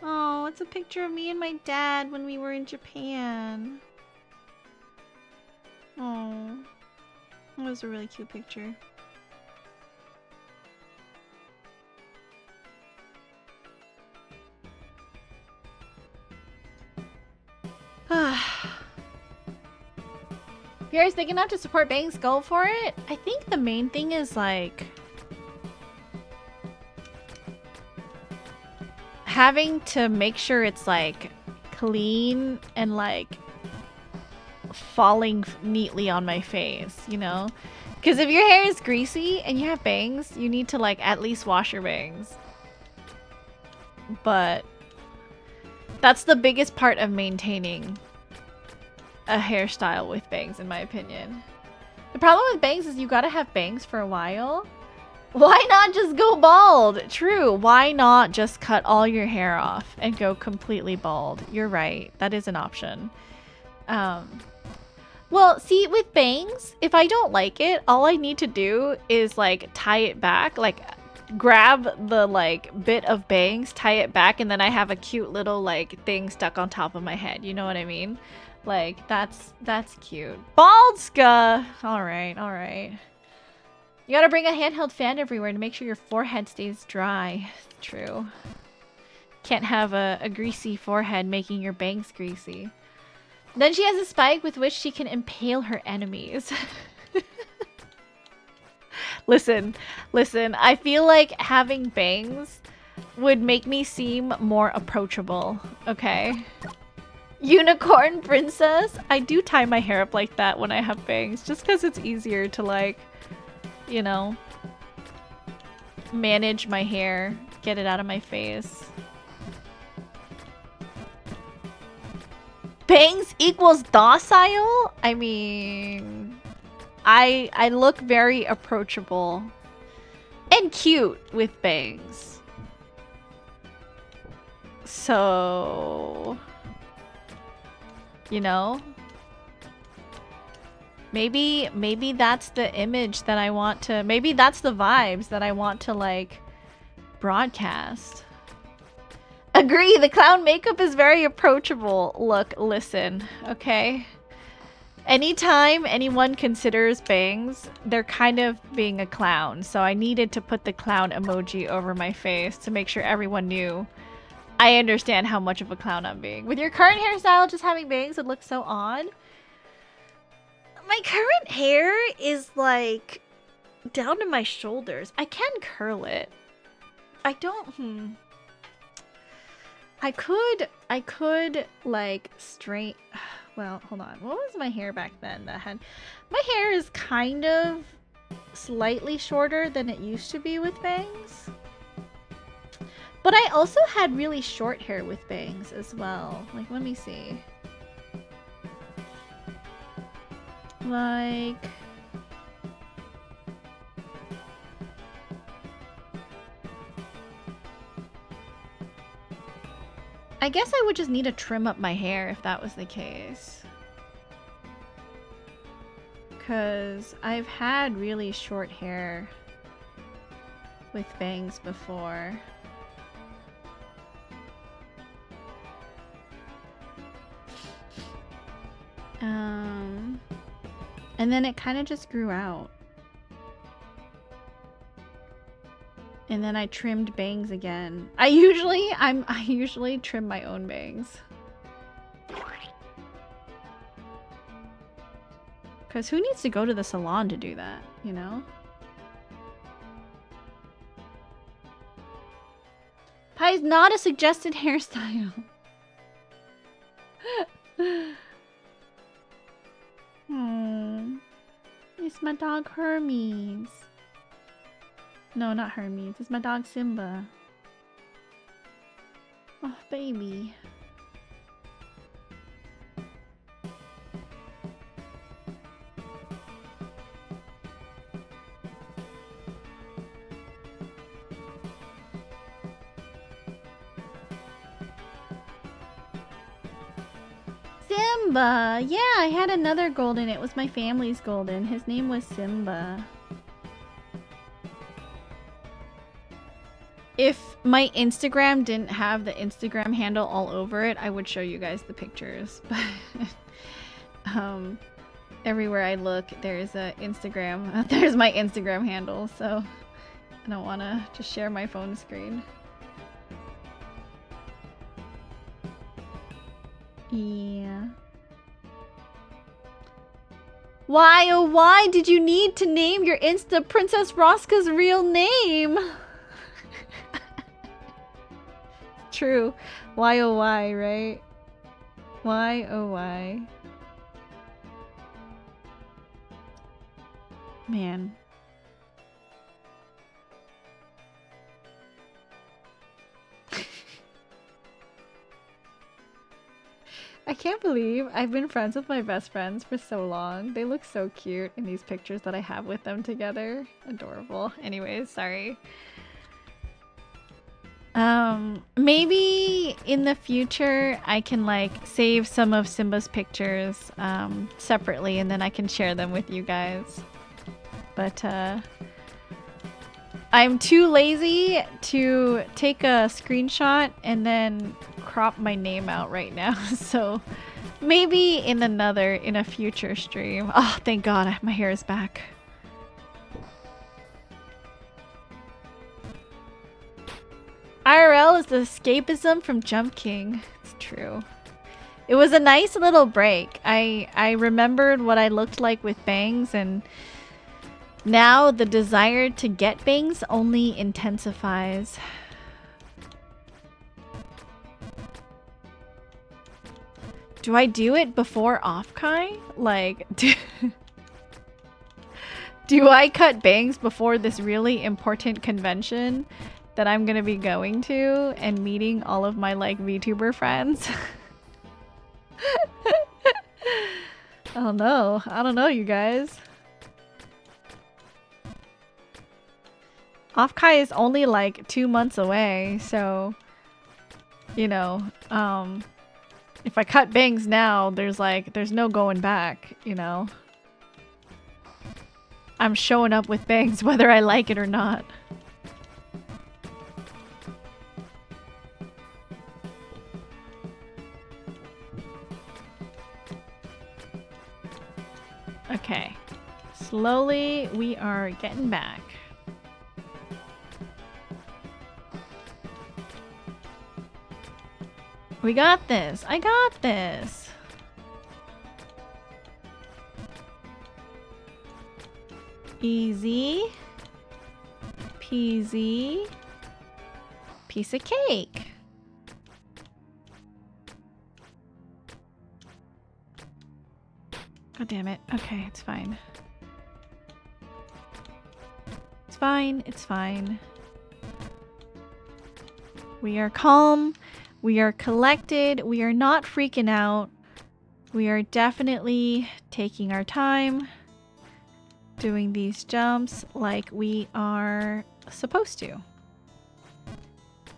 Oh, it's a picture of me and my dad when we were in Japan. Oh, that was a really cute picture. If your hair is big enough to support bangs, go for it. I think the main thing is like having to make sure it's like clean and like falling neatly on my face, you know? Because if your hair is greasy and you have bangs, you need to like at least wash your bangs. But that's the biggest part of maintaining a hairstyle with bangs, in my opinion. The problem with bangs is you gotta have bangs for a while. Why not just go bald? True. Why not just cut all your hair off and go completely bald? You're right. That is an option. Well, see, with bangs, if I don't like it, all I need to do is like tie it back, like grab the like bit of bangs, tie it back, and then I have a cute little like thing stuck on top of my head. You know what I mean? Like that's cute. Bald ska. All right. You gotta bring a handheld fan everywhere to make sure your forehead stays dry. True. Can't have a greasy forehead making your bangs greasy. Then she has a spike with which she can impale her enemies. Listen. I feel like having bangs would make me seem more approachable, okay? Unicorn princess. I do tie my hair up like that when I have bangs, just because it's easier to like, you know, manage my hair, get it out of my face. Bangs equals docile? I mean, I look very approachable and cute with bangs. So, you know, maybe that's the image that I want to, maybe that's the vibes that I want to like broadcast. Agree, the clown makeup is very approachable. Look, listen, okay? Anytime anyone considers bangs, they're kind of being a clown. So I needed to put the clown emoji over my face to make sure everyone knew I understand how much of a clown I'm being. With your current hairstyle, just having bangs would look so odd. My current hair is like down to my shoulders. I can curl it. I don't, I could like straight, well, hold on. What was my hair back then that had, my hair is kind of slightly shorter than it used to be with bangs. But I also had really short hair with bangs as well. Like, let me see. Like, I guess I would just need to trim up my hair if that was the case. Because I've had really short hair with bangs before. And then it kind of just grew out. And then I trimmed bangs again. I usually trim my own bangs. Cause who needs to go to the salon to do that, you know? Pie is not a suggested hairstyle. It's my dog Hermes. No, not Hermes. It's my dog Simba. Oh, baby. Simba! Yeah, I had another golden. It was my family's golden. His name was Simba. If my Instagram didn't have the Instagram handle all over it, I would show you guys the pictures. But everywhere I look, there's a Instagram. There's my Instagram handle, so I don't want to just share my phone screen. Yeah. Why, oh why did you need to name your Insta Princess Roska's real name? True. Why oh why, right? Why oh why? Man. I can't believe I've been friends with my best friends for so long. They look so cute in these pictures that I have with them together. Adorable. Anyways, sorry. Maybe in the future I can like save some of Simba's pictures separately and then I can share them with you guys. But I'm too lazy to take a screenshot and then crop my name out right now. So maybe in a future stream. Oh, thank God, my hair is back. IRL is the escapism from Jump King. It's true. It was a nice little break. I remembered what I looked like with bangs, and now the desire to get bangs only intensifies. Do I do it before Offkai? Like, do I cut bangs before this really important convention that I'm gonna be going to and meeting all of my like VTuber friends? I don't know, you guys. Offkai is only like 2 months away, so you know, if I cut bangs now, there's no going back, you know. I'm showing up with bangs whether I like it or not. Okay. Slowly, we are getting back. We got this. I got this. Easy peasy piece of cake. God damn it. Okay, it's fine. It's fine. It's fine. We are calm. We are collected. We are not freaking out. We are definitely taking our time, doing these jumps like we are supposed to.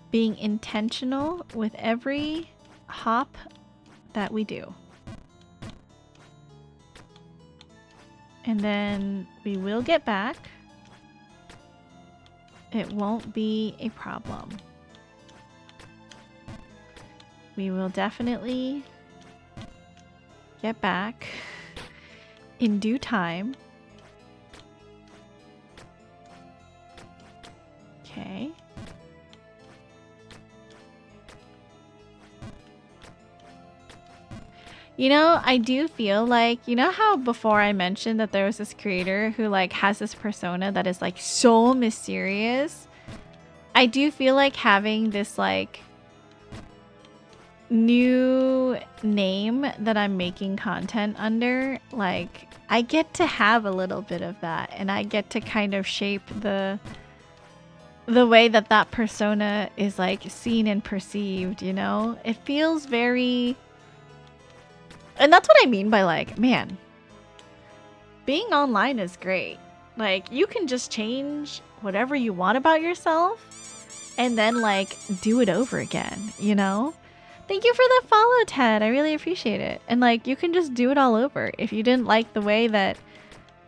Being intentional with every hop that we do. And then we will get back. It won't be a problem. We will definitely get back in due time. Okay. You know, I do feel like, you know how before I mentioned that there was this creator who like has this persona that is like so mysterious? I do feel like having this like new name that I'm making content under, like I get to have a little bit of that, and I get to kind of shape the way that that persona is like seen and perceived, you know? It feels very... And that's what I mean by like, man, being online is great. Like, you can just change whatever you want about yourself and then like do it over again, you know? Thank you for the follow, Ted. I really appreciate it. And like, you can just do it all over. If you didn't like the way that,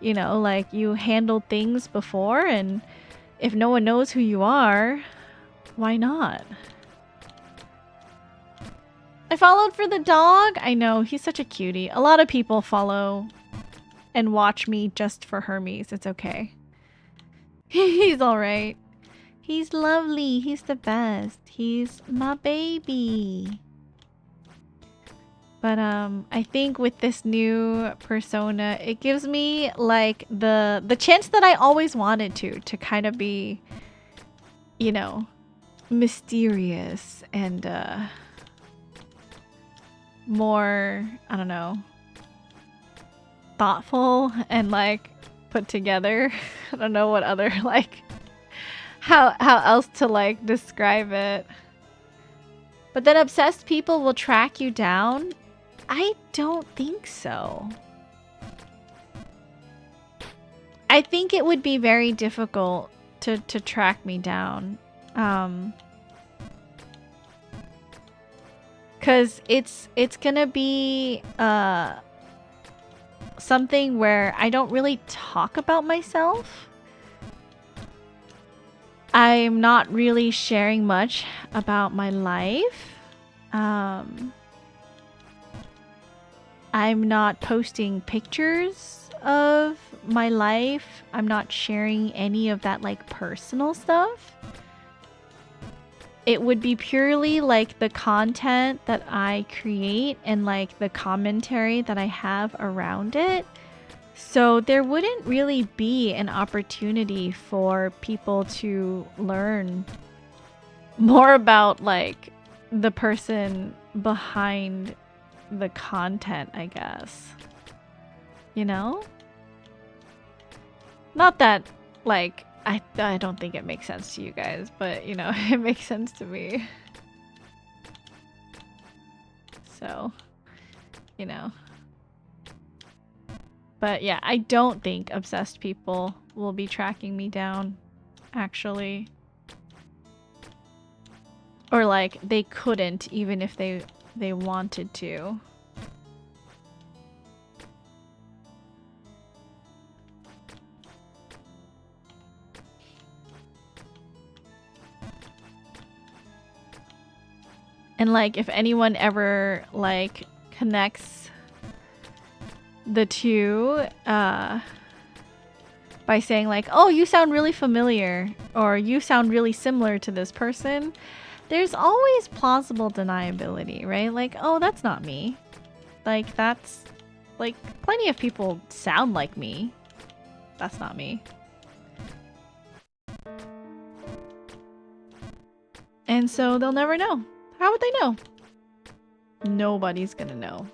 you know, like you handled things before, and if no one knows who you are, why not? I followed for the dog. I know, he's such a cutie. A lot of people follow and watch me just for Hermes. It's okay. He's alright. He's lovely. He's the best. He's my baby. But I think with this new persona, it gives me like the chance that I always wanted to kind of be, you know, mysterious and more, I don't know, thoughtful and like put together. I don't know what other like how else to like describe it. But then obsessed people will track you down? I don't think so. I think it would be very difficult to track me down. 'Cause it's gonna be something where I don't really talk about myself. I'm not really sharing much about my life. I'm not posting pictures of my life. I'm not sharing any of that like personal stuff. It would be purely like the content that I create and like the commentary that I have around it. So there wouldn't really be an opportunity for people to learn more about like the person behind the content, I guess. You know? Not that like I don't think it makes sense to you guys, but you know, it makes sense to me. So, you know. But yeah, I don't think obsessed people will be tracking me down, actually. Or like, they couldn't even if they wanted to. And like, if anyone ever like connects the two by saying like, oh, you sound really familiar, or you sound really similar to this person, there's always plausible deniability, right? Like, oh, that's not me. Like, that's like, plenty of people sound like me. That's not me. And so they'll never know. How would they know? Nobody's gonna know.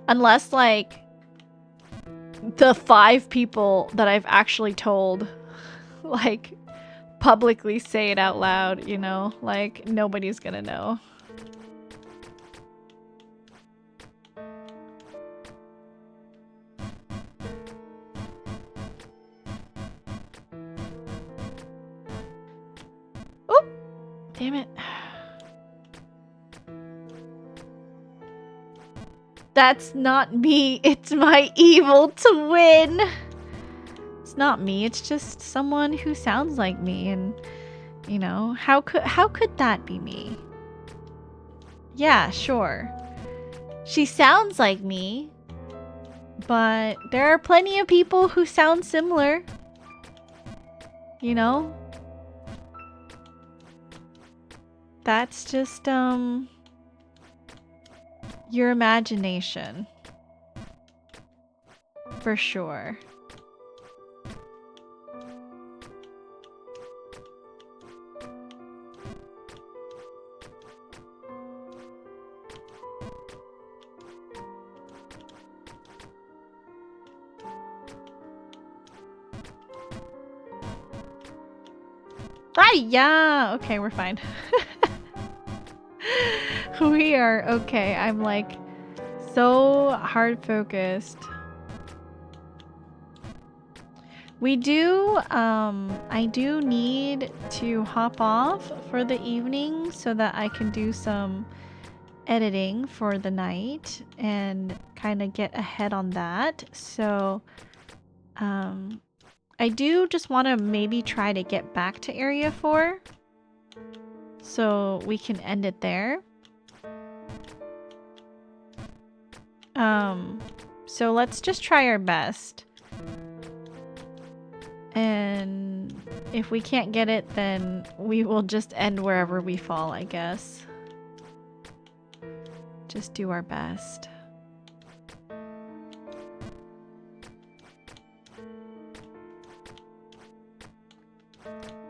Unless, like, the 5 people that I've actually told, like, publicly say it out loud, you know? Like, nobody's gonna know. Oop! Damn it. That's not me. It's my evil twin. It's not me. It's just someone who sounds like me, and you know, how could that be me? Yeah, sure. She sounds like me, but there are plenty of people who sound similar. You know? That's just your imagination. For sure. Ah, yeah. Okay, we're fine. We are okay. I'm like so hard focused. We do, I do need to hop off for the evening so that I can do some editing for the night and kind of get ahead on that. So, I do just want to maybe try to get back to Area 4 so we can end it there. So let's just try our best. And if we can't get it, then we will just end wherever we fall, I guess. Just do our best.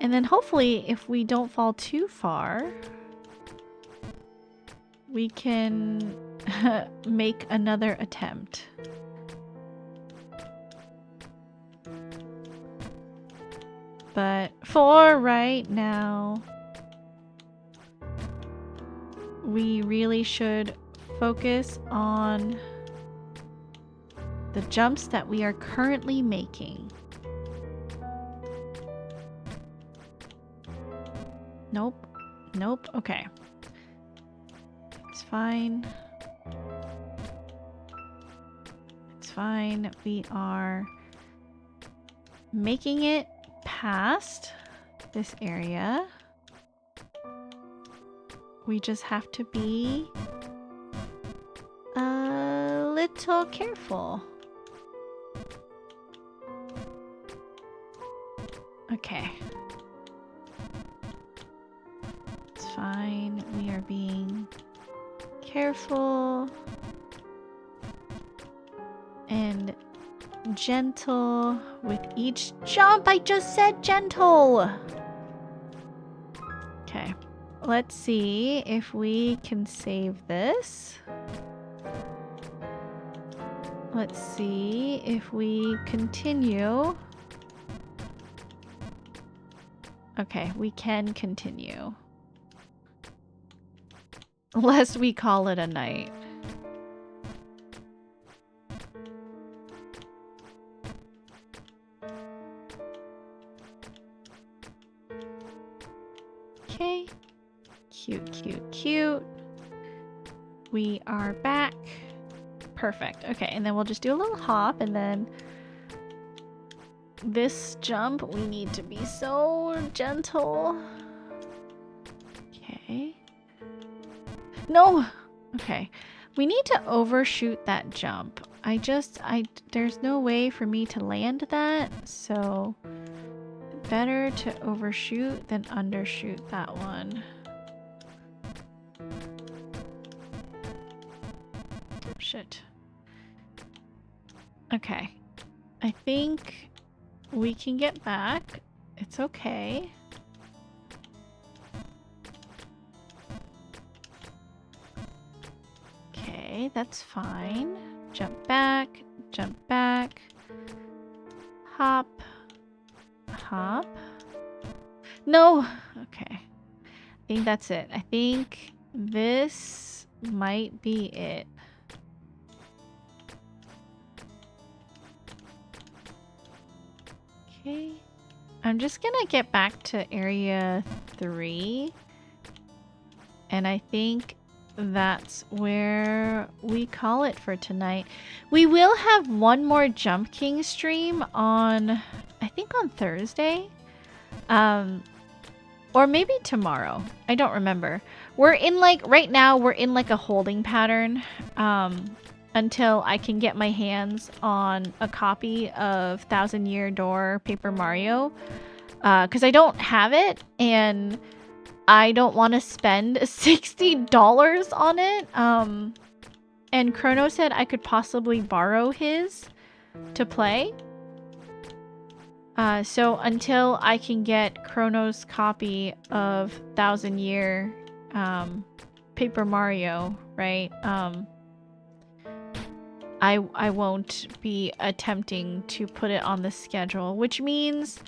And then hopefully if we don't fall too far, we can make another attempt. But for right now, we really should focus on the jumps that we are currently making. Nope. Nope. Okay. It's fine. It's fine. We are making it past this area. We just have to be a little careful. Okay. It's fine. We are being careful and gentle with each jump. I just said gentle. Okay. Let's see if we can save this. Let's see if we continue. Okay, we can continue. Lest we call it a night. Okay. Cute, cute, cute. We are back. Perfect. Okay, and then we'll just do a little hop, and then this jump, we need to be so gentle. Okay. No! Okay. We need to overshoot that jump. There's no way for me to land that, so better to overshoot than undershoot that one. Shit. Okay. I think we can get back. It's okay. Okay, that's fine. Jump back, hop, hop. No! Okay. I think that's it. I think this might be it. Okay. I'm just gonna get back to area 3. And I think that's where we call it for tonight. We will have one more Jump King stream on, I think on Thursday. Or maybe tomorrow. I don't remember. We're in like, right now we're in like a holding pattern. Until I can get my hands on a copy of Thousand Year Door Paper Mario. Because I don't have it, and I don't want to spend $60 on it. And Chrono said I could possibly borrow his to play. So until I can get Chrono's copy of Thousand Year Paper Mario, right? I won't be attempting to put it on the schedule, which means,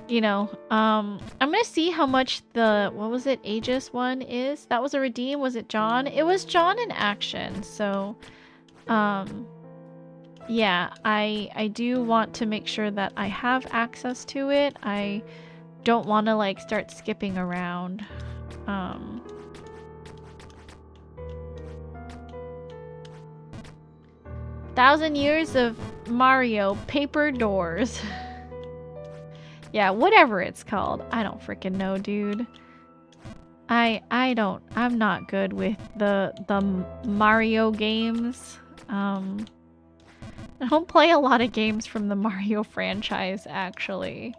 you know, I'm gonna see how much the, what was it, Aegis one is? That was a redeem, was it John? It was John in action, so, yeah, I do want to make sure that I have access to it. I don't want to, like, start skipping around, 1,000 years of Mario Paper Doors. Yeah, whatever it's called. I don't freaking know, dude. I'm not good with the Mario games. I don't play a lot of games from the Mario franchise, actually.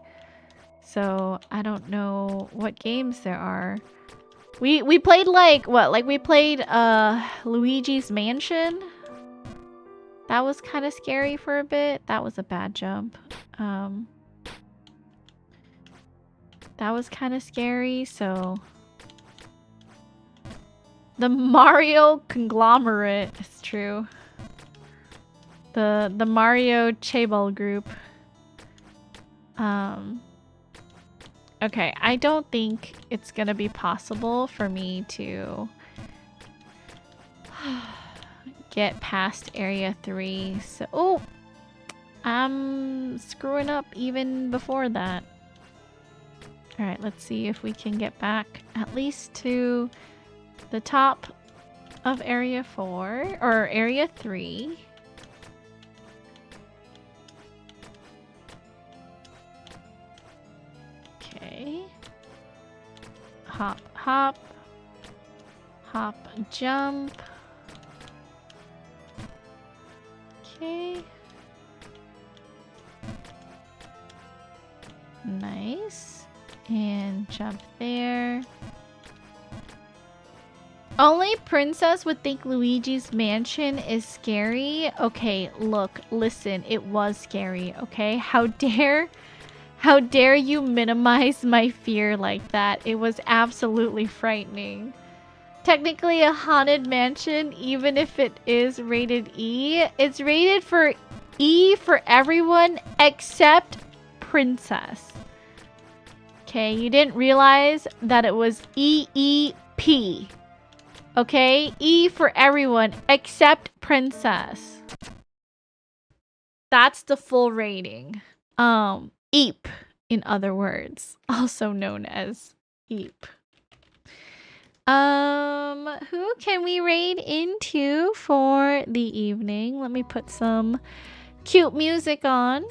So, I don't know what games there are. We played like, what? Like we played Luigi's Mansion. That was kind of scary for a bit. That was a bad jump. That was kind of scary, so... The Mario conglomerate is true. The Mario Chaebol group. Okay, I don't think it's gonna be possible for me to get past area 3. So, oh, I'm screwing up even before that. All right, let's see if we can get back at least to the top of area 4 or area 3. Okay. Hop, hop. Hop, jump. Okay. Nice. And jump there. Only Princess would think Luigi's Mansion is scary. Okay, look, listen, it was scary, okay? How dare you minimize my fear like that? It was absolutely frightening. Technically a haunted mansion, even if it is rated E, it's rated for E for everyone except Princess. Okay, you didn't realize that it was EEP. Okay, E for everyone except Princess. That's the full rating. EEP, in other words, also known as EEP. Who can we raid into for the evening? Let me put some cute music on.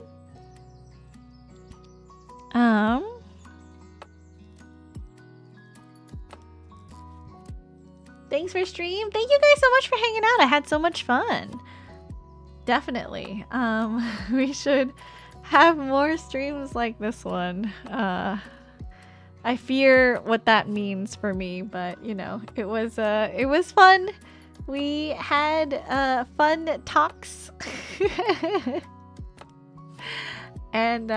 Thanks for stream. Thank you guys so much for hanging out. I had so much fun. Definitely. We should have more streams like this one. I fear what that means for me, but you know, it was fun. We had fun talks. And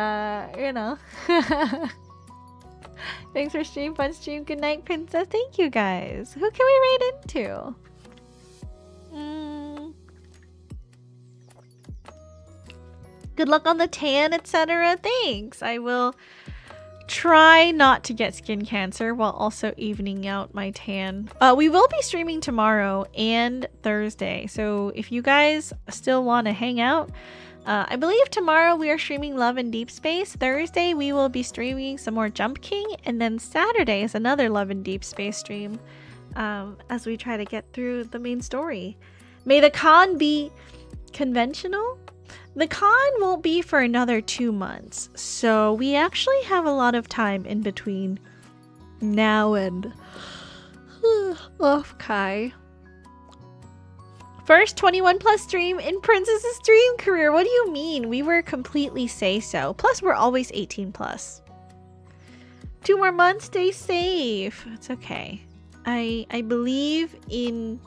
you know. Thanks for stream, fun stream. Good night, Princess. Thank you guys. Who can we raid into? Good luck on the tan, etc. Thanks. I will try not to get skin cancer while also evening out my tan. We will be streaming tomorrow and Thursday. So if you guys still want to hang out, I believe tomorrow we are streaming Love and Deep Space. Thursday we will be streaming some more Jump King. And then Saturday is another Love and Deep Space stream as we try to get through the main story. May the con be conventional? The con won't be for another 2 months. So we actually have a lot of time in between now and off Kai. First 21 plus stream in Princess's stream career. What do you mean? We were completely say so. Plus we're always 18 plus. 2 more months, stay safe. It's okay. I believe in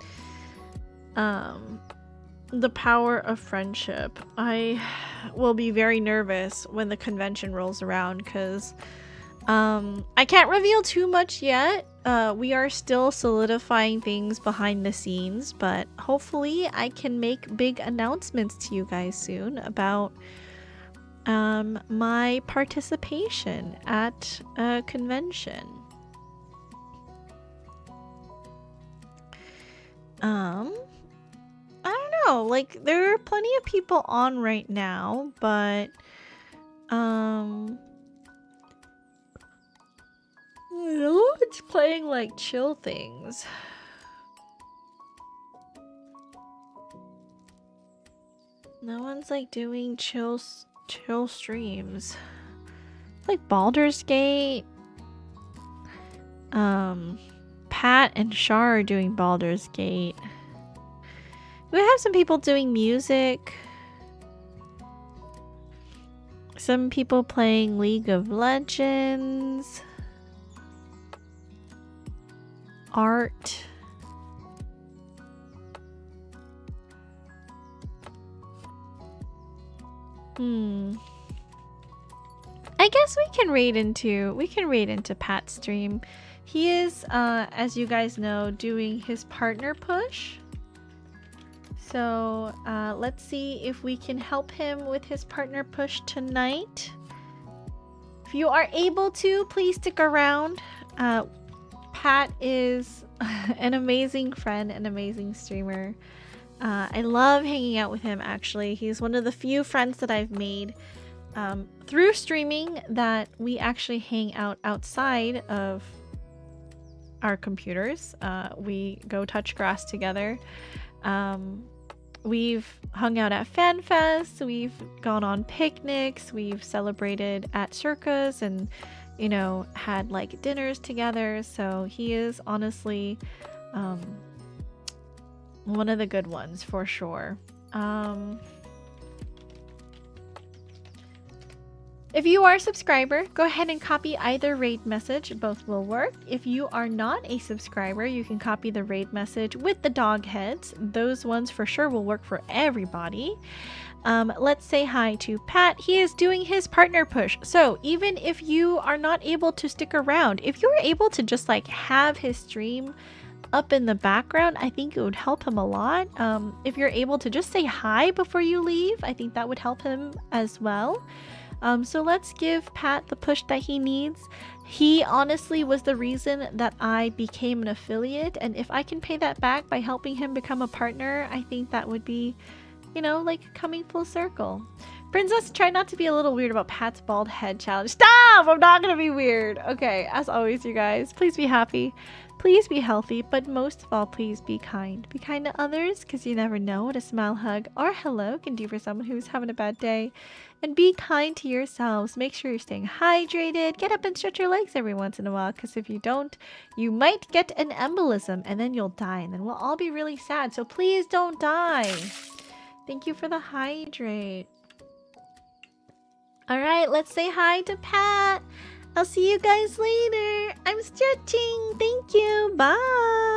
the power of friendship. I will be very nervous when the convention rolls around because I can't reveal too much yet. We are still solidifying things behind the scenes, but hopefully I can make big announcements to you guys soon about my participation at a convention. I don't know, like there are plenty of people on right now, but no one's playing like chill things. No one's like doing chill streams. Like Baldur's Gate. Pat and Shar are doing Baldur's Gate. We have some people doing music. Some people playing League of Legends. Art. I guess we can raid into Pat's stream. He is, as you guys know, doing his partner push. So let's see if we can help him with his partner push tonight. If you are able to, please stick around. Pat is an amazing friend, an amazing streamer. I love hanging out with him, actually. He's one of the few friends that I've made through streaming that we actually hang out outside of our computers. We go touch grass together. We've hung out at FanFest, we've gone on picnics, we've celebrated at circus and, you know, had like dinners together. So he is honestly one of the good ones for sure. If you are a subscriber, go ahead and copy either raid message. Both will work. If you are not a subscriber, you can copy the raid message with the dog heads. Those ones for sure will work for everybody. Let's say hi to Pat. He is doing his partner push. So even if you are not able to stick around, if you're able to just like have his stream up in the background, I think it would help him a lot. If you're able to just say hi before you leave, I think that would help him as well. So let's give Pat the push that he needs. He honestly was the reason that I became an affiliate, and if I can pay that back by helping him become a partner, I think that would be, you know, like coming full circle. Princess, try not to be a little weird about Pat's bald head challenge. Stop! I'm not gonna be weird. Okay, as always, you guys, please be happy. Please be healthy, but most of all, please be kind. Be kind to others, because you never know what a smile, hug, or hello can do for someone who's having a bad day. And be kind to yourselves. Make sure you're staying hydrated. Get up and stretch your legs every once in a while, because if you don't, you might get an embolism, and then you'll die, and then we'll all be really sad. So please don't die. Thank you for the hydrate. Alright, let's say hi to Pat. I'll see you guys later. I'm stretching. Thank you. Bye.